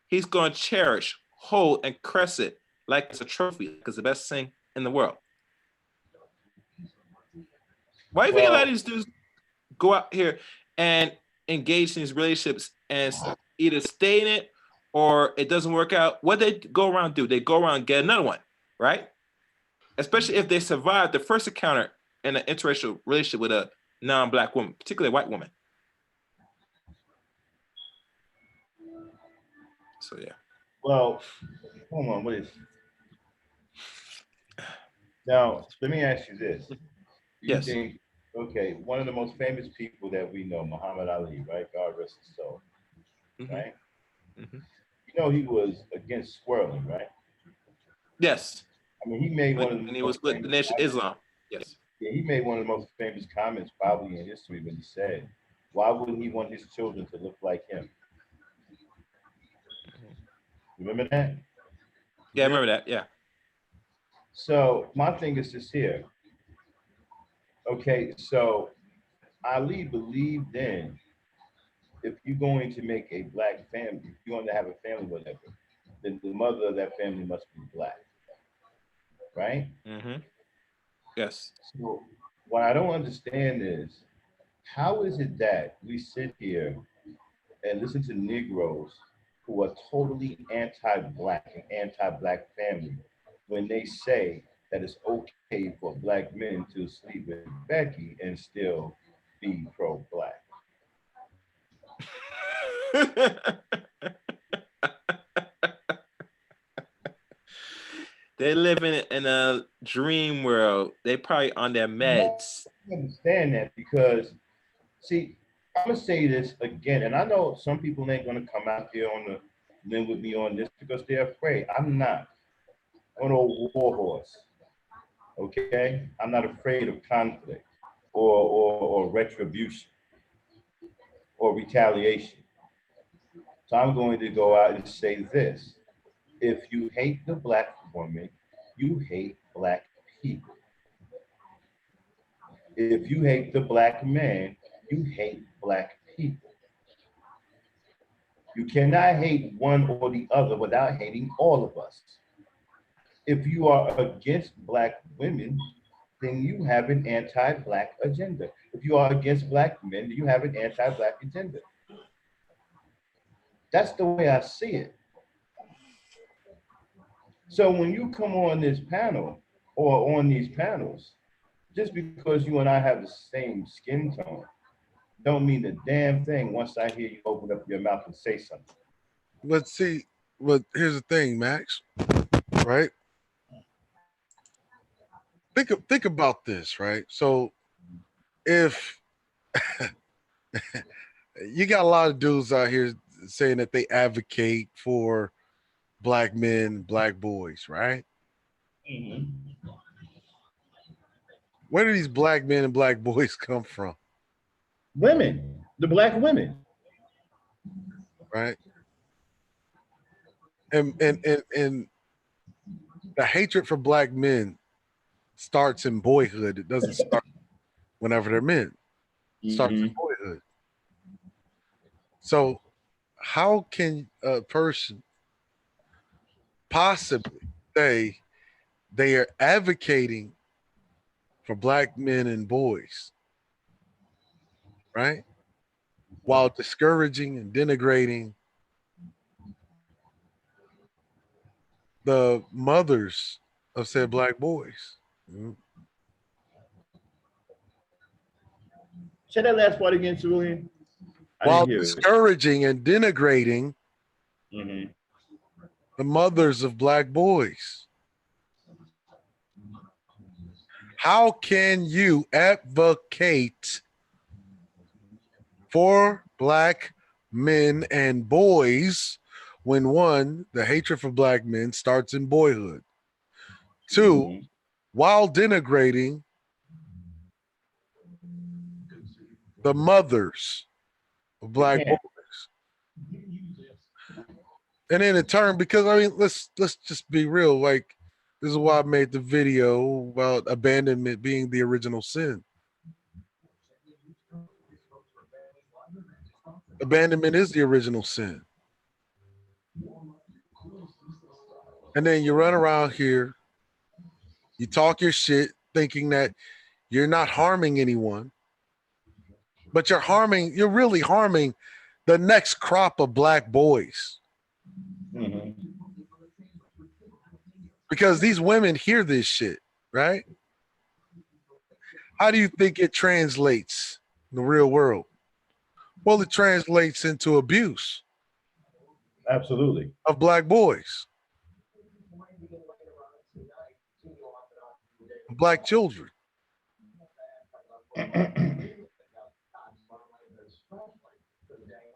He's going to cherish, hold, and caress it like it's a trophy, like it's the best thing in the world. Why do you think a lot of these dudes go out here and engage in these relationships and either stay in it or it doesn't work out? What they go around do? They go around and get another one, right? Especially if they survive the first encounter in an interracial relationship with a non-Black woman, particularly a white woman. So yeah. Well, hold on, what is? Now, let me ask you this. Yes. Think, okay, one of the most famous people that we know, Muhammad Ali, right? God rest his soul, right? He was against swirling, right? Yes. I mean, he made one of the and he was with the Nation of Islam. Yes. Yeah, he made one of the most famous comments probably in history when he said, "Why wouldn't he want his children to look like him?" Remember that? Yeah, I remember that. Yeah. So my thing is this here. Okay, so Ali believed in if you're going to make a Black family, if you want to have a family, whatever, then the mother of that family must be Black, right? Yes. So what I don't understand is, how is it that we sit here and listen to Negroes who are totally anti-Black and anti-Black family when they say that it's okay for Black men to sleep with Becky and still be pro-Black? They live in a dream world. They probably on their meds. I understand that because, see, I'm gonna say this again, and I know some people ain't gonna come out here on the limb with me on this because they're afraid. I'm not. I'm an old war horse. Okay, I'm not afraid of conflict or retribution or retaliation. So I'm going to go out and say this. If you hate the black woman, you hate black people. If you hate the black man, you hate black people. You cannot hate one or the other without hating all of us. If you are against black women, then you have an anti-black agenda. If you are against black men, you have an anti-black agenda. That's the way I see it. So when you come on this panel or on these panels, just because you and I have the same skin tone, don't mean a damn thing once I hear you open up your mouth and say something. Let's see. But here's the thing, Max. Right? Think about this, right? So if you got a lot of dudes out here saying that they advocate for black men, black boys, right? Mm-hmm. Where do these black men and black boys come from? Women, the black women. Right? And the hatred for black men starts in boyhood. It doesn't start whenever they're men. It starts in Mm-hmm. boyhood. So how can a person possibly say they are advocating for black men and boys, right? While discouraging and denigrating the mothers of said black boys. Mhm. Say that last part again, Cerulean. I While didn't hear it. discouraging and denigrating Mm-hmm. the mothers of black boys. How can you advocate for black men and boys when one, the hatred for black men starts in boyhood? Two, Mm-hmm. while denigrating the mothers of The black boys. camp. And then in turn, because I mean, let's just be real. Like, this is why I made the video about abandonment being the original sin. Abandonment is the original sin. And then you run around here, you talk your shit, thinking that you're not harming anyone, but you're really harming the next crop of black boys. Mm-hmm. Because these women hear this shit, right? How do you think it translates in the real world? Well, it translates into abuse Absolutely. of black boys, black children.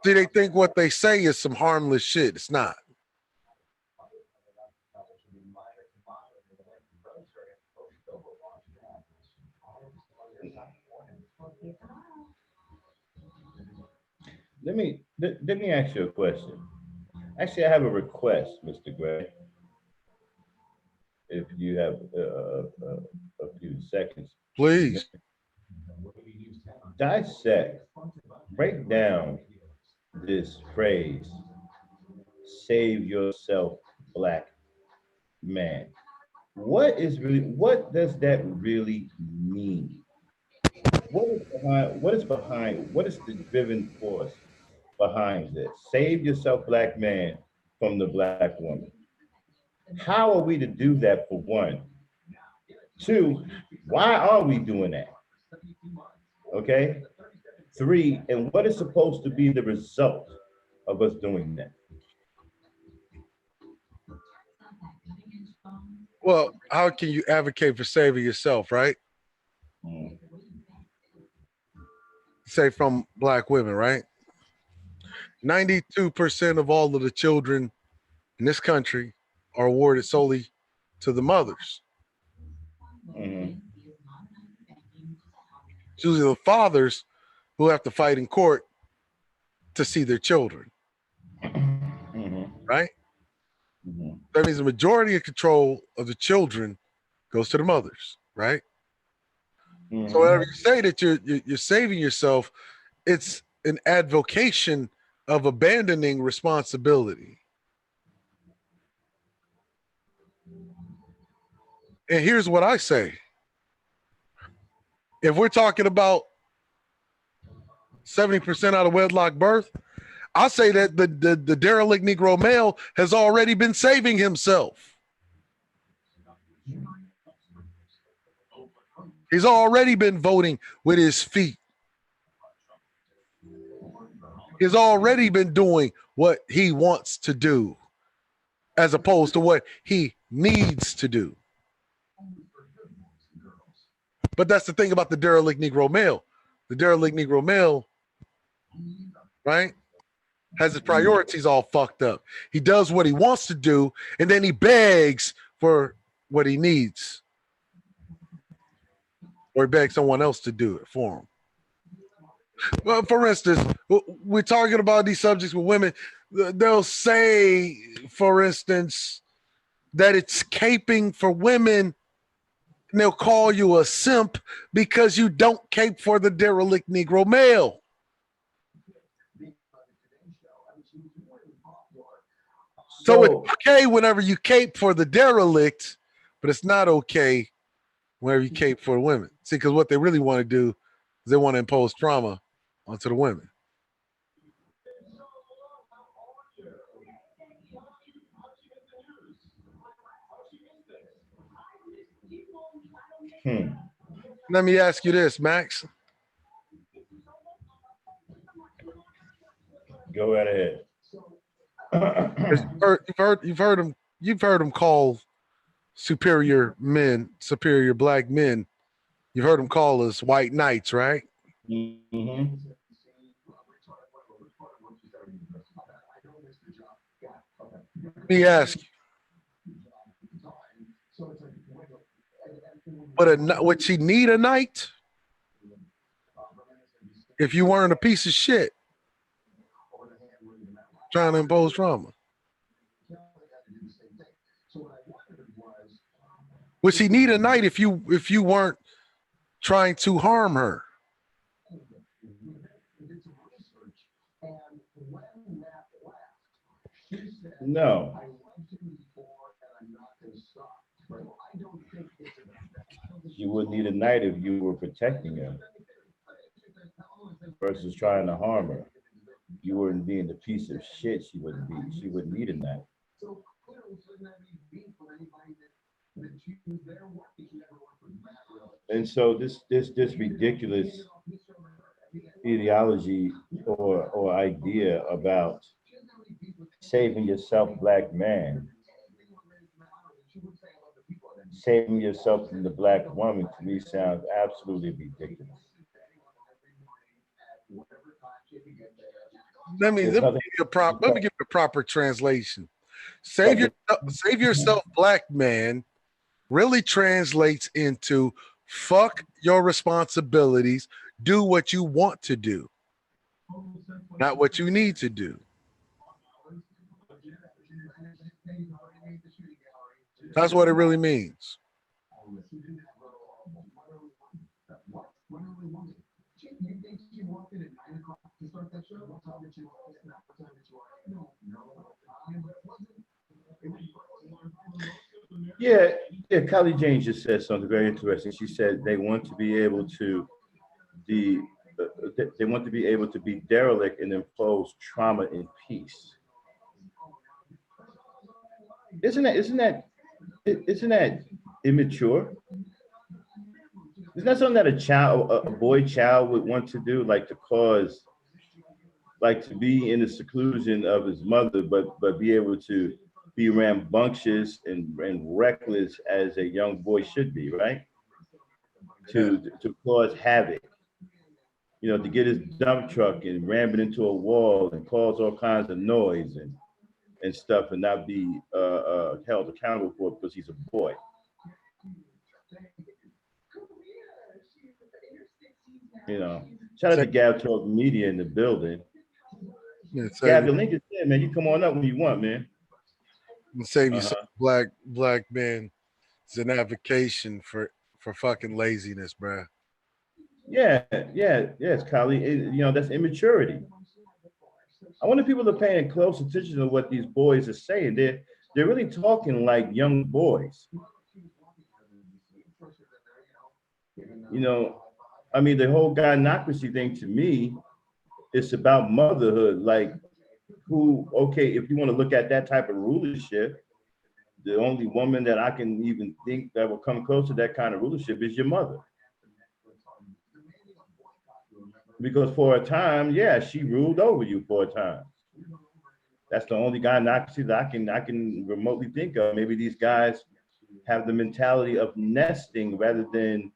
See, they think what they say is some harmless shit. It's not. Let me ask you a question. Actually, I have a request, Mr. Gray. If you have a few seconds, Please. dissect, break down this phrase, save yourself, black man. What does that really mean? What is the driven force behind this? Save yourself, black man, from the black woman. How are we to do that for one? Two, why are we doing that? Okay. Three, and what is supposed to be the result of us doing that? Well, how can you advocate for saving yourself, right? Mm. Say from black women, right? 92% of all of the children in this country are awarded solely to the mothers. Mhm. It's usually the fathers who have to fight in court to see their children. Mhm, right? mhm. That means the majority of control of the children goes to the mothers, right? So whenever Mhm. you say that you're saving yourself, it's an advocation of abandoning responsibility. And here's what I say: if we're talking about 70% out of wedlock birth, I'll say that the derelict Negro male has already been saving himself. He's already been voting with his feet. He's already been doing what he wants to do, as opposed to what he needs to do. But that's the thing about the derelict Negro male. The derelict Negro male, right, has his priorities all fucked up. He does what he wants to do, and then he begs for what he needs, or he begs someone else to do it for him. Well, for instance, we're talking about these subjects with women. They'll say, for instance, that it's caping for women, and they'll call you a simp because you don't cape for the derelict Negro male. So it's So, okay whenever you cape for the derelict, but it's not okay whenever you cape for women. See, because what they really want to do is they want to impose trauma onto the women. hmm, Let me ask you this, Max. go right ahead. You've heard him call superior men, superior black men. You've heard him call us white knights, right? Mhm. Let me ask you, would she need a knight if you weren't a piece of shit trying to impose trauma? Would she need a knight if you weren't trying to harm her? No, you wouldn't need a knight if you were protecting her versus trying to harm her. You wouldn't be in the piece of shit she wouldn't be. She wouldn't need a knight. And so this ridiculous ideology or idea about saving yourself, black man, saving yourself from the black woman, to me sounds absolutely ridiculous. There's nothing. Let me give you a proper translation. But Save yourself, black man, really translates into fuck your responsibilities, do what you want to do, not what you need to do. That's what it really means. yeah, yeah, Kylie Jane just said something very interesting. She said they want to be able to the they want to be able to be derelict and impose trauma in peace. Isn't that immature? Isn't that something that a boy child would want to do, like to cause, like to be in the seclusion of his mother, but be able to be rambunctious and reckless as a young boy should be, right? Yeah. To cause havoc, to get his dump truck and ram it into a wall and cause all kinds of noise and stuff, and not be held accountable for it because he's a boy. You know, shout out Say, to Gab Talk Media in the building. yeah, Gab, say, the link is Yeah, man, you come on up when you want, man. And save you Uh-huh. some black men. It's an advocation for fucking laziness, bruh. Yeah, yes, Kylie. That's immaturity. I wonder if people are paying close attention to what these boys are saying. They're really talking like young boys. I mean, the whole gynocracy thing to me, it's about motherhood. Like, okay, if you want to look at that type of rulership, the only woman that I can even think that will come close to that kind of rulership is your mother. Because for a time, yeah, she ruled over you for a time. That's the only gynocracy that I can remotely think of. Maybe these guys have the mentality of nesting rather than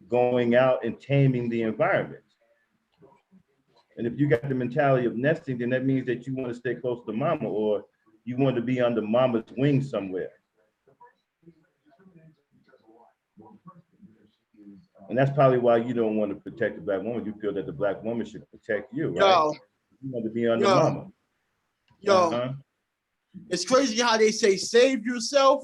going out and taming the environment. And if you got the mentality of nesting, then that means that you want to stay close to mama, or you want to be under mama's wing somewhere. And that's probably why you don't want to protect the black woman. You feel that the black woman should protect you, right? Yo, You want to be under yo, mama. yo, Uh-huh. it's crazy how they say save yourself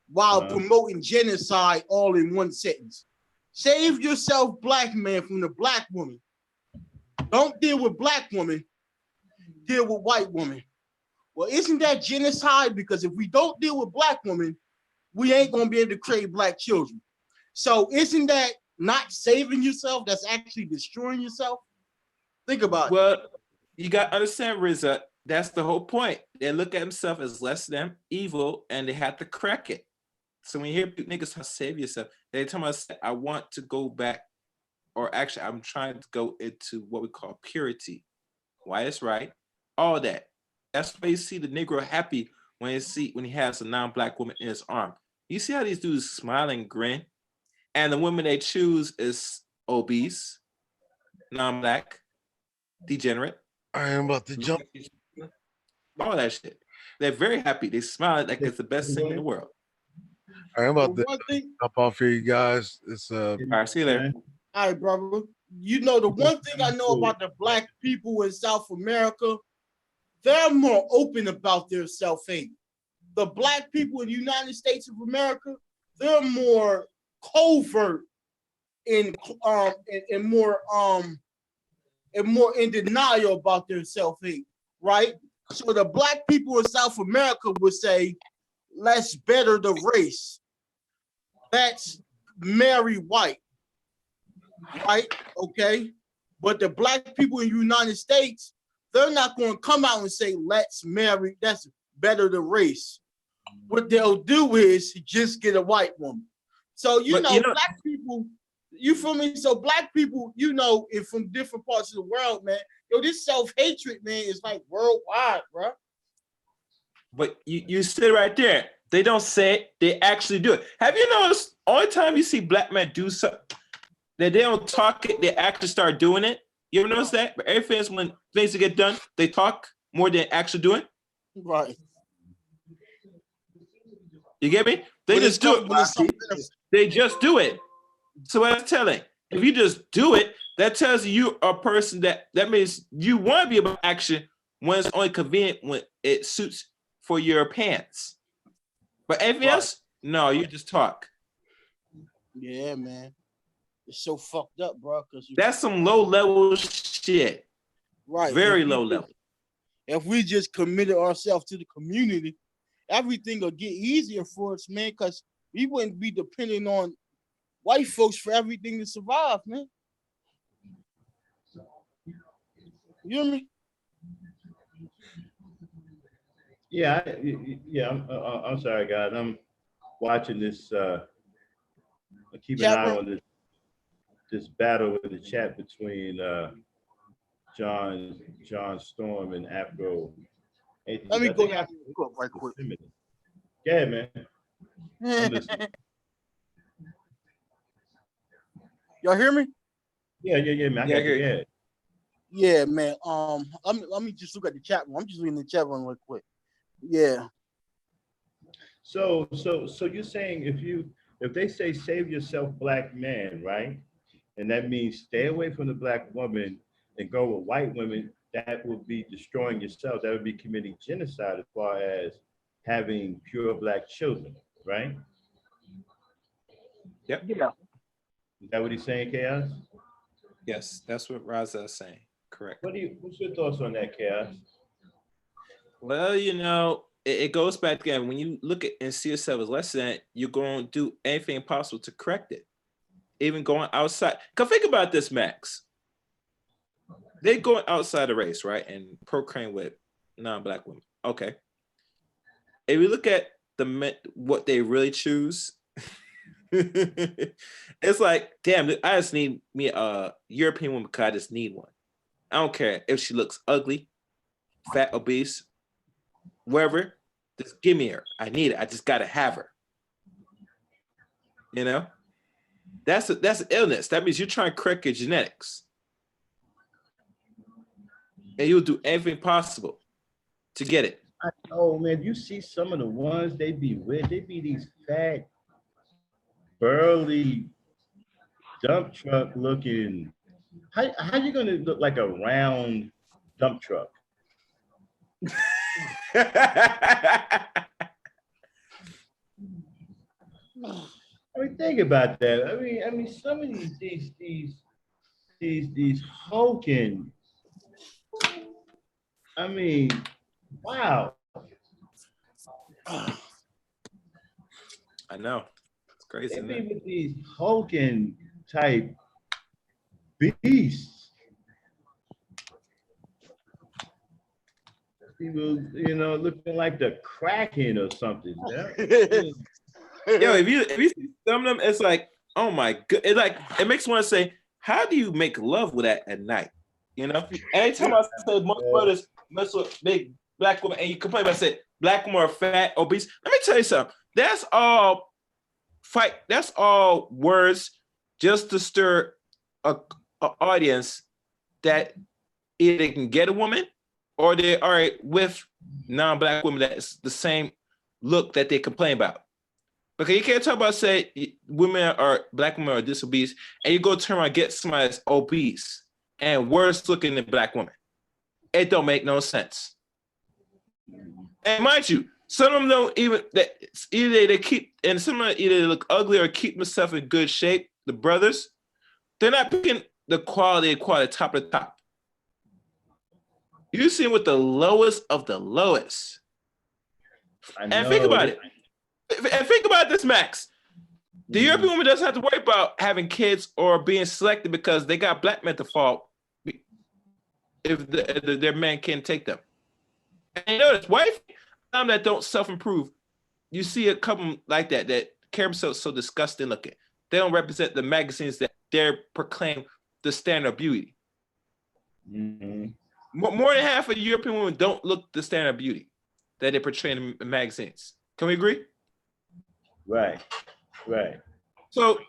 while promoting genocide all in one sentence. Save yourself, black man, from the black woman. Don't deal with black woman, deal with white woman. Well, isn't that genocide? Because if we don't deal with black women, we ain't gonna be able to create black children. So isn't that not saving yourself? That's actually destroying yourself. Think about it. Well, you got to understand, Rizza, that's the whole point. They look at themselves as less than evil, and they have to correct it. So when you hear niggas try to save yourself, they tell me, I want to go back, or actually, I'm trying to go into what we call purity. Why it's right, all that. That's why you see the Negro happy when he has a non-black woman in his arm. You see how these dudes smile and grin, and the women they choose is obese, non-black, degenerate. I am about to jump. All that shit. They're very happy. They smile like it's the best thing in the world. I'm about to jump off here, you guys. It's All right, see you later. All right, brother. You know, the one thing I know about the black people in South America, they're more open about their self-hate. The black people in the United States of America, they're more covert and more in denial about their self-hate, right? So the black people in South America would say, let's better the race. Let's marry white, right? Okay. But the black people in the United States, they're not going to come out and say, let's marry, that's better the race. What they'll do is just get a white woman. So, black people, you feel me? So black people, if from different parts of the world, man, this self-hatred, man, is like worldwide, bro. But you sit right there. They don't say it, they actually do it. Have you noticed, only time you see black men do something, that they don't talk it, they actually start doing it? You ever notice that? But everything when things get done, they talk more than actually do it. Right. You get me? They just do it. They just do it. So what I'm telling, if you just do it, that tells you a person that means you want to be about action when it's only convenient, when it suits for your pants. But everything else, no, you just talk. Yeah, man. It's so fucked up, bro. That's some low level shit. Right. Very low level. If we just committed ourselves to the community, everything will get easier for us, man, because we wouldn't be depending on white folks for everything to survive, man. You hear me? Yeah, I'm sorry, guys. I'm watching this. Keep an eye on this battle in the chat between John Storm and Afro. Let me go down right quick. Go ahead, man. I'm listening. Y'all hear me? Yeah, man. I got your head. Yeah, man. Let me just look at the chat room. I'm just reading the chat room real quick. Yeah. So you're saying if they say save yourself, black man, right? And that means stay away from the black woman and go with white women. that would be destroying yourself. That would be committing genocide as far as having pure black children, right? Yep. Yeah. Is that what he's saying, Chaos? Yes, that's what Raza is saying. Correct. What's your thoughts on that, Chaos? Well, it goes back again. When you look at and see yourself as less than, you're going to do anything possible to correct it. Even going outside. Because think about this, Max. They going outside the race, right? And procreating with non-black women. Okay. If we look at what they really choose, it's like, damn, I just need me a European woman because I just need one. I don't care if she looks ugly, fat, obese, wherever. Just give me her. I need it. I just gotta have her. You know, that's an illness. That means you're trying to correct your genetics, and you'll do everything possible to get it. Oh man, you see some of the ones they be with. They be these fat, burly, dump truck looking. How you gonna look like a round dump truck? I mean, think about that. I mean, some of these hulking. I mean, wow. I know. It's crazy. They Isn't be it? with these hulking type beasts. People, looking like the Kraken or something. Yeah? Yo, if you see some of them, it's like, oh my god, it makes one say, how do you make love with that at night? Anytime I say most brothers mess with big black women, and you complain about say black women are fat, obese. Let me tell you something. That's all fight. That's all words just to stir a audience that either they can get a woman or they are with non-black women that's the same look that they complain about. Because you can't talk about say black women are this obese, and you go turn around and get somebody that's obese and worse looking than black women. It don't make no sense. And mind you, some of them don't even that either they keep, and some of them either look ugly or keep themselves in good shape. The brothers, they're not picking the quality top of the top. You see with the lowest of the lowest. And think about it. And think about this, Max. The European woman doesn't have to worry about having kids or being selected because they got black men to fall if their man can't take them. And you notice, wife, some that don't self-improve, you see a couple like that care themselves so disgusting looking. They don't represent the magazines that they're proclaim the standard of beauty. Mm-hmm. More than half of European women don't look the standard of beauty that they portray in the magazines. Can we agree? Right. So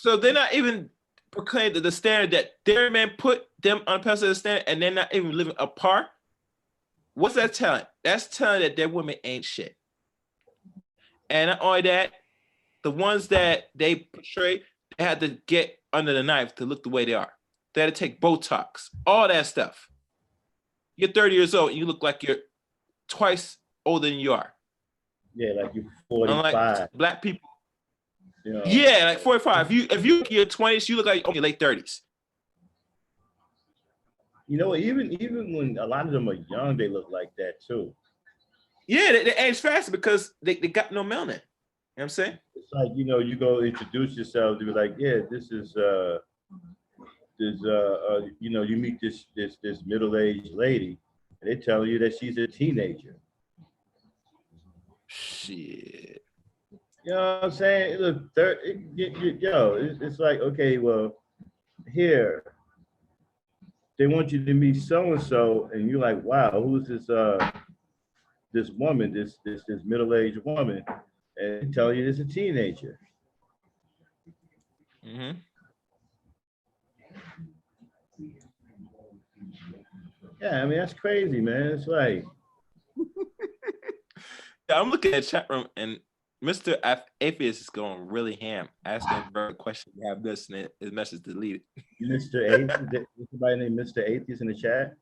they're not even proclaiming the standard that their men put them on the standard, and they're not even living up par. What's that telling? That's telling that their women ain't shit. And not only that, the ones that they portray, they had to get under the knife to look the way they are. They had to take Botox, all that stuff. You're 30 years old and you look like you're twice older than you are. Yeah, like you're 45. Unlike black people. Yeah, like 45. If you're in your 20s, you look like your late 30s. Even when a lot of them are young, they look like that too. Yeah, they age faster because they got no melanin. You know what I'm saying? It's like, you go introduce yourself to be like, yeah, this is you meet this middle-aged lady, and they tell you that she's a teenager. Shit. You know what I'm saying? Look, it's like, okay, well, here, they want you to meet so-and-so, and you're like, wow, who's this woman, this middle-aged woman, and they tell you it's a teenager. Mm-hmm. Yeah, I mean, that's crazy, man. It's like, yeah, I'm looking at the chat room, and Mr. Atheist is going really ham, asking for a question. You have this, and his message deleted. Mr. Atheist, is somebody named Mr. Atheist in the chat?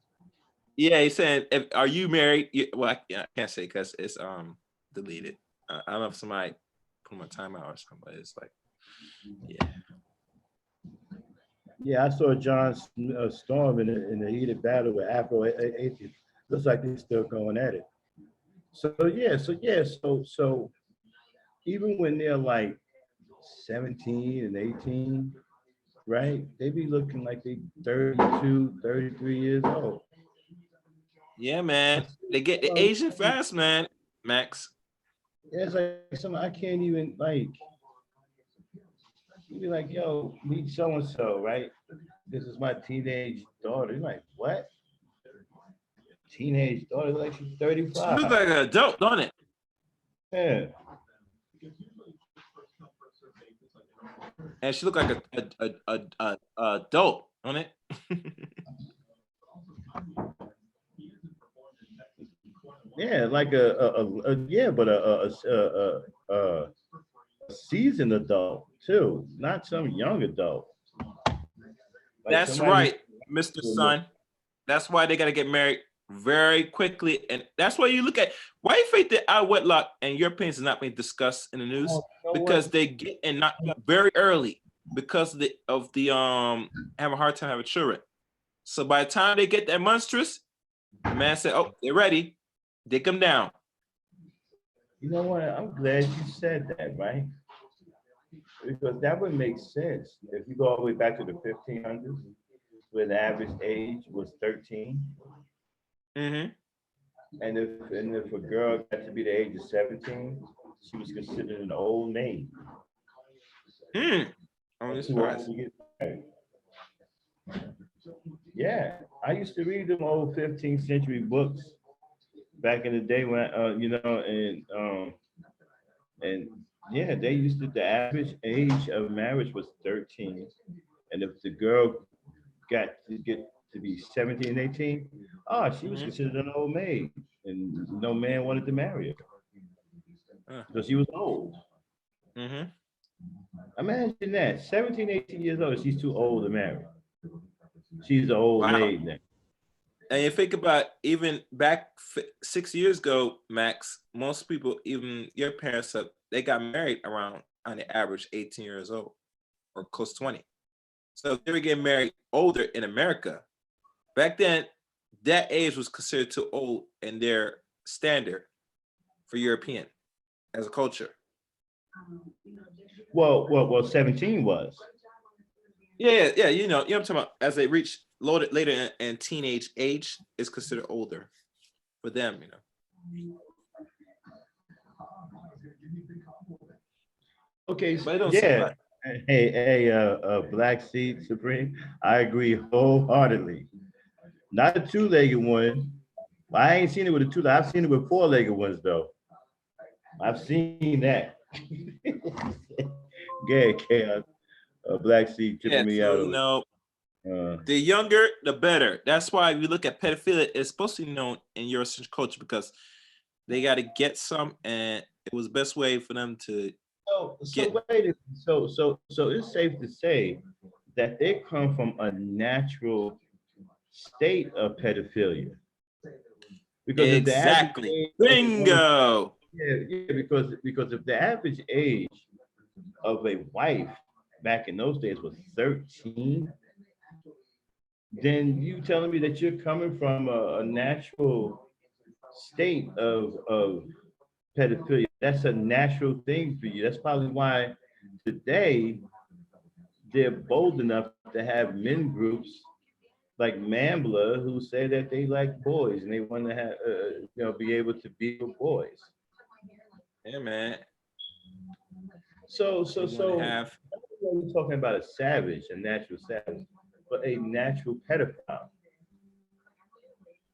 Yeah, he's saying, "Are you married?" Well, I can't say because it's deleted. I don't know if somebody put my timeout or something, but it's like, yeah. Yeah, I saw John Storm in a heated battle with Afro Atheist. Looks like they're still going at it. So even when they're like 17 and 18, right? They be looking like they 32, 33 years old. Yeah, man. They get the Asian fast, man. Max. Yeah, it's like something I can't even like. You be like, yo, meet so and so, right? This is my teenage daughter. You're like, what? Teenage daughter? Like she's She look 35. like an adult, don't it? Yeah. And she look like a adult, don't it? Yeah, like yeah, but a seasoned adult too, not some young adult. Like That's somebody right, Mr. Son. That's why they gotta get married very quickly, and that's why you look at why you think that our wedlock and Europeans is not being discussed in the news because they get and not very early because of the have a hard time having children. So by the time they get that monstrous, the man said, "Oh, they're ready." They come down. You know what? I'm glad you said that, right? Because that would make sense if you go all the way back to the 1500s, where the average age was 13, Mm-hmm. and if a girl got to be the age of 17, she was considered an old maid. I'm Too surprised. old to get married. Yeah, I used to read them old 15th century books back in the day when and yeah, they used to the average age of marriage was 13, and if the girl got to get to be 17, 18, she was Mm-hmm. considered an old maid, and no man wanted to marry her Uh, because she was old. mm-hmm. Imagine that, 17, 18 years old, she's too old to marry. She's an old Wow. maid now. And you think about even back 6 years ago, Max, most people, even your parents, they got married around on the average 18 years old or close to 20. So if they were getting married older in America, back then, that age was considered too old in their standard for European as a culture. Well, 17 was. Yeah. You know what I'm talking about. As they reach loaded later in teenage age, is considered older for them, Okay, But it don't seem yeah. like. Hey, Black Seed Supreme. I agree wholeheartedly. Not a two-legged one. I ain't seen it with a two. I've seen it with four-legged ones though. I've seen that. Yeah, chaos. Black Seed Yeah, tripping me so out. the younger, the better. That's why we look at pedophilia. It's supposed to be known in Eurocentric culture because they got to get some, and it was the best way for them to get. So wait. So it's safe to say that they come from a natural state of pedophilia. Because if the average Exactly. age of a woman, Bingo. yeah, because if the average age of a wife back in those days was 13, then you telling me that you're coming from a natural state of pedophilia. That's a natural thing for you. That's probably why today they're bold enough to have men groups like Mambla who say that they like boys and they want to have be able to be with boys. Yeah, man. So They want to have. we're talking about a savage, a natural savage, but a natural pedophile.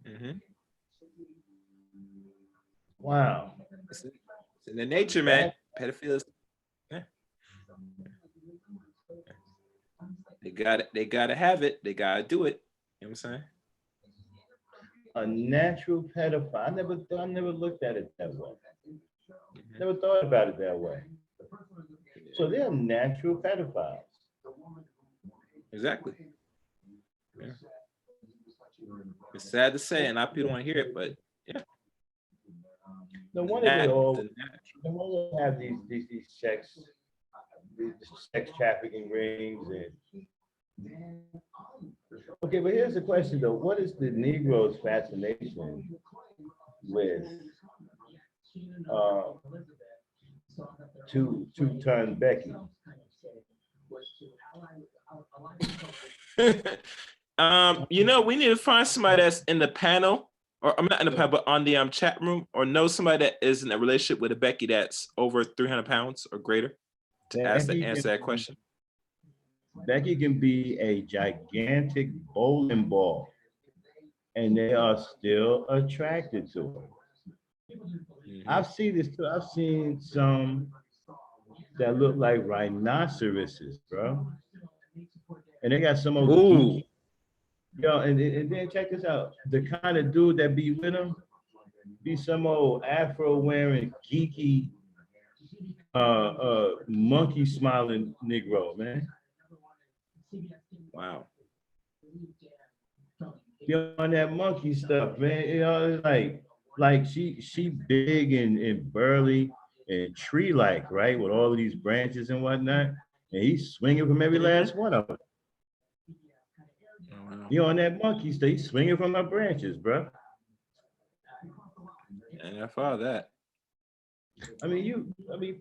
Mm-hmm. Wow. It's in the nature, man. That Pedophiles. Yeah. They got it. They gotta have it. They gotta do it. You know what I'm saying? a natural pedophile. I never looked at it that way. Never thought about it that way. So they're natural pedophiles. Exactly. Yeah. It's sad to say, and a lot of people don't want to hear it, but yeah. No wonder they all, The- no wonder they have these sex trafficking rings and. Okay, but here's the question though: what is the Negro's fascination with uh, two-ton Becky? we need to find somebody that's in the panel, or I'm not in the panel, but on the chat room, or know somebody that is in a relationship with a Becky that's over 300 pounds or greater to answer that question. Becky can be a gigantic bowling ball, and they are still attracted to her. Mhm. I've seen this too. I've seen some that look like rhinoceroses, bro. And they got some old Ooh. geeky, yo, and then check this out. The kind of dude that be with them be some old afro wearing geeky monkey smiling Negro, man. Wow. Be on that monkey stuff, man. You know, it's like she big and burly and tree-like, right? With all of these branches and whatnot. And he's swinging from every last one of them. Oh, wow. He on that monkey stuff. He's swinging from the branches, bro. And I follow that. I mean,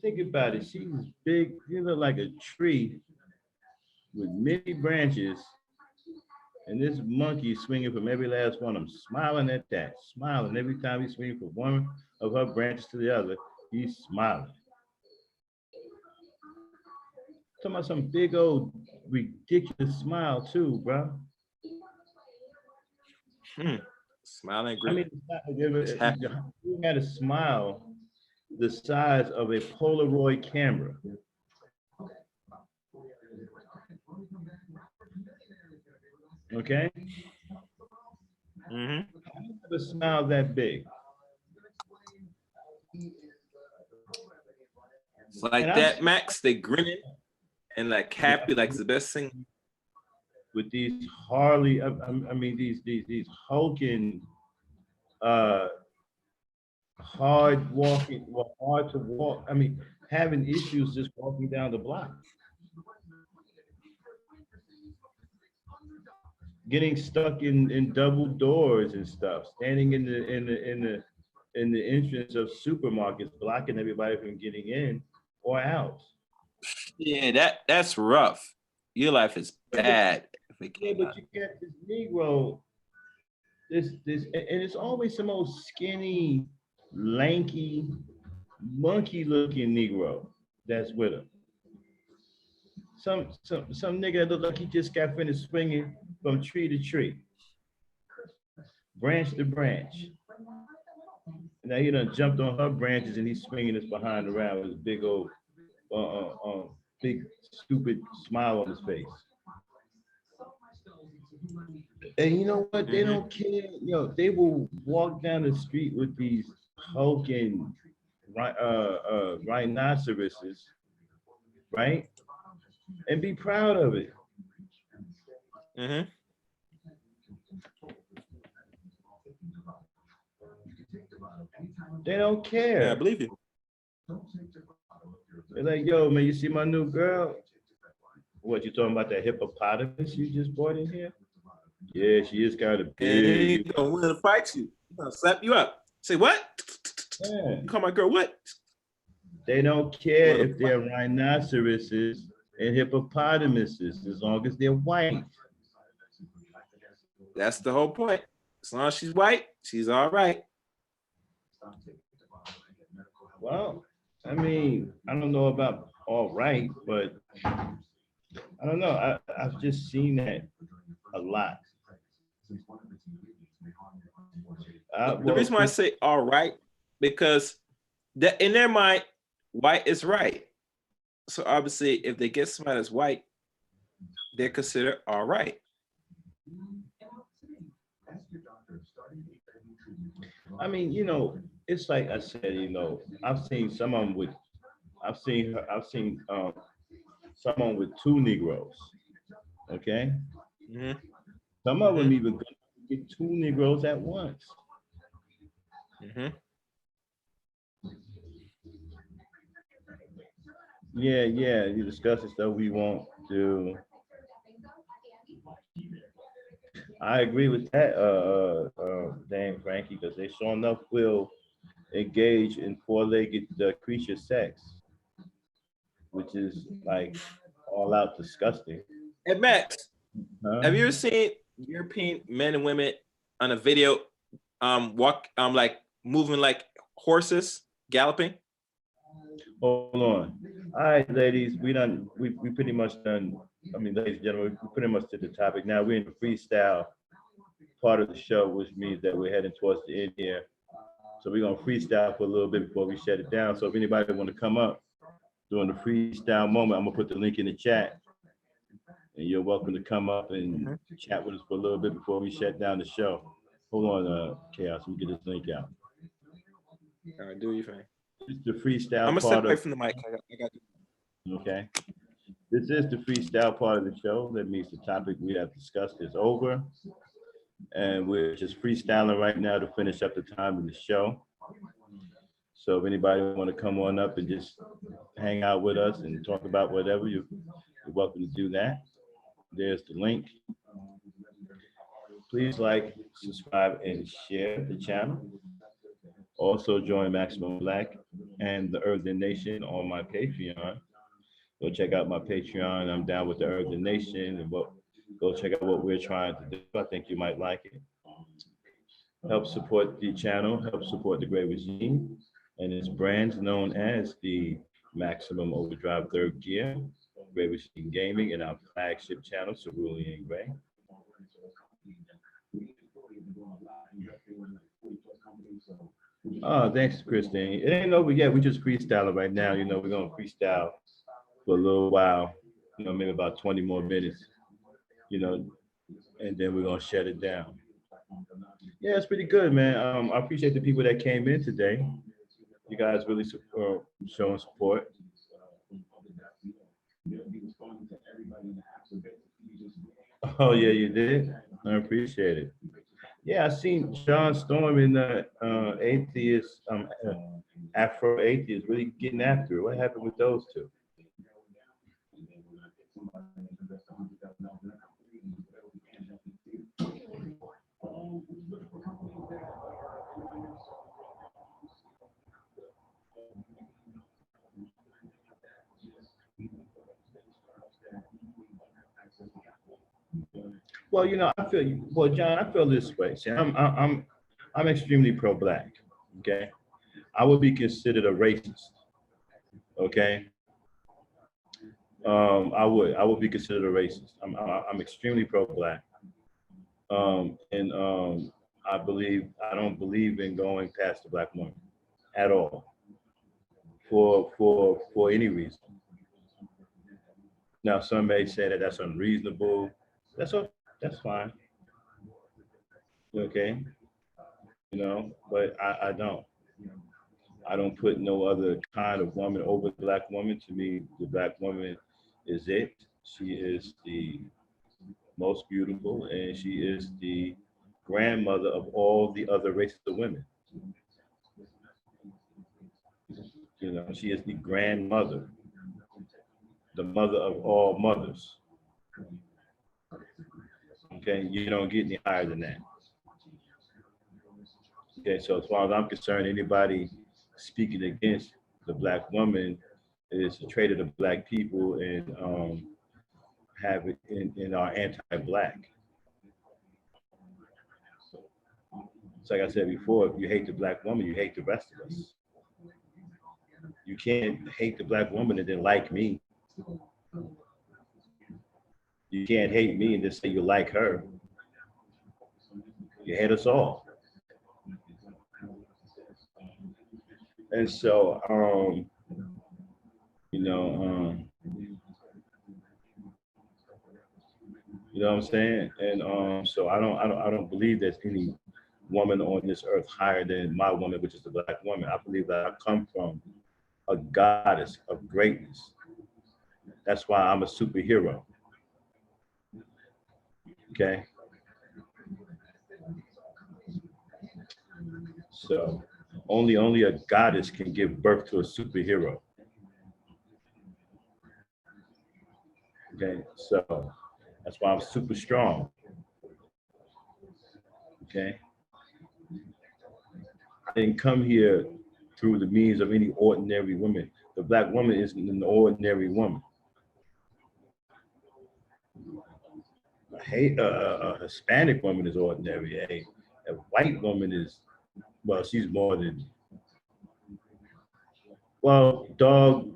think about it. She's big. You look like a tree with many branches, and this monkey is swinging from every last one of them, smiling at that, smiling every time he's swinging from one of her branches to the other. He's smiling. Talking about some big old ridiculous smile too, bro. Smiling I green. mean, you had a smile the size of a Polaroid camera. Okay? Mm-hmm. A smile that big. It's like And that, Max. They grinning and like happy, like it's the best thing. With these Harley, I mean these hulking, hard walking, well, hard to walk. I mean, having issues just walking down the block. Getting stuck in double doors and stuff, standing in the entrance of supermarkets, blocking everybody from getting in or out. Yeah, that's rough. Your life is bad. Yeah, but you get this Negro, and it's always some old skinny, lanky, monkey-looking Negro that's with him. Some nigga that look like he just got finished swinging from tree to tree, branch to branch. Now he done jumped on her branches and he's swinging his behind around with his big old, big stupid smile on his face. And you know what? They don't care. They will walk down the street with these hulking rhinoceroses, right? And be proud of it. Mm-hmm. They don't care. Yeah, I believe you. They're like, yo, man, you see my new girl? What, you talking about that hippopotamus you just brought in here? Yeah, she is kind of And he big. gonna want to fight you. He's gonna slap you up. Say what? Yeah. You call my girl what? They don't care if they're rhinoceroses and hippopotamuses as long as they're white. That's the whole point. As long as she's white, she's all right. Well, I mean, I don't know about all right, but I don't know. I've just seen that a lot. The reason why I say all right, because that in their mind, white is right. So obviously, if they get somebody that's white, they're considered all right. I mean, it's like I said, I've seen some of them with, I've seen someone with two Negroes. Okay. Mm-hmm. Some of them even get two Negroes at once. Mhm. Yeah, yeah. You discussing stuff we won't do. I agree with that, Dame Frankie, because they sure enough will engage in four-legged creature sex, which is like all out disgusting. Hey Max, Huh? have you ever seen European men and women on a video walk like moving like horses galloping? Hold on. All right, ladies, we pretty much done. I mean, ladies and gentlemen, we pretty much did the topic. Now we're in the freestyle part of the show, which means that we're heading towards the end here. So we're gonna freestyle for a little bit before we shut it down. So if anybody want to come up during the freestyle moment, I'm gonna put the link in the chat, and you're welcome to come up and chat with us for a little bit before we shut down the show. Hold on, Chaos. Let me get this link out. All right, do your thing. It's the I'm freestyle gonna step part away of. from the mic. I got you. Okay. This is the freestyle part of the show. That means the topic we have discussed is over. And we're just freestyling right now to finish up the time of the show. So if anybody want to come on up and just hang out with us and talk about whatever, you're welcome to do that. There's the link. Please like, subscribe, and share the channel. Also join Maximum Black and the Earthen Nation on my Patreon. Go check out my Patreon. I'm down with the Earthen Nation, and go check out what we're trying to do. I think you might like it. Help support the channel, help support the Great Regime and its brands known as the Maximum Overdrive Third Gear, Great Regime Gaming, and our flagship channel, Cerulean Gray. Oh, thanks, Christine. It ain't over yet. We just freestyling right now. You know, we're gonna freestyle for a little while. You know, maybe about 20 more minutes. You know, and then we're gonna shut it down. Yeah, it's pretty good, man. I appreciate the people that came in today. You guys really showing support. Oh yeah, you did. I appreciate it. Yeah, I seen John Storm in the atheist, Afro atheist, really getting after it. What happened with those two? Well, you know, I feel you. Well, John, I feel this way. See, I'm extremely pro-black. Okay, I would be considered a racist. Okay, I would be considered a racist. I'm extremely pro-black. And I don't believe in going past the black woman at all for any reason. Now, some may say that that's unreasonable. That's okay. That's fine. Okay, you know, but I don't. I don't put no other kind of woman over the black woman. To me, the black woman is it. She is the most beautiful, and she is the grandmother of all the other races of women. You know, she is the grandmother, the mother of all mothers. Okay, you don't get any higher than that. Okay, so as far as I'm concerned, anybody speaking against the black woman is a trait of the black people and have it in our anti-black. It's like I said before, if you hate the black woman, you hate the rest of us. You can't hate the black woman and then like me. You can't hate me and just say you like her. You hate us all. And so, you know, you know what I'm saying? And so I don't believe there's any woman on this earth higher than my woman, which is the black woman. I believe that I come from a goddess of greatness. That's why I'm a superhero. Okay. So only a goddess can give birth to a superhero. Okay, so that's why I'm super strong. Okay, I didn't come here through the means of any ordinary woman. The black woman isn't an ordinary woman. A Hispanic woman is ordinary. A white woman is, well, she's more than, well, dog,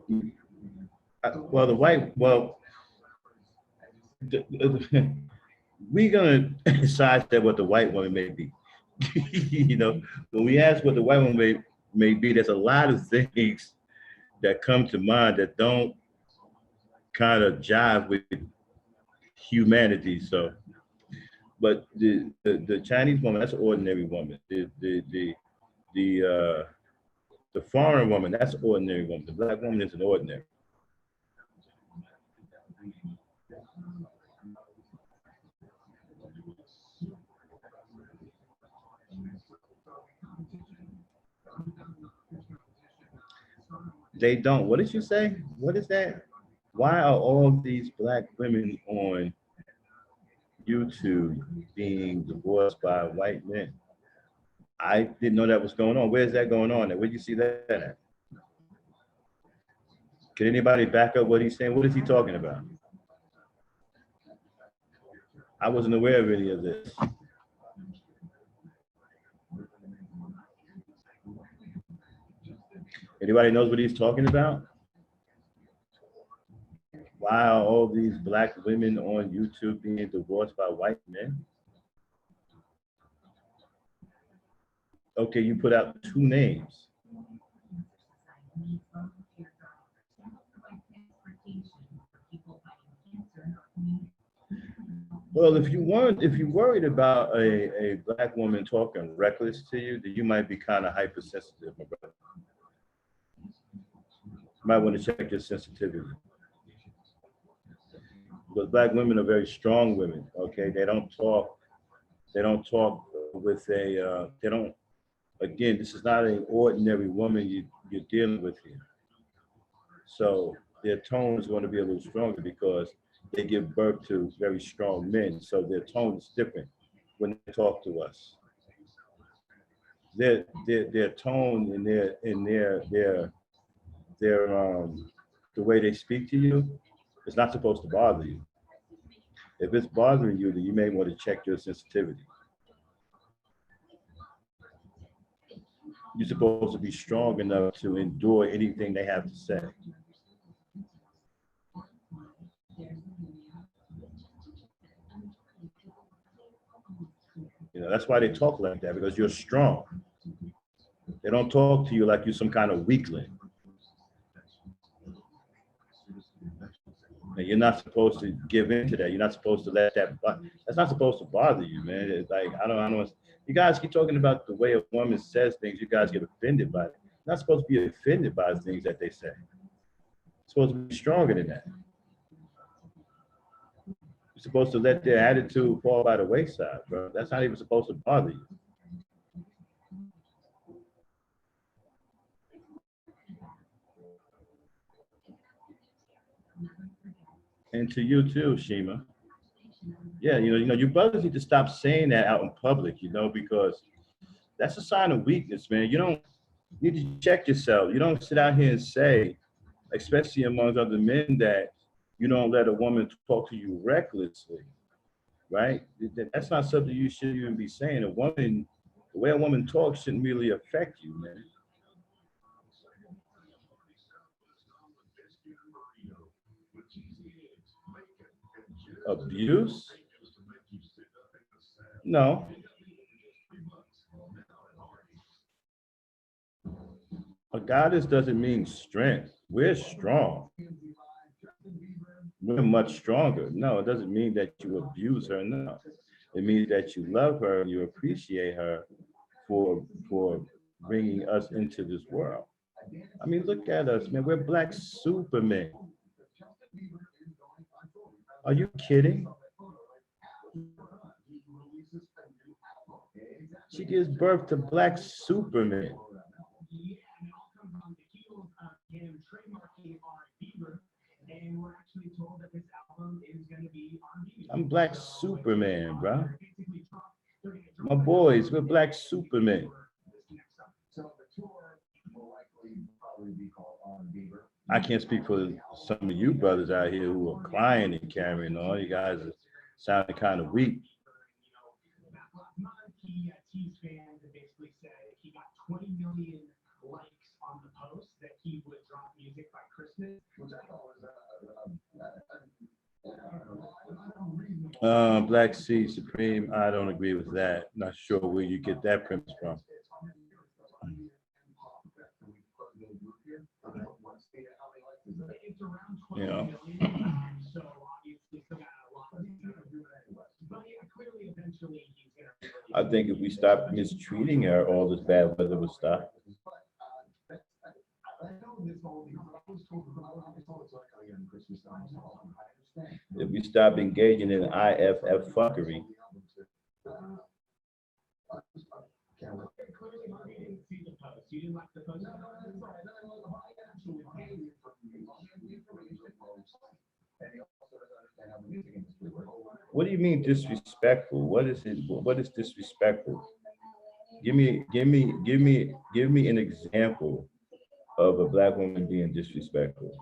well, the white, well, we're gonna sidestep what the white woman may be. You know, when we ask what the white woman may be, there's a lot of things that come to mind that don't kind of jive with humanity. So, but the Chinese woman, that's an ordinary woman. The foreign woman, that's an ordinary woman. The black woman is an ordinary. They don't. What did you say? What is that? Why are all these black women on YouTube being divorced by white men? I didn't know that was going on. Where's that going on? Where'd you see that at? Can anybody back up what he's saying? What is he talking about? I wasn't aware of any of this. Anybody knows what he's talking about? Why are all these black women on YouTube being divorced by white men? Okay, you put out two names. Well, if you're worried about a black woman talking reckless to you, then you might be kind of hypersensitive, my brother. You might want to check your sensitivity. Because black women are very strong women, okay? They don't talk with they don't, again, this is not an ordinary woman you're dealing with here. So their tone is going to be a little stronger because they give birth to very strong men. So their tone is different when they talk to us. Their tone and the way they speak to you is not supposed to bother you. If it's bothering you, then you may want to check your sensitivity. You're supposed to be strong enough to endure anything they have to say. You know, that's why they talk like that, because you're strong. They don't talk to you like you're some kind of weakling. And you're not supposed to give in to that. You're not supposed to let that, that's not supposed to bother you, man. It's like, I don't, you guys keep talking about the way a woman says things, you guys get offended by it. You're not supposed to be offended by the things that they say. You're supposed to be stronger than that. You're supposed to let their attitude fall by the wayside, bro. That's not even supposed to bother you. And to you too, Shima. Yeah, you brothers need to stop saying that out in public, because that's a sign of weakness, man. You don't need to check yourself. You don't sit out here and say, especially amongst other men, that you don't let a woman talk to you recklessly, right? That's not something you should even be saying. The way a woman talks shouldn't really affect you, man. Abuse? No. A goddess doesn't mean strength. We're strong. We're much stronger. No, it doesn't mean that you abuse her. No, it means that you love her and you appreciate her for bringing us into this world. I mean, look at us, man. We're black supermen. Are you kidding? She gives birth to Black Superman. I'm Black Superman, bro. My boys, we're Black Superman. I can't speak for some of you brothers out here who are crying and carrying on. You guys are sounding kind of weak. Black Sea Supreme, I don't agree with that. Not sure where you get that premise from. You know, I think if we stop mistreating her, all this bad weather would stop. If we stop engaging in IFF fuckery, what do you mean disrespectful? What is it? What is disrespectful? Give me an example of a Black woman being disrespectful.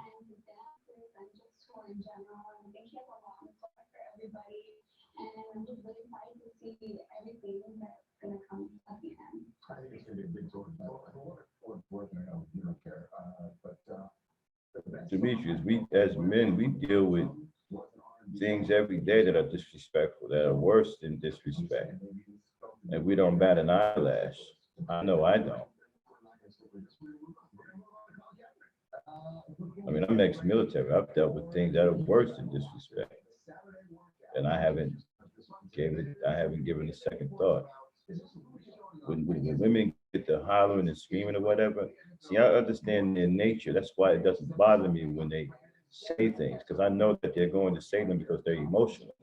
Demetrius, we as men, we deal with things every day that are disrespectful, that are worse than disrespect. And we don't bat an eyelash. I know I don't. I mean, I'm ex-military. I've dealt with things that are worse than disrespect. And I haven't given a second thought. When women get to hollering and screaming or whatever, see, I understand their nature. That's why it doesn't bother me when they say things, because I know that they're going to say them because they're emotional.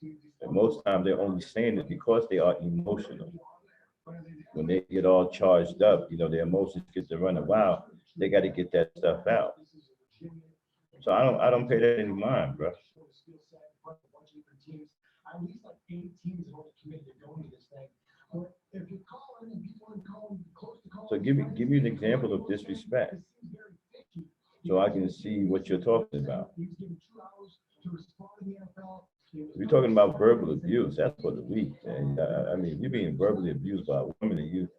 And most times they're only saying it because they are emotional. When they get all charged up, you know, their emotions get to running wild. They got to get that stuff out. So I don't pay that any mind, bro. So give me an example of disrespect, so I can see what you're talking about. We're talking about verbal abuse. That's for the weak. And I mean, if you're being verbally abused by a woman and you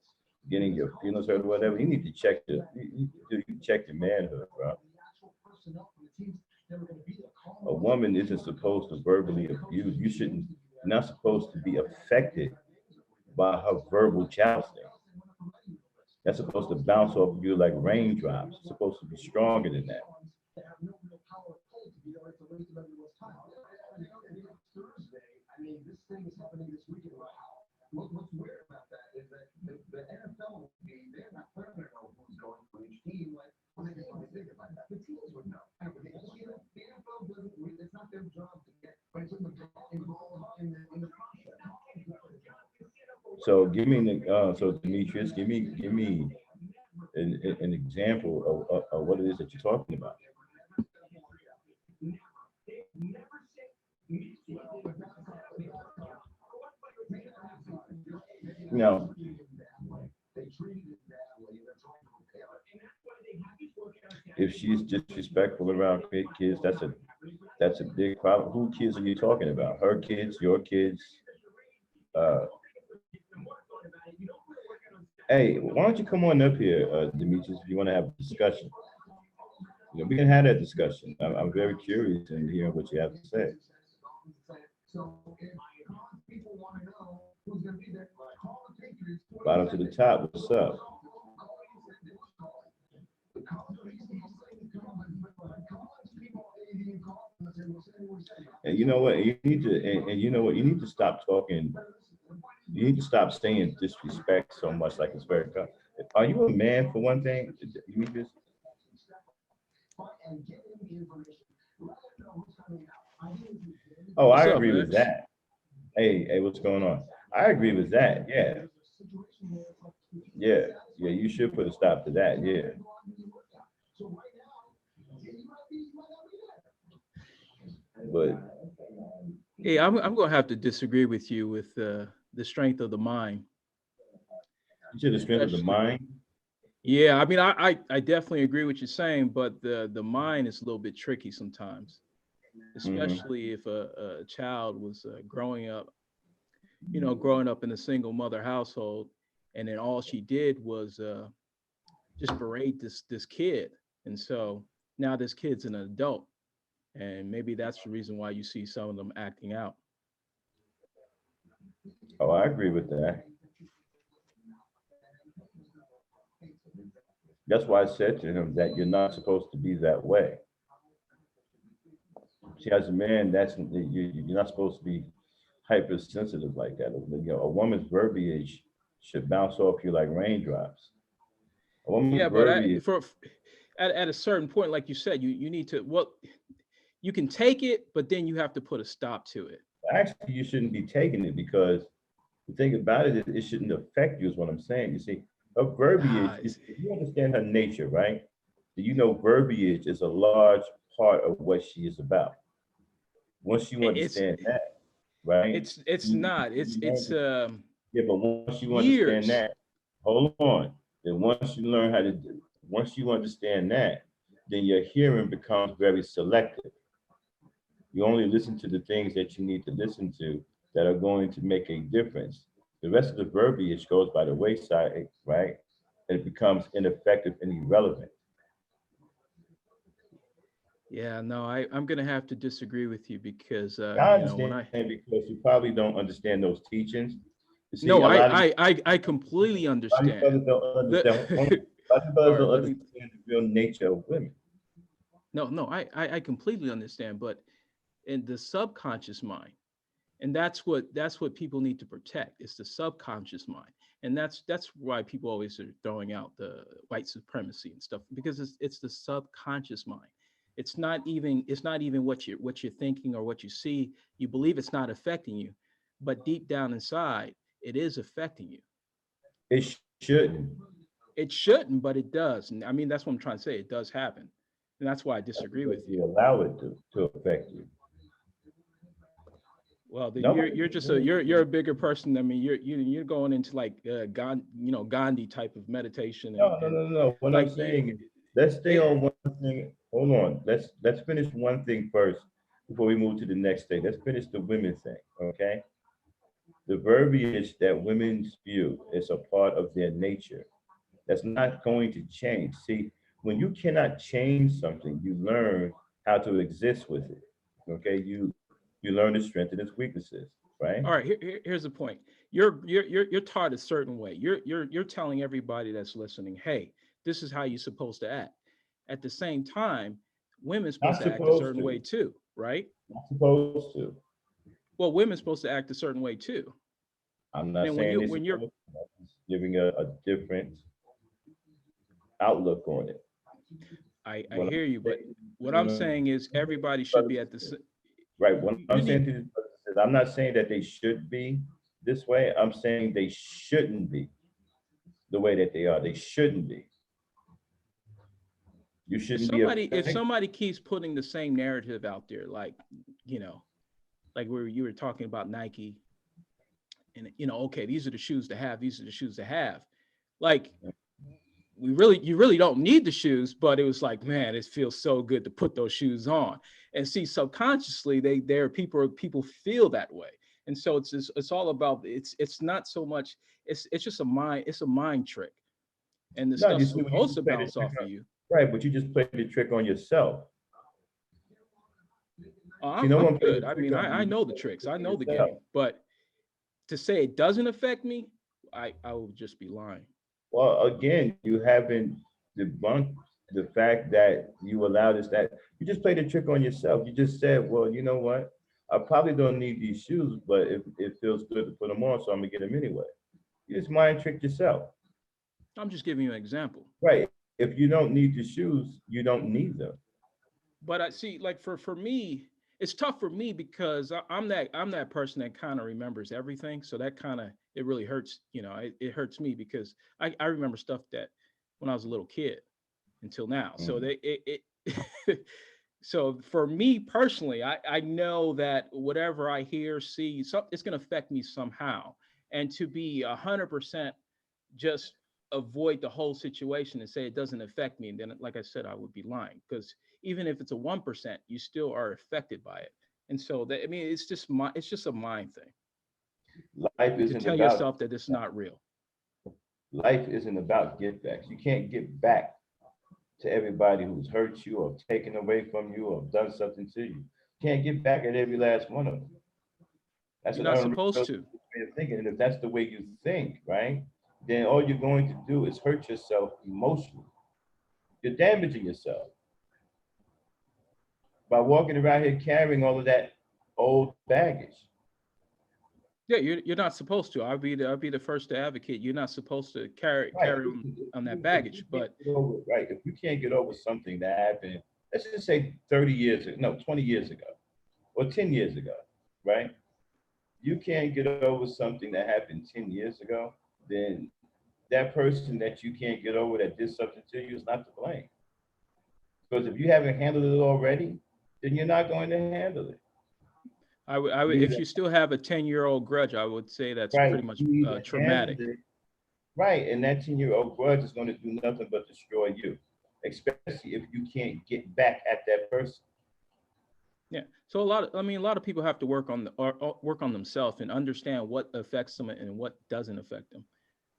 getting your feelings hurt or whatever, you need to check check your manhood, bro. A woman isn't supposed to verbally abuse. You're not supposed to be affected by her verbal jousting. That's supposed to bounce off of you like raindrops. It's supposed to be stronger than that. So give me so Demetrius, give me an example of what it is that you're talking about. Now, if she's disrespectful around kids, that's a big problem. Who kids are you talking about? Her kids, your kids? Uh, hey, why don't you come on up here, Demetrius, if you want to have a discussion? You know, we can have that discussion. I'm very curious in hearing what you have to say. Bottom to the top, what's up? And you know what? You need to, and you know what? You need to stop talking. You need to stop saying disrespect so much, like it's very. Are you a man for one thing? Demetrius? Oh, I agree with that. Hey, what's going on? I agree with that. Yeah. Yeah. Yeah. You should put a stop to that. Yeah. But Hey, I'm gonna have to disagree with you with the strength of the mind, you should have strength of the especially. mind. Yeah, I mean, I definitely agree with you saying, but the mind is a little bit tricky sometimes, Hmm. especially if a child was growing up, growing up in a single mother household, and then all she did was just berate this kid, and so now this kid's an adult, and maybe that's the reason why you see some of them acting out. Oh, I agree with that. That's why I said to him that you're not supposed to be that way. See, as a man, you're not supposed to be hypersensitive like that. A woman's verbiage should bounce off you like raindrops. A woman's Yeah, but verbiage, at a certain point, like you said, you need to, well, you can take it, but then you have to put a stop to it. actually, you shouldn't be taking it because the thing about it is it shouldn't affect you, is what I'm saying. You see, her Ah, verbiage, if you understand her nature, right? You know, verbiage is a large part of what she is about. Once you it's understand that, right? it's not. You learn It's to, yeah, but once you understand years. that, hold on. Then once you learn how to do, once you understand that, then your hearing becomes very selective. You only listen to the things that you need to listen to that are going to make a difference. The rest of the verbiage goes by the wayside, right? And it becomes ineffective and irrelevant. Yeah, no, I'm gonna have to disagree with you because I when understand I because you probably don't understand those teachings. You see, no, a lot of I completely a lot of understand. brothers don't The, understand. A lot of brothers or don't let me understand the real nature of women. no, I completely understand, but in the subconscious mind, and that's what people need to protect. It's the subconscious mind, and that's why people always are throwing out the white supremacy and stuff because it's the subconscious mind. It's not even what you're thinking or what you see. You believe it's not affecting you, but deep down inside it is affecting you. It shouldn't. It shouldn't, but it does. And I mean, that's what I'm trying to say. It does happen, and that's why I That's disagree because with you. you allow it to affect you. Well, then you're Nobody you're can just do you're a it. bigger person. I mean, you're going into like Gandhi type of meditation and No, no, and no, no. What I'm like saying is, let's stay it, on one thing. Hold on. Let's finish one thing first before we move to the next thing. Let's finish the women thing, okay? The verbiage that women spew is a part of their nature. That's not going to change. See, when you cannot change something, you learn how to exist with it. Okay, you learn its strengths and its weaknesses, right? all right. Here's the point. You're taught a certain way. You're telling everybody that's listening, hey, this is how you're supposed to act. At the same time, women's supposed Not to act a supposed certain to. way too, right? Not supposed to. Well, women's supposed to act a certain way too. I'm And not then saying they're when you're supposed to. I'm just giving a different outlook on it. I What hear I'm you, but saying what to I'm the saying is everybody should be brothers at the right. What you I'm need saying to these brothers is I'm not saying that they should be this way. I'm saying they shouldn't be the way that they are. They shouldn't be. You if shouldn't be affected. somebody keeps putting the same narrative out there, like you know, like where you were talking about Nike, and okay, these are the shoes to have, these are the shoes to have. Like you really don't need the shoes, but it was like, man, it feels so good to put those shoes on. And see, subconsciously, there are people feel that way, and so it's all about it's not so much it's just it's a mind trick, and the No, you stuff's see, when you supposed to just play the bounce trick off of on, you. right, but you just played the trick on yourself. Oh, See, I'm no I'm one plays good. the I trick mean, on you. I You know the play the tricks. trick I on know the yourself. game. But to say it doesn't affect me, I would just be lying. Well, again, you haven't debunked the fact that you allow this, that you just played a trick on yourself. You just said, well, you know what? I probably don't need these shoes, but it feels good to put them on, so I'm gonna get them anyway. You just mind tricked yourself. I'm just giving you an example. Right. If you don't need the shoes, you don't need them. But I see, like for me, it's tough for me because I'm that person that kind of remembers everything. So that kind of, it really hurts, you know, it hurts me because I remember stuff that when I was a little kid until now. So Mm. so for me personally, I know that whatever I hear, see, it's going to affect me somehow. And to be 100% just avoid the whole situation and say it doesn't affect me, and then, like I said, I would be lying, because even if it's a 1%, you still are affected by it. And so that, I mean, it's just a mind thing Life to isn't tell about yourself that it's not real. life isn't about get backs. You can't get back to everybody who's hurt you or taken away from you or done something to you. You can't get back at every last one of them. That's You're an not unreal supposed way to. of thinking. And if that's the way you think, right, then all you're going to do is hurt yourself emotionally. You're damaging yourself by walking around here carrying all of that old baggage. Yeah, you're not supposed to. I'll be the first to advocate. You're not supposed to Right. carry on that If you baggage. can't But get over, right, if you can't get over something that happened, let's just say 30 years ago, no, 20 years ago, or 10 years ago, right? You can't get over something that happened 10 years ago, then that person that you can't get over that did something to you is not to blame. Because if you haven't handled it already, then you're not going to handle it. I would, You if either, you still have a 10-year-old grudge, I would say that's right, pretty much you either handle traumatic. it, right, and that 10-year-old grudge is going to do nothing but destroy you, especially if you can't get back at that person. Yeah. So a lot of people have to work on or work on themselves and understand what affects them and what doesn't affect them.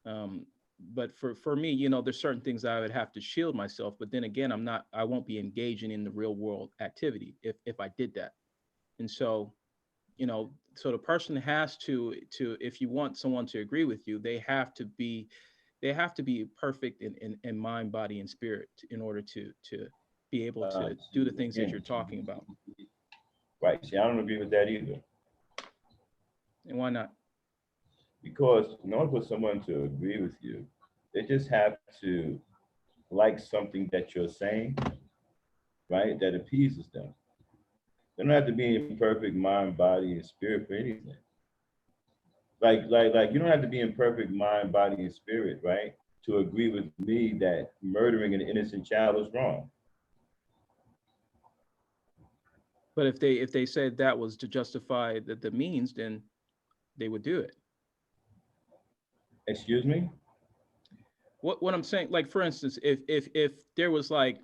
Um, but for me, you know, there's certain things I would have to shield myself. But then again, I won't be engaging in the real world activity if I did that. And so, you know, so the person has if you want someone to agree with you, they have to be perfect in mind, body, and spirit in order to be able to do the See, things that again, you're talking about. right, see, I don't agree with that either. And why not? Because in order for someone to agree with you, they just have to like something that you're saying, right? That appeases them. They don't have to be in perfect mind, body, and spirit for anything. Like you don't have to be in perfect mind, body, and spirit, right? To agree with me that murdering an innocent child is wrong. But if they said that was to justify the means, then they would do it. Excuse me? What I'm saying, like for instance, if there was like,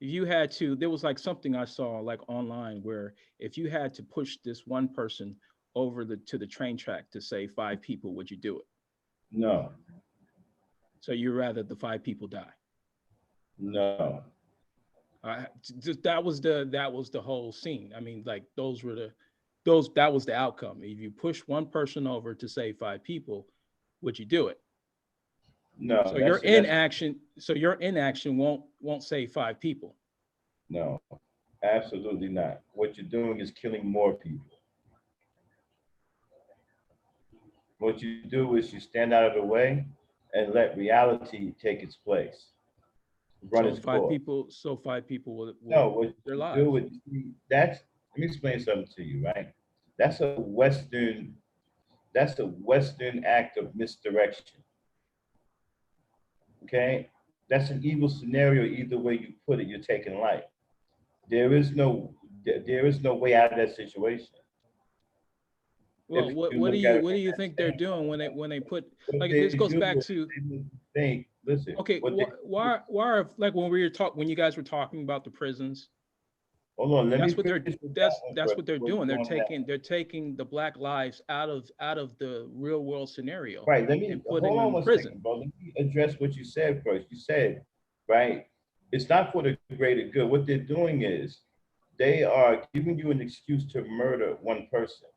if you had to, there was like something I saw like online where if you had to push this one person over to the train track to save 5 people, would you do it? No, So you rather the 5 people die? no. Uh, that was the whole scene. I mean, like those that was the outcome. If you push one person over to save 5 people, would you do it? No, So your inaction, won't save 5 people. no, absolutely not. What you're doing is killing more people. What you do is you stand out of the way and let reality take its place, run So its five course. people, so 5 people will No, lose what their you do lives. is that's let me explain something to you, right? That's a Western, that's a Western act of misdirection. Okay? That's an evil scenario, either way you put it, you're taking life. There is no there is no way out of that situation. Well, If you look at it what do from you that think they're doing standpoint. when they put, What like, they this goes do back is to, they think, listen, okay, what they do, like when we were when you guys were talking about the prisons, hold on, let me that's what finish with that one that's first what they're before you doing. go on that. They're taking the black lives out of the real world scenario Right, let me and putting hold them on in one prison. second, bro. Let me address what you said first. You said, right, it's not for the greater good. What they're doing is they are giving you an excuse to murder one person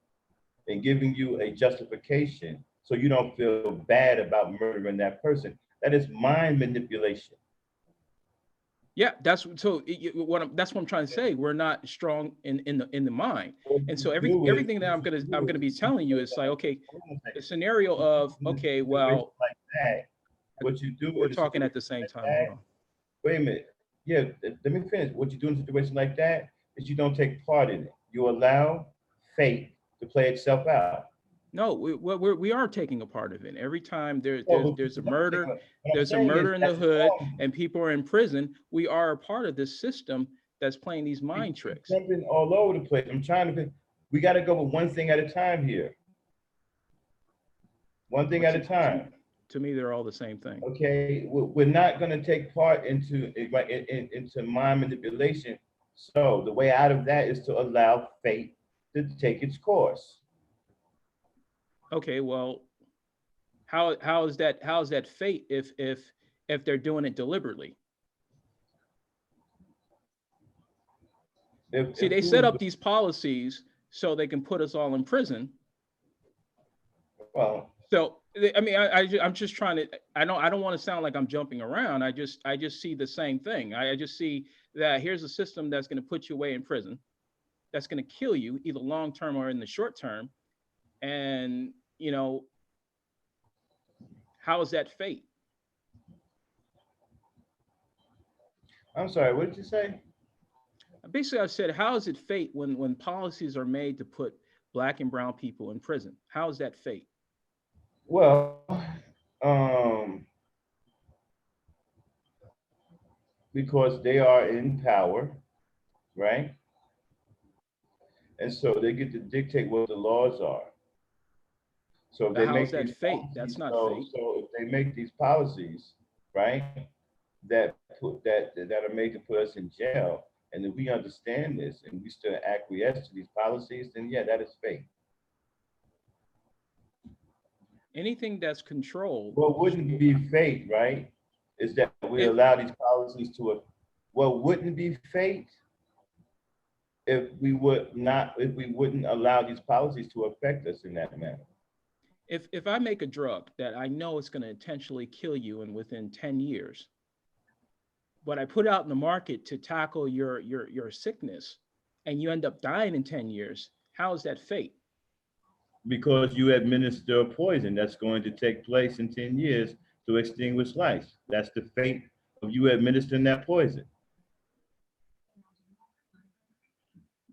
and giving you a justification so you don't feel bad about murdering that person. That is mind manipulation. Yeah, that's so that's what I'm trying to say. We're not strong in the mind, What and you so do is, everything that what you I'm do gonna is be you telling you feel is like, like, okay, hold on a the second. scenario When you of, do in a okay, situation well, like that, what you do we're in a talking at situation the same like time. Hold that, on. wait a minute. Yeah, let me finish. What you do in a situation like that, is you don't take part in it. You allow fate to play itself out. No, we are taking a part of it. Every time Well, there's a what I'm murder, saying- what I'm there's a saying is murder in the that's hood, wrong. and people are in prison. We are a part of this system that's playing these mind tricks. Jumping all over the place. I'm trying to. We got to go with one thing at a time here. One thing at a time. To me, they're all the same thing. Okay, we're not going to take part into mind manipulation. So the way out of that is to allow fate to take its course. Okay, well, how is that fate if they're doing it deliberately? See, they set up these policies so they can put us all in prison. Well, so I mean, I'm just trying to. I don't want to sound like I'm jumping around. I just see the same thing. I just see that here's a system that's going to put you away in prison, that's going to kill you either long term or in the short term, and you know, how is that fate? I'm sorry. What did you say? Basically, I said, how is it fate when policies are made to put Black and brown people in prison? How is that fate? Well, because they are in power, right? And so they get to dictate what the laws are. So if they How make is that these fate? policies, That's not fate. so if they make these policies, right, that are made to put us in jail, and if we understand this and we still acquiesce to these policies, then yeah, that is fate. Anything that's controlled. What wouldn't be fate, right, is that we allow these policies to. What wouldn't be fate if we wouldn't allow these policies to affect us in that manner. If I make a drug that I know it's going to intentionally kill you and within 10 years, but I put it out in the market to tackle your sickness, and you end up dying in 10 years, how is that fate? Because you administer a poison that's going to take place in 10 years to extinguish life. That's the fate of you administering that poison.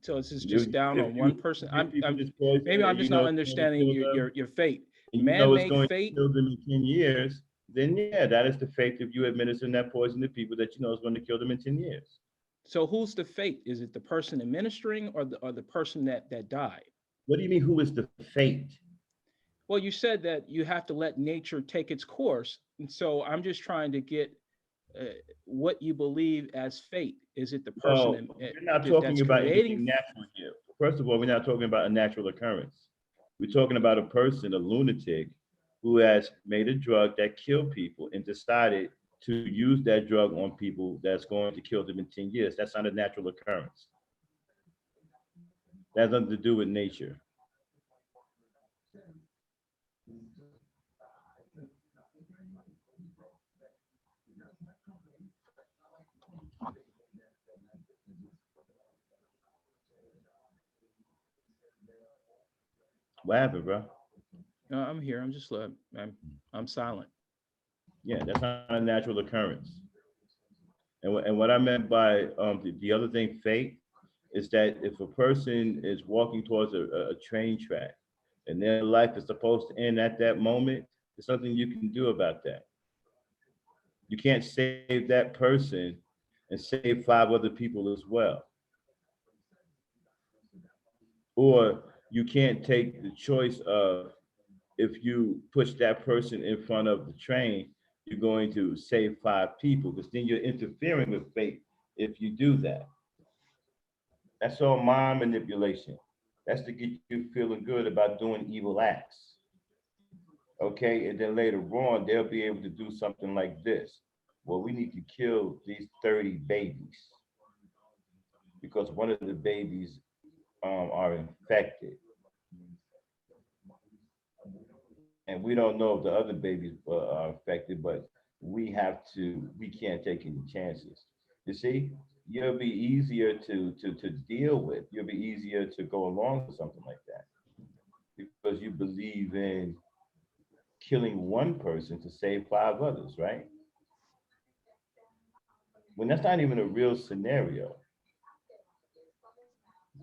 So this is just down on one person. Maybe I'm just not understanding your fate. Man-made fate. Kill them in 10 years. Then yeah, that is the fate of you administering that poison to people that you know is going to kill them in 10 years. So who's the fate? Is it the person administering or the person that died? What do you mean, who is the fate? Well, you said that you have to let nature take its course. And so I'm just trying to get what you believe as fate. Is it the person we're not talking about anything natural here. First of all, we're not talking about a natural occurrence. We're talking about a person, a lunatic, who has made a drug that killed people and decided to use that drug on people that's going to kill them in 10 years. That's not a natural occurrence. That has nothing to do with nature. What happened, bro? No, I'm here. I'm just I'm silent. Yeah, that's not a natural occurrence. And what I meant by the other thing, fate, is that if a person is walking towards a train track and their life is supposed to end at that moment, there's nothing you can do about that. You can't save that person and save 5 other people as well. Or you can't take the choice of, if you push that person in front of the train, you're going to save 5 people, because then you're interfering with fate if you do that. That's all mind manipulation. That's to get you feeling good about doing evil acts. Okay, and then later on, they'll be able to do something like this. Well, we need to kill these 30 babies because one of the babies are infected. And we don't know if the other babies are affected, but we can't take any chances. You see, you'll be easier to deal with. You'll be easier to go along with something like that because you believe in killing one person to save 5 others, right? When that's not even a real scenario.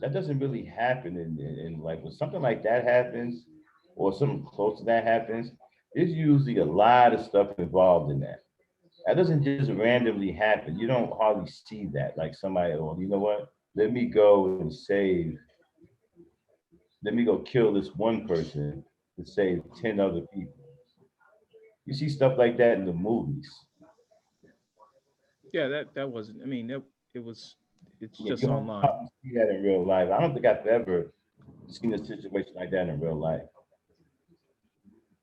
That doesn't really happen in like when something like that happens or something close to that happens, there's usually a lot of stuff involved in that. That doesn't just randomly happen. You don't hardly see that. Like somebody, oh, you know what? Let me go and save, let me go kill this one person to save 10 other people. You see stuff like that in the movies. Yeah, that wasn't. I mean, it was. It's Yeah, just you online. hardly see that in real life. I don't think I've ever seen a situation like that in real life.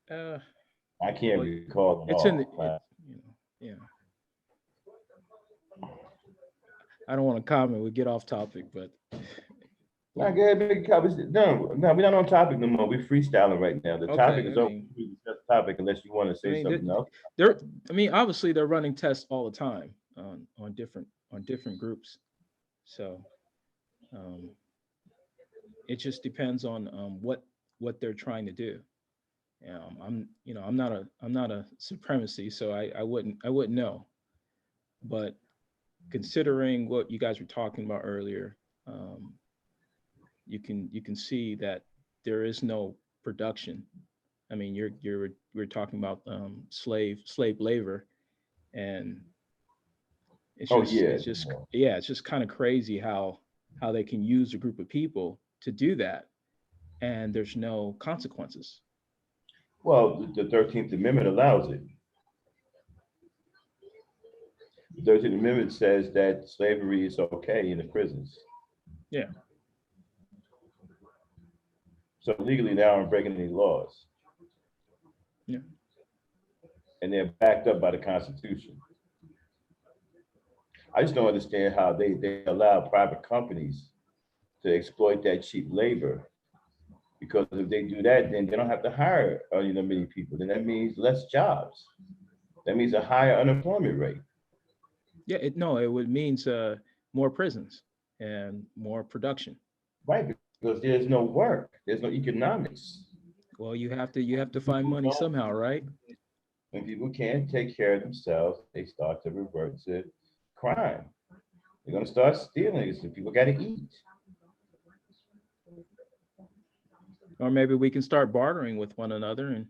Uh, I can't well, recall at it's in all. the. Yeah. I don't want to comment. We get off topic, but Not good, big copies. No, no, we're not on topic no more. We're freestyling right now. The topic okay. is over. We discuss the topic unless you want to I say mean, something else. they're. I mean, obviously they're running tests all the time on different groups. So um, it just depends on what they're trying to do. I'm not a supremacy, so I wouldn't know. But considering what you guys were talking about earlier, um, you can see that there is no production. I mean, we're talking about slave labor, and Oh yeah. it's just kind of crazy how they can use a group of people to do that, and there's no consequences. Well, the 13th Amendment allows it. The 13th Amendment says that slavery is okay in the prisons. Yeah, So legally, they aren't breaking any laws, yeah. and they're backed up by the Constitution. I just don't understand how they allow private companies to exploit that cheap labor. Because if they do that, then they don't have to hire many people. Then that means less jobs. That means a higher unemployment rate. Yeah, it would means more prisons and more production. Right, because there's no work, there's no economics. Well, you have to find People money don't, somehow, right? when people can't take care of themselves, they start to revert to crime. They're gonna start stealing. So people gotta eat. Or maybe we can start bartering with one another and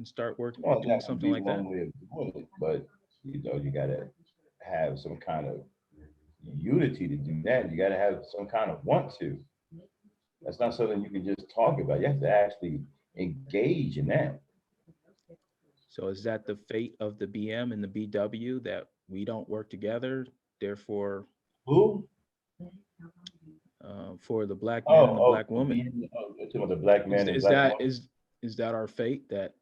start Well, doing that could something be like that. one way of doing it, but you gotta have some kind of unity to do that. You gotta have some kind of want to. That's not something you can just talk about. You have to actually engage in that. So is that the fate of the BM and the BW that we don't work together? Therefore, Who? for the black man and the Oh, black woman, talking about the black is man and is black that woman. is that our fate that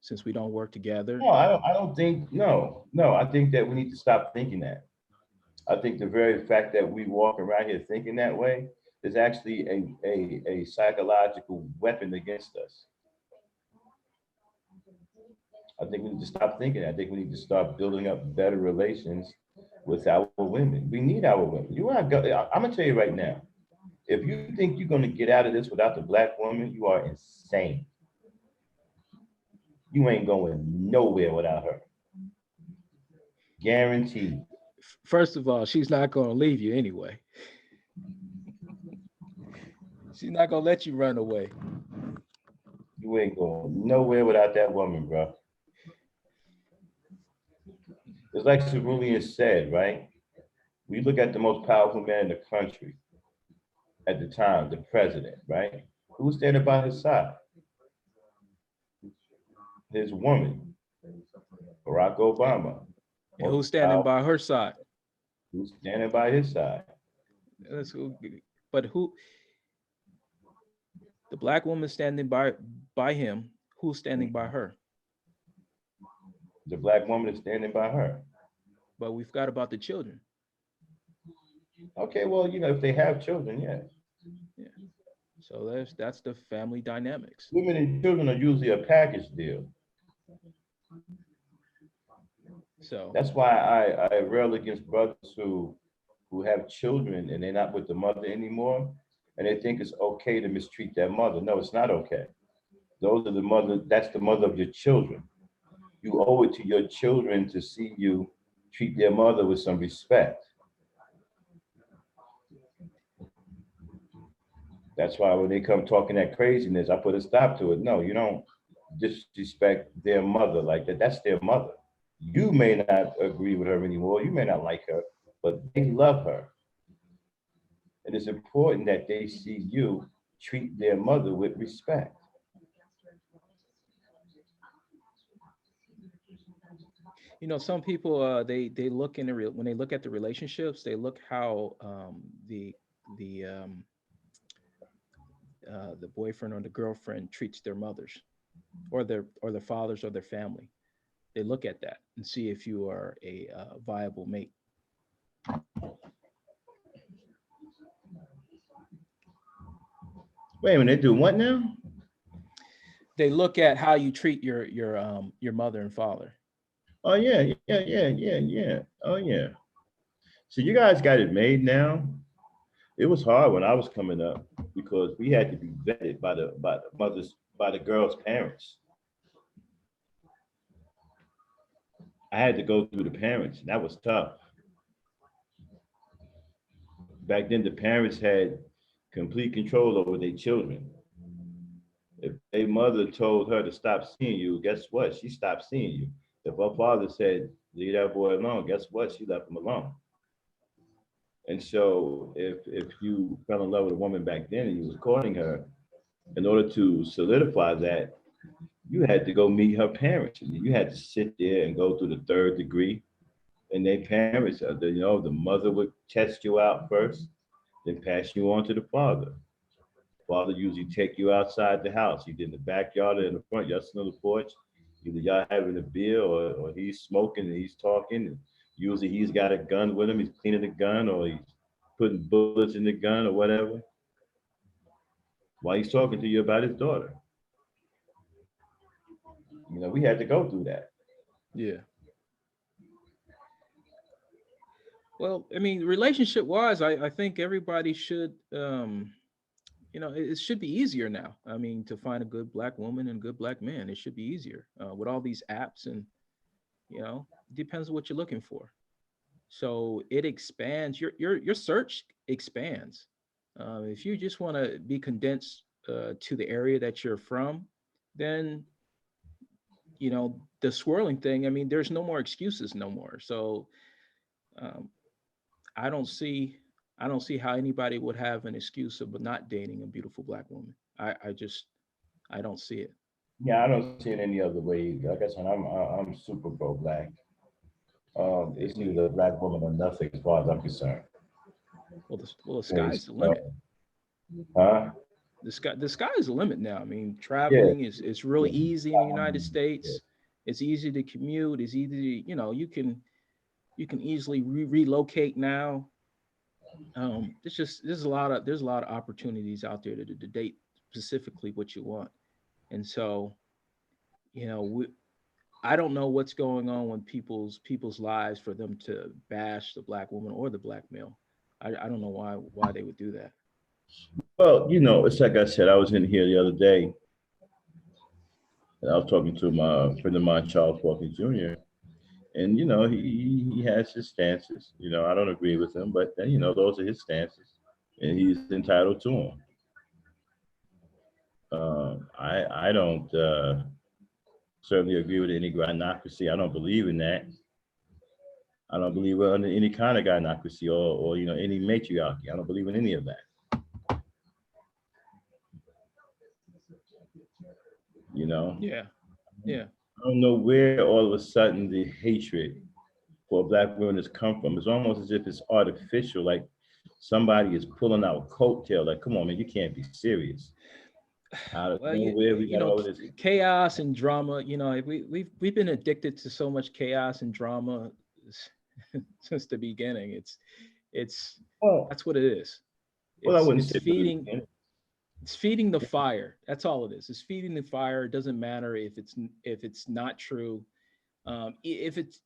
since we don't work together? No, I don't think. No, no. I think that we need to stop thinking that. I think the very fact that we walk around here thinking that way is actually a psychological weapon against us. I think we need to stop thinking that. I think we need to start building up better relations with our women. We need our women. You are. I'm gonna tell you right now. If you think you're gonna get out of this without the black woman, you are insane. You ain't going nowhere without her. Guaranteed. First of all, she's not going to leave you anyway. She's not going to let you run away. You ain't going nowhere without that woman, bro. It's like Cerulean said, right? We look at the most powerful man in the country at the time, the president, right? Who's standing by his side? His woman, Barack Obama. And who's Most standing powerful, by her side? who's standing by his side? That's who, but who the black woman standing by him? Who's standing by her? The black woman is standing by her. But we forgot about the children. Okay, well, if they have children, yes. Yeah. So that's the family dynamics. Women and children are usually a package deal. So That's why I rail against brothers who have children and they're not with the mother anymore, and they think it's okay to mistreat their mother. No, it's not okay. Those are the mother. That's the mother of your children. You owe it to your children to see you treat their mother with some respect. That's why when they come talking that craziness, I put a stop to it. No, you don't disrespect their mother like that. That's their mother. You may not agree with her anymore. You may not like her, but they love her. It is important that they see you treat their mother with respect. You know, some people they look in the when they look at the relationships, they look how the the boyfriend or the girlfriend treats their mothers or their fathers or their family. They look at that and see if you are a viable mate. Wait a minute, they do what now? They look at how you treat your mother and father. Oh yeah, yeah, yeah, yeah, yeah. Oh yeah. So you guys got it made now. It was hard when I was coming up because we had to be vetted by the mothers by the girls' parents. I had to go through the parents, and that was tough. Back then, the parents had complete control over their children. If a mother told her to stop seeing you, guess what? She stopped seeing you. If her father said, leave that boy alone, guess what? She left him alone. And so if you fell in love with a woman back then and you was courting her, in order to solidify that, you had to go meet her parents. You had to sit there and go through the third degree. And their parents, the mother would test you out first, then pass you on to the father. Father usually take you outside the house, either in the backyard or in the front. Y'all sit on the porch. Either y'all having a beer or he's smoking and he's talking. And usually he's got a gun with him. He's cleaning the gun or he's putting bullets in the gun or whatever while he's talking to you about his daughter. We had to go through that. Yeah. Well, I mean, relationship wise, I think everybody should, it should be easier now. I mean, to find a good black woman and good black man, it should be easier with all these apps and, it depends on what you're looking for. So it expands your search expands. If you just want to be condensed to the area that you're from, then the swirling thing. I mean, there's no more excuses no more. So um, I don't see I don't see how anybody would have an excuse of not dating a beautiful black woman. I don't see it. Yeah, I don't see it any other way. Like I said, I'm super pro black. It's either a black woman or nothing as far as I'm concerned. Well, the It's, sky's the limit. huh? The sky is the limit now. I mean, Yeah, traveling is really yeah, easy in the United yeah. States. It's easy to commute. It's easy to, you can easily relocate now. There's a lot of opportunities out there to date specifically what you want. And so, you know, we, I don't know what's going on with people's lives for them to bash the black woman or the black male. I don't know why they would do that. Well, it's like I said, I was in here the other day and I was talking to my friend of mine, Charles Walker Jr. And he has his stances. I don't agree with him, but then those are his stances, and he's entitled to them. I don't certainly agree with any gynocracy. I don't believe in that. I don't believe in any kind of gynocracy or any matriarchy. I don't believe in any of that. You know, Yeah, yeah. I don't know where all of a sudden the hatred for black women has come from. It's almost as if it's artificial, like somebody is pulling out coattail. Like, come on, man, you can't be serious. Out of Well, nowhere, we got all of this. chaos and drama. We've been addicted to so much chaos and drama since the beginning. It's Well, that's what it is. well, I It's wouldn't it's say really. feeding it's feeding the fire. That's all it is. It's feeding the fire. It doesn't matter if it's not true. If it's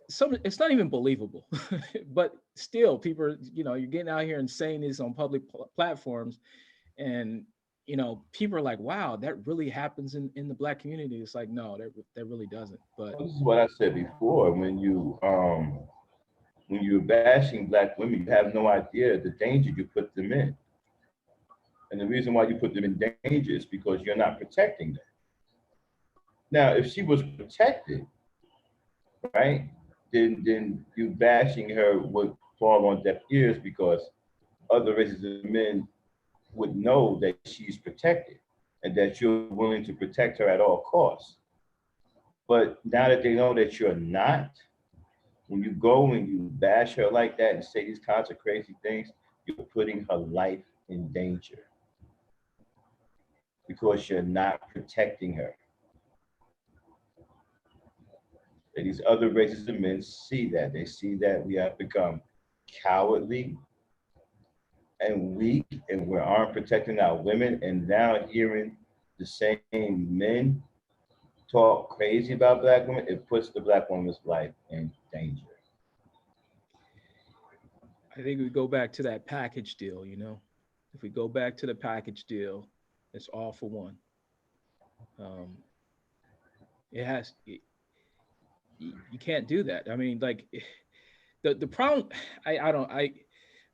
it's not even believable. But still, people you're getting out here and saying this on public platforms, and people are like, wow, that really happens in the black community. It's like, no, that really doesn't. But Well, this is what I said before. When you're bashing black women, you have no idea the danger you put them in. And the reason why you put them in danger is because you're not protecting them. Now, if she was protected, right, then you bashing her would fall on deaf ears because other races of men would know that she's protected and that you're willing to protect her at all costs. But now that they know that you're not, when you go and you bash her like that and say these kinds of crazy things, you're putting her life in danger because you're not protecting her. And these other races of men see that. They see that we have become cowardly and weak and we aren't protecting our women. And now hearing the same men talk crazy about black women, it puts the black woman's life in danger. I think we go back to that package deal, If we go back to the package deal, it's all for one. It has, you can't do that. I mean, like the problem,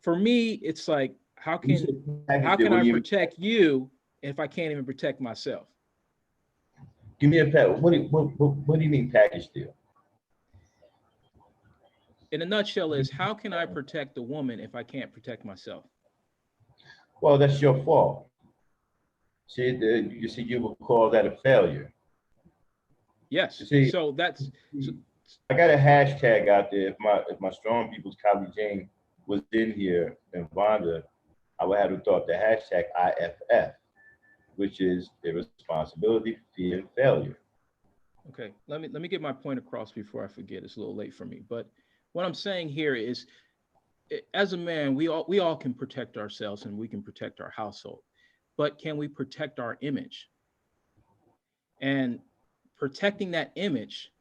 for me, it's like, how can I protect you if I can't even protect myself? Give me a pack. What do you mean package deal? In a nutshell, is how can I protect the woman if I can't protect myself? Well, that's your fault. See, you see, you would call that a failure. Yes. See, so that's. I got a hashtag out there. If my strong people's Kylie Jane was in here and Vonda, I would have her thought the hashtag IFF, which is irresponsibility, fear, and failure. Okay, let me get my point across before I forget. It's a little late for me, but what I'm saying here is, as a man, we all can protect ourselves and we can protect our household, but can we protect our image? And protecting that image,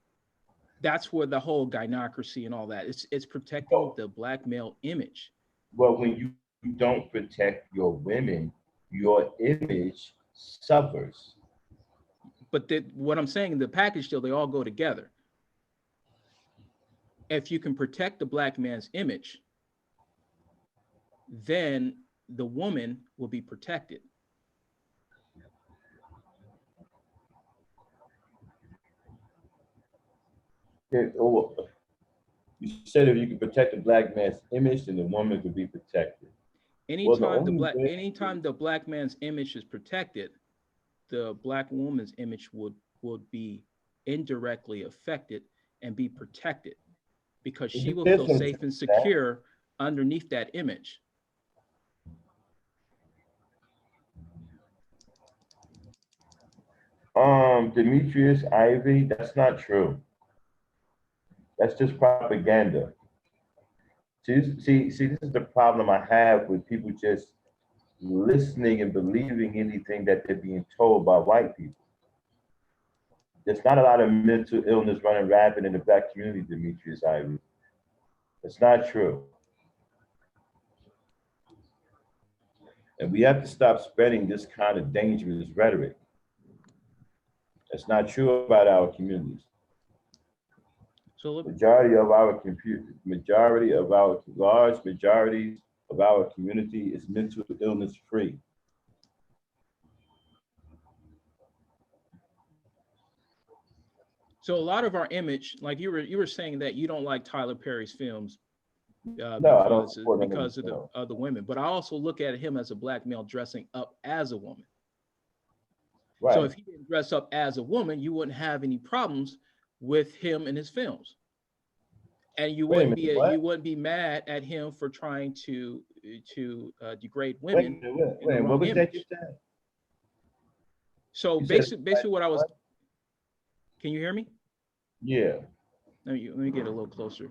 that's where the whole gynocracy and all that. It's protecting the black male image. Well, when you don't protect your women, your image suffers. But what I'm saying, the package deal, they all go together. If you can protect the black man's image, then the woman will be protected. You said if you can protect the black man's image, then the woman could be protected. Anytime the black man's image is protected, the black woman's image would be indirectly affected and be protected because she will feel safe and secure underneath that image. Demetrius Ivy, that's not true. That's just propaganda. See, this is the problem I have with people just listening and believing anything that they're being told by white people. There's not a lot of mental illness running rapid in the black community, Demetrius Ivy. It's not true. And we have to stop spreading this kind of dangerous rhetoric. It's not true about our communities. So large majorities of our community is mental illness free. So a lot of our image, like you were saying that you don't like Tyler Perry's films because of the women, but I also look at him as a black male dressing up as a woman. Right. So if he didn't dress up as a woman, you wouldn't have any problems with him in his films, and you wouldn't be mad at him for trying to degrade women. What was that you said? So basically, what I was. Can you hear me? Yeah. Let me get a little closer.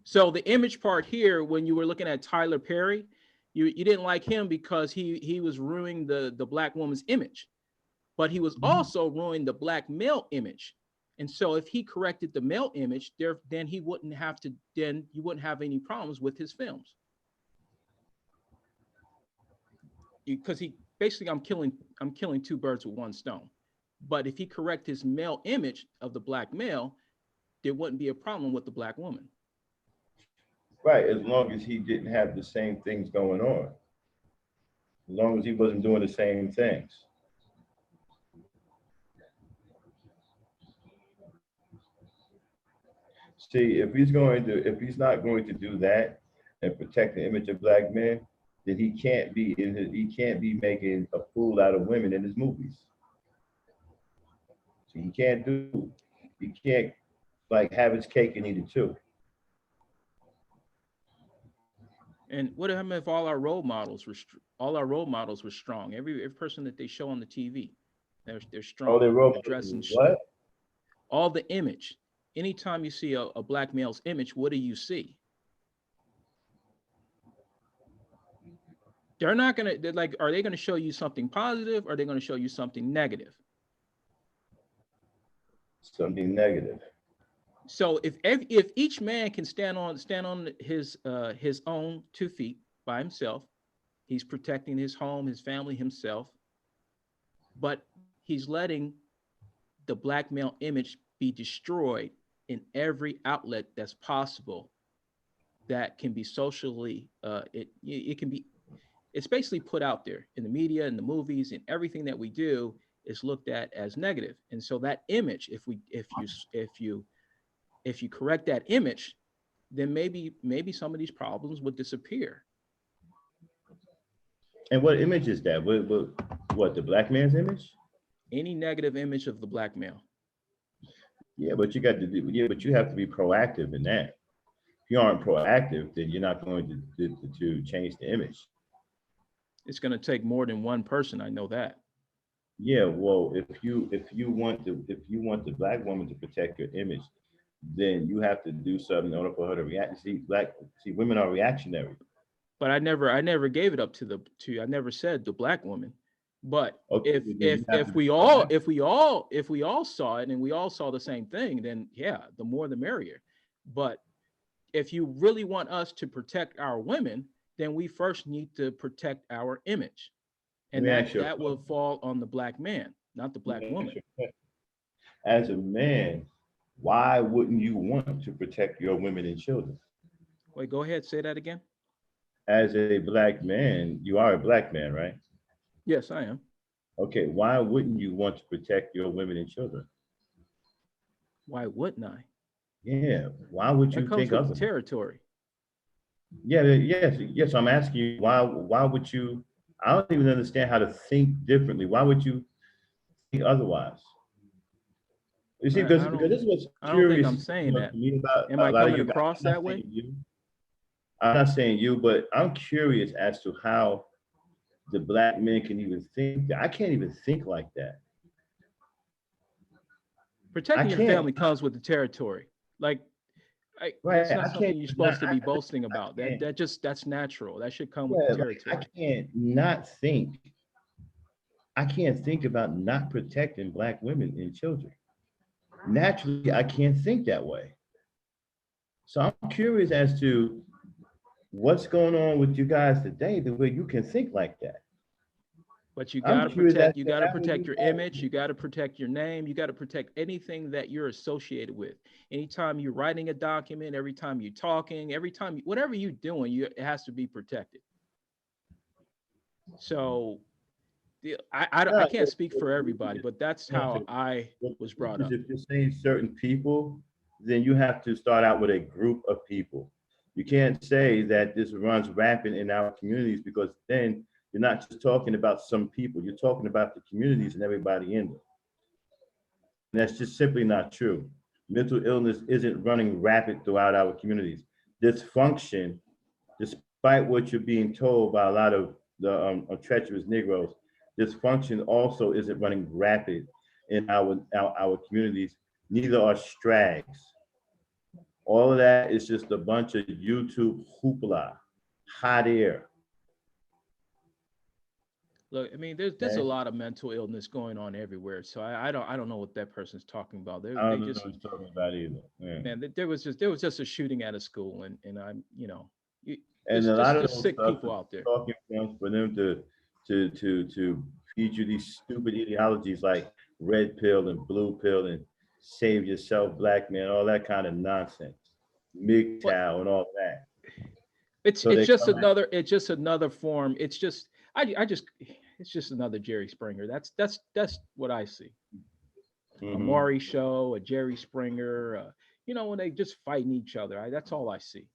So the image part here, when you were looking at Tyler Perry, you didn't like him because he was ruining the black woman's image, but he was also ruining the black male image. And so if he corrected the male image, then you wouldn't have any problems with his films. Because he basically, I'm killing two birds with one stone. But if he correct his male image of the black male, there wouldn't be a problem with the black woman. Right, as long as he didn't have the same things going on. as long as he wasn't doing the same things. See, if he's not going to do that and protect the image of black men, then he can't be making a fool out of women in his movies. See, he can't like have his cake and eat it too. And what happened if all our role models were all our role models were strong? Every person that they show on the TV, they're Oh, strong. they wrote They're dressing what? all the image. Anytime you see a black male's image, what do you see? They're not gonna. They're like, are they gonna show you something positive? Or are they gonna show you something negative? Something negative. So if each man can stand on his own 2 feet by himself, he's protecting his home, his family, himself, but he's letting the black male image be destroyed in every outlet that's possible that can be socially it can be it's basically put out there in the media and the movies, and everything that we do is looked at as negative. And so that image, if you correct that image, then maybe some of these problems would disappear. And what image is that? What the black man's image? Any negative image of the black male. Yeah, but but you have to be proactive in that. If you aren't proactive, then you're not going to change the image. It's going to take more than one person. I know that. Yeah, well, if you want the black woman to protect your image, then you have to do something in order for her to react. See, women are reactionary. But I never gave it up I never said the black woman. But Okay, if we all saw it and we all saw the same thing, then yeah, the more the merrier. But if you really want us to protect our women, then we first need to protect our image. And that will fall on the black man, not the black woman. As a man, why wouldn't you want to protect your women and children? Wait, go ahead, say that again. As a black man, you are a black man, right? Yes, I am. Okay, why wouldn't you want to protect your women and children? Why wouldn't I? Yeah, why would you that comes think with of the territory? Yeah, yes. I'm asking you why would you? I don't even understand how to think differently. Why would you think otherwise? You see, because this is what's I don't think curious I'm saying that. to me about Am a I lot of coming you guys. across that way? I'm not saying you, but I'm curious as to how the black men can even think that. I can't even think like that. Protecting your family comes with the territory. Like, that's not something you're supposed to be boasting about. That's natural. That should come with the territory. I can't think about not protecting black women and children. Naturally, I can't think that way. So I'm curious as to what's going on with you guys today, the way you can think like that. But you gotta protect your image, you gotta protect your name, you gotta protect anything that you're associated with. Anytime you're writing a document, every time you're talking, whatever you're doing, it has to be protected. So I can't speak for everybody, but that's how I was brought up. If you're saying certain people, then you have to start out with a group of people. You can't say that this runs rampant in our communities, because then you're not just talking about some people, you're talking about the communities and everybody in them. And that's just simply not true. Mental illness isn't running rapid throughout our communities. Dysfunction, despite what you're being told by a lot of the treacherous Negroes, dysfunction also isn't running rapid in our communities. Neither are strags. All of that is just a bunch of YouTube hoopla, hot air. Look, I mean, there's a lot of mental illness going on everywhere. So I don't know what that person's talking about. I don't know what he's talking about either. Man, there was just a shooting at a school, and I'm and a lot of just sick people out there. Talking points for them to feed you these stupid ideologies like red pill and blue pill and save yourself, black man, all that kind of nonsense, MGTOW and all that. It's just another form. It's just, I just, it's just another Jerry Springer. That's what I see. A Mhm. Maury show, a Jerry Springer, when they just fighting each other. That's all I see.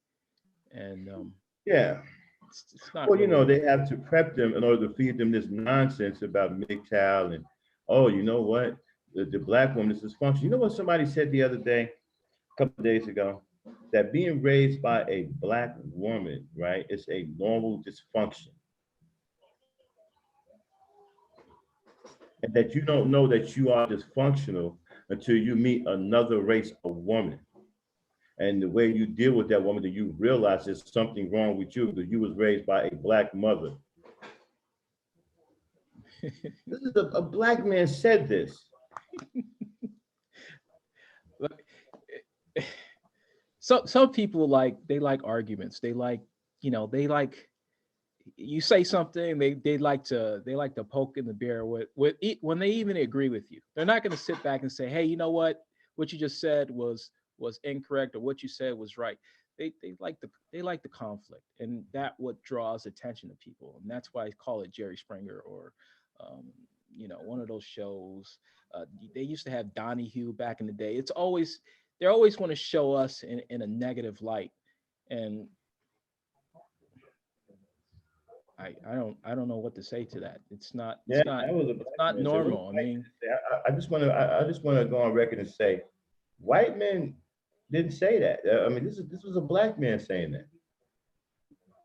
And Yeah. it's not Well, really. they have to prep them in order to feed them this nonsense about MGTOW and, oh, you know what? The black woman is dysfunctional. You know what somebody said the other day, a couple of days ago? That being raised by a black woman, right, is a normal dysfunction. And that you don't know that you are dysfunctional until you meet another race of woman. And the way you deal with that woman, that you realize there's something wrong with you because you was raised by a black mother. This is a black man said this. Look, some people like arguments. They like, they like, you say something, they like to poke in the bear when they even agree with you. They're not going to sit back and say, hey, you know what you just said was incorrect, or what you said was right. They like the conflict, and that what draws attention to people, and that's why I call it Jerry Springer, or um, one of those shows. They used to have Donahue back in the day. They always want to show us in a negative light, and I don't know what to say to that. It's not Yeah, it's not that was a it's black not man said. What normal. a I white mean, man say. I just want to go on record and say, white men didn't say that. I mean, this was a black man saying that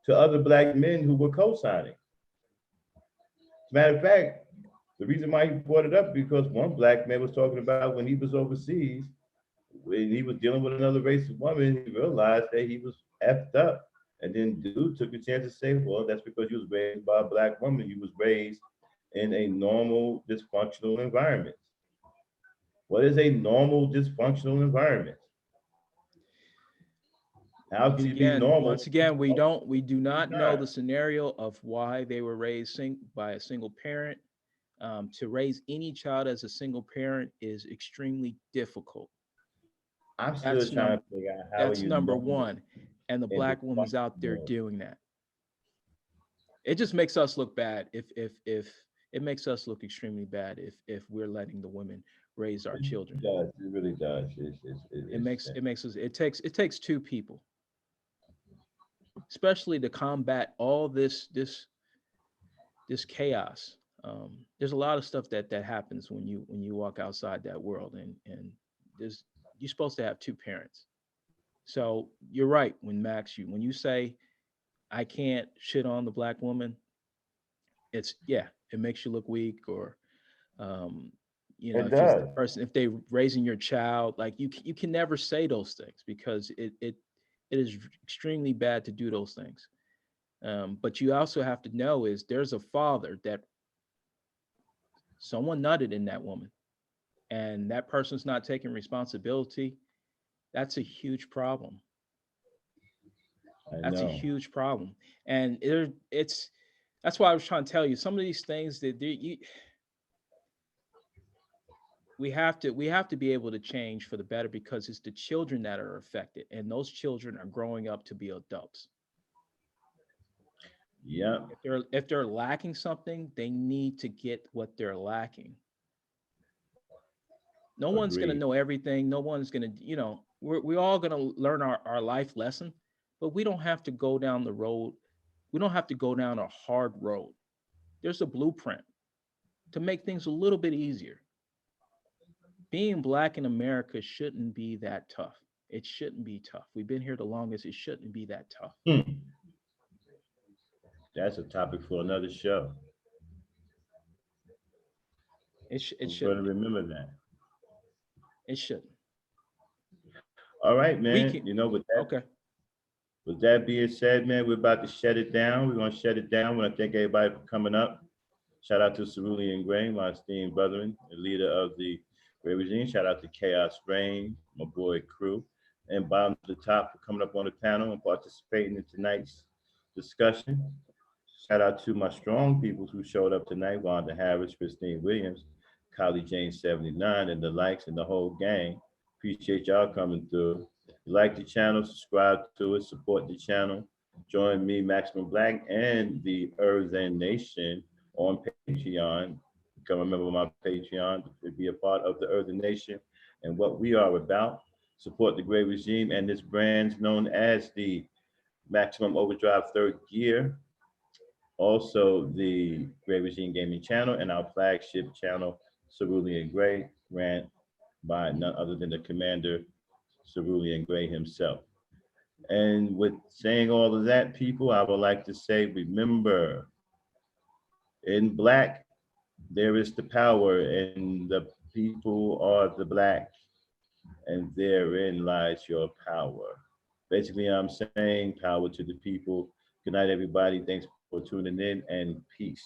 to other black men who were co-signing. As a matter of fact, the reason why he brought it up because one black man was talking about when he was overseas, when he was dealing with another racist woman, he realized that he was effed up. And then dude took a chance to say, well, that's because you was raised by a black woman. You was raised in a normal dysfunctional environment. What is a normal dysfunctional environment? How can you be normal? once again, we do It's not know not. the scenario of why they were raised by a single parent. To raise any child as a single parent is extremely difficult. I'm still That's trying number to figure out how are that's you number normal one, and the and black woman's out there dysfunctional. doing that. It just makes us look bad. If it makes us look extremely bad if we're letting the women raise our children. It does. It really does. It takes two people, especially to combat all this chaos. There's a lot of stuff that happens when you walk outside that world, and there's you're supposed to have two parents. So you're right when you say I can't shit on the black woman. It's, yeah, it makes you look weak, or um, It if it's the does. person, if they raising your child, like you can never say those things because it is extremely bad to do those things. But you also have to know is there's a father that someone nutted in that woman, and that person's not taking responsibility. That's a huge problem. I That's a know. huge problem, and it's that's why I was trying to tell you some of these things that we have to be able to change for the better, because it's the children that are affected, and those children are growing up to be adults. Yep. If they're lacking something, they need to get what they're lacking. No one's going to Agreed. know everything. No one's going to, we're all going to learn our life lesson, but we don't have to go down the road. We don't have to go down a hard road. There's a blueprint to make things a little bit easier. Being black in America shouldn't be that tough. It shouldn't be tough. We've been here the longest. It shouldn't be that tough. Hmm. That's a topic for another show. It I'm going shouldn't to be. remember that. It shouldn't. All right, We man. can. Okay. With that being said, man, we're about to shut it down. We're going to shut it down. I want to thank everybody for coming up. Shout out to Cerulean Grain, my esteemed brethren, the leader of the Great Regime. Shout out to Chaos Rain, my boy crew, and bottom to the top for coming up on the panel and participating in tonight's discussion. Shout out to my strong people who showed up tonight: Wanda Harris, Christine Williams, Kylie Jane 79, and the likes and the whole gang. Appreciate y'all coming through. If you like the channel, subscribe to it, support the channel. Join me, Maximum Black, and the Earthen Nation on Patreon. Become a member of my Patreon to be a part of the Earthen Nation and what we are about. Support the great regime and its brands known as the Maximum Overdrive Third Gear. Also, the Great Regime Gaming channel and our flagship channel, Cerulean Gray, ran by none other than the Commander Cerulean Gray himself. And with saying all of that, people, I would like to say, remember, in Black, there is the power, and the people are the Black, and therein lies your power. Basically, I'm saying power to the people. Good night, everybody. Thanks for tuning in, and peace.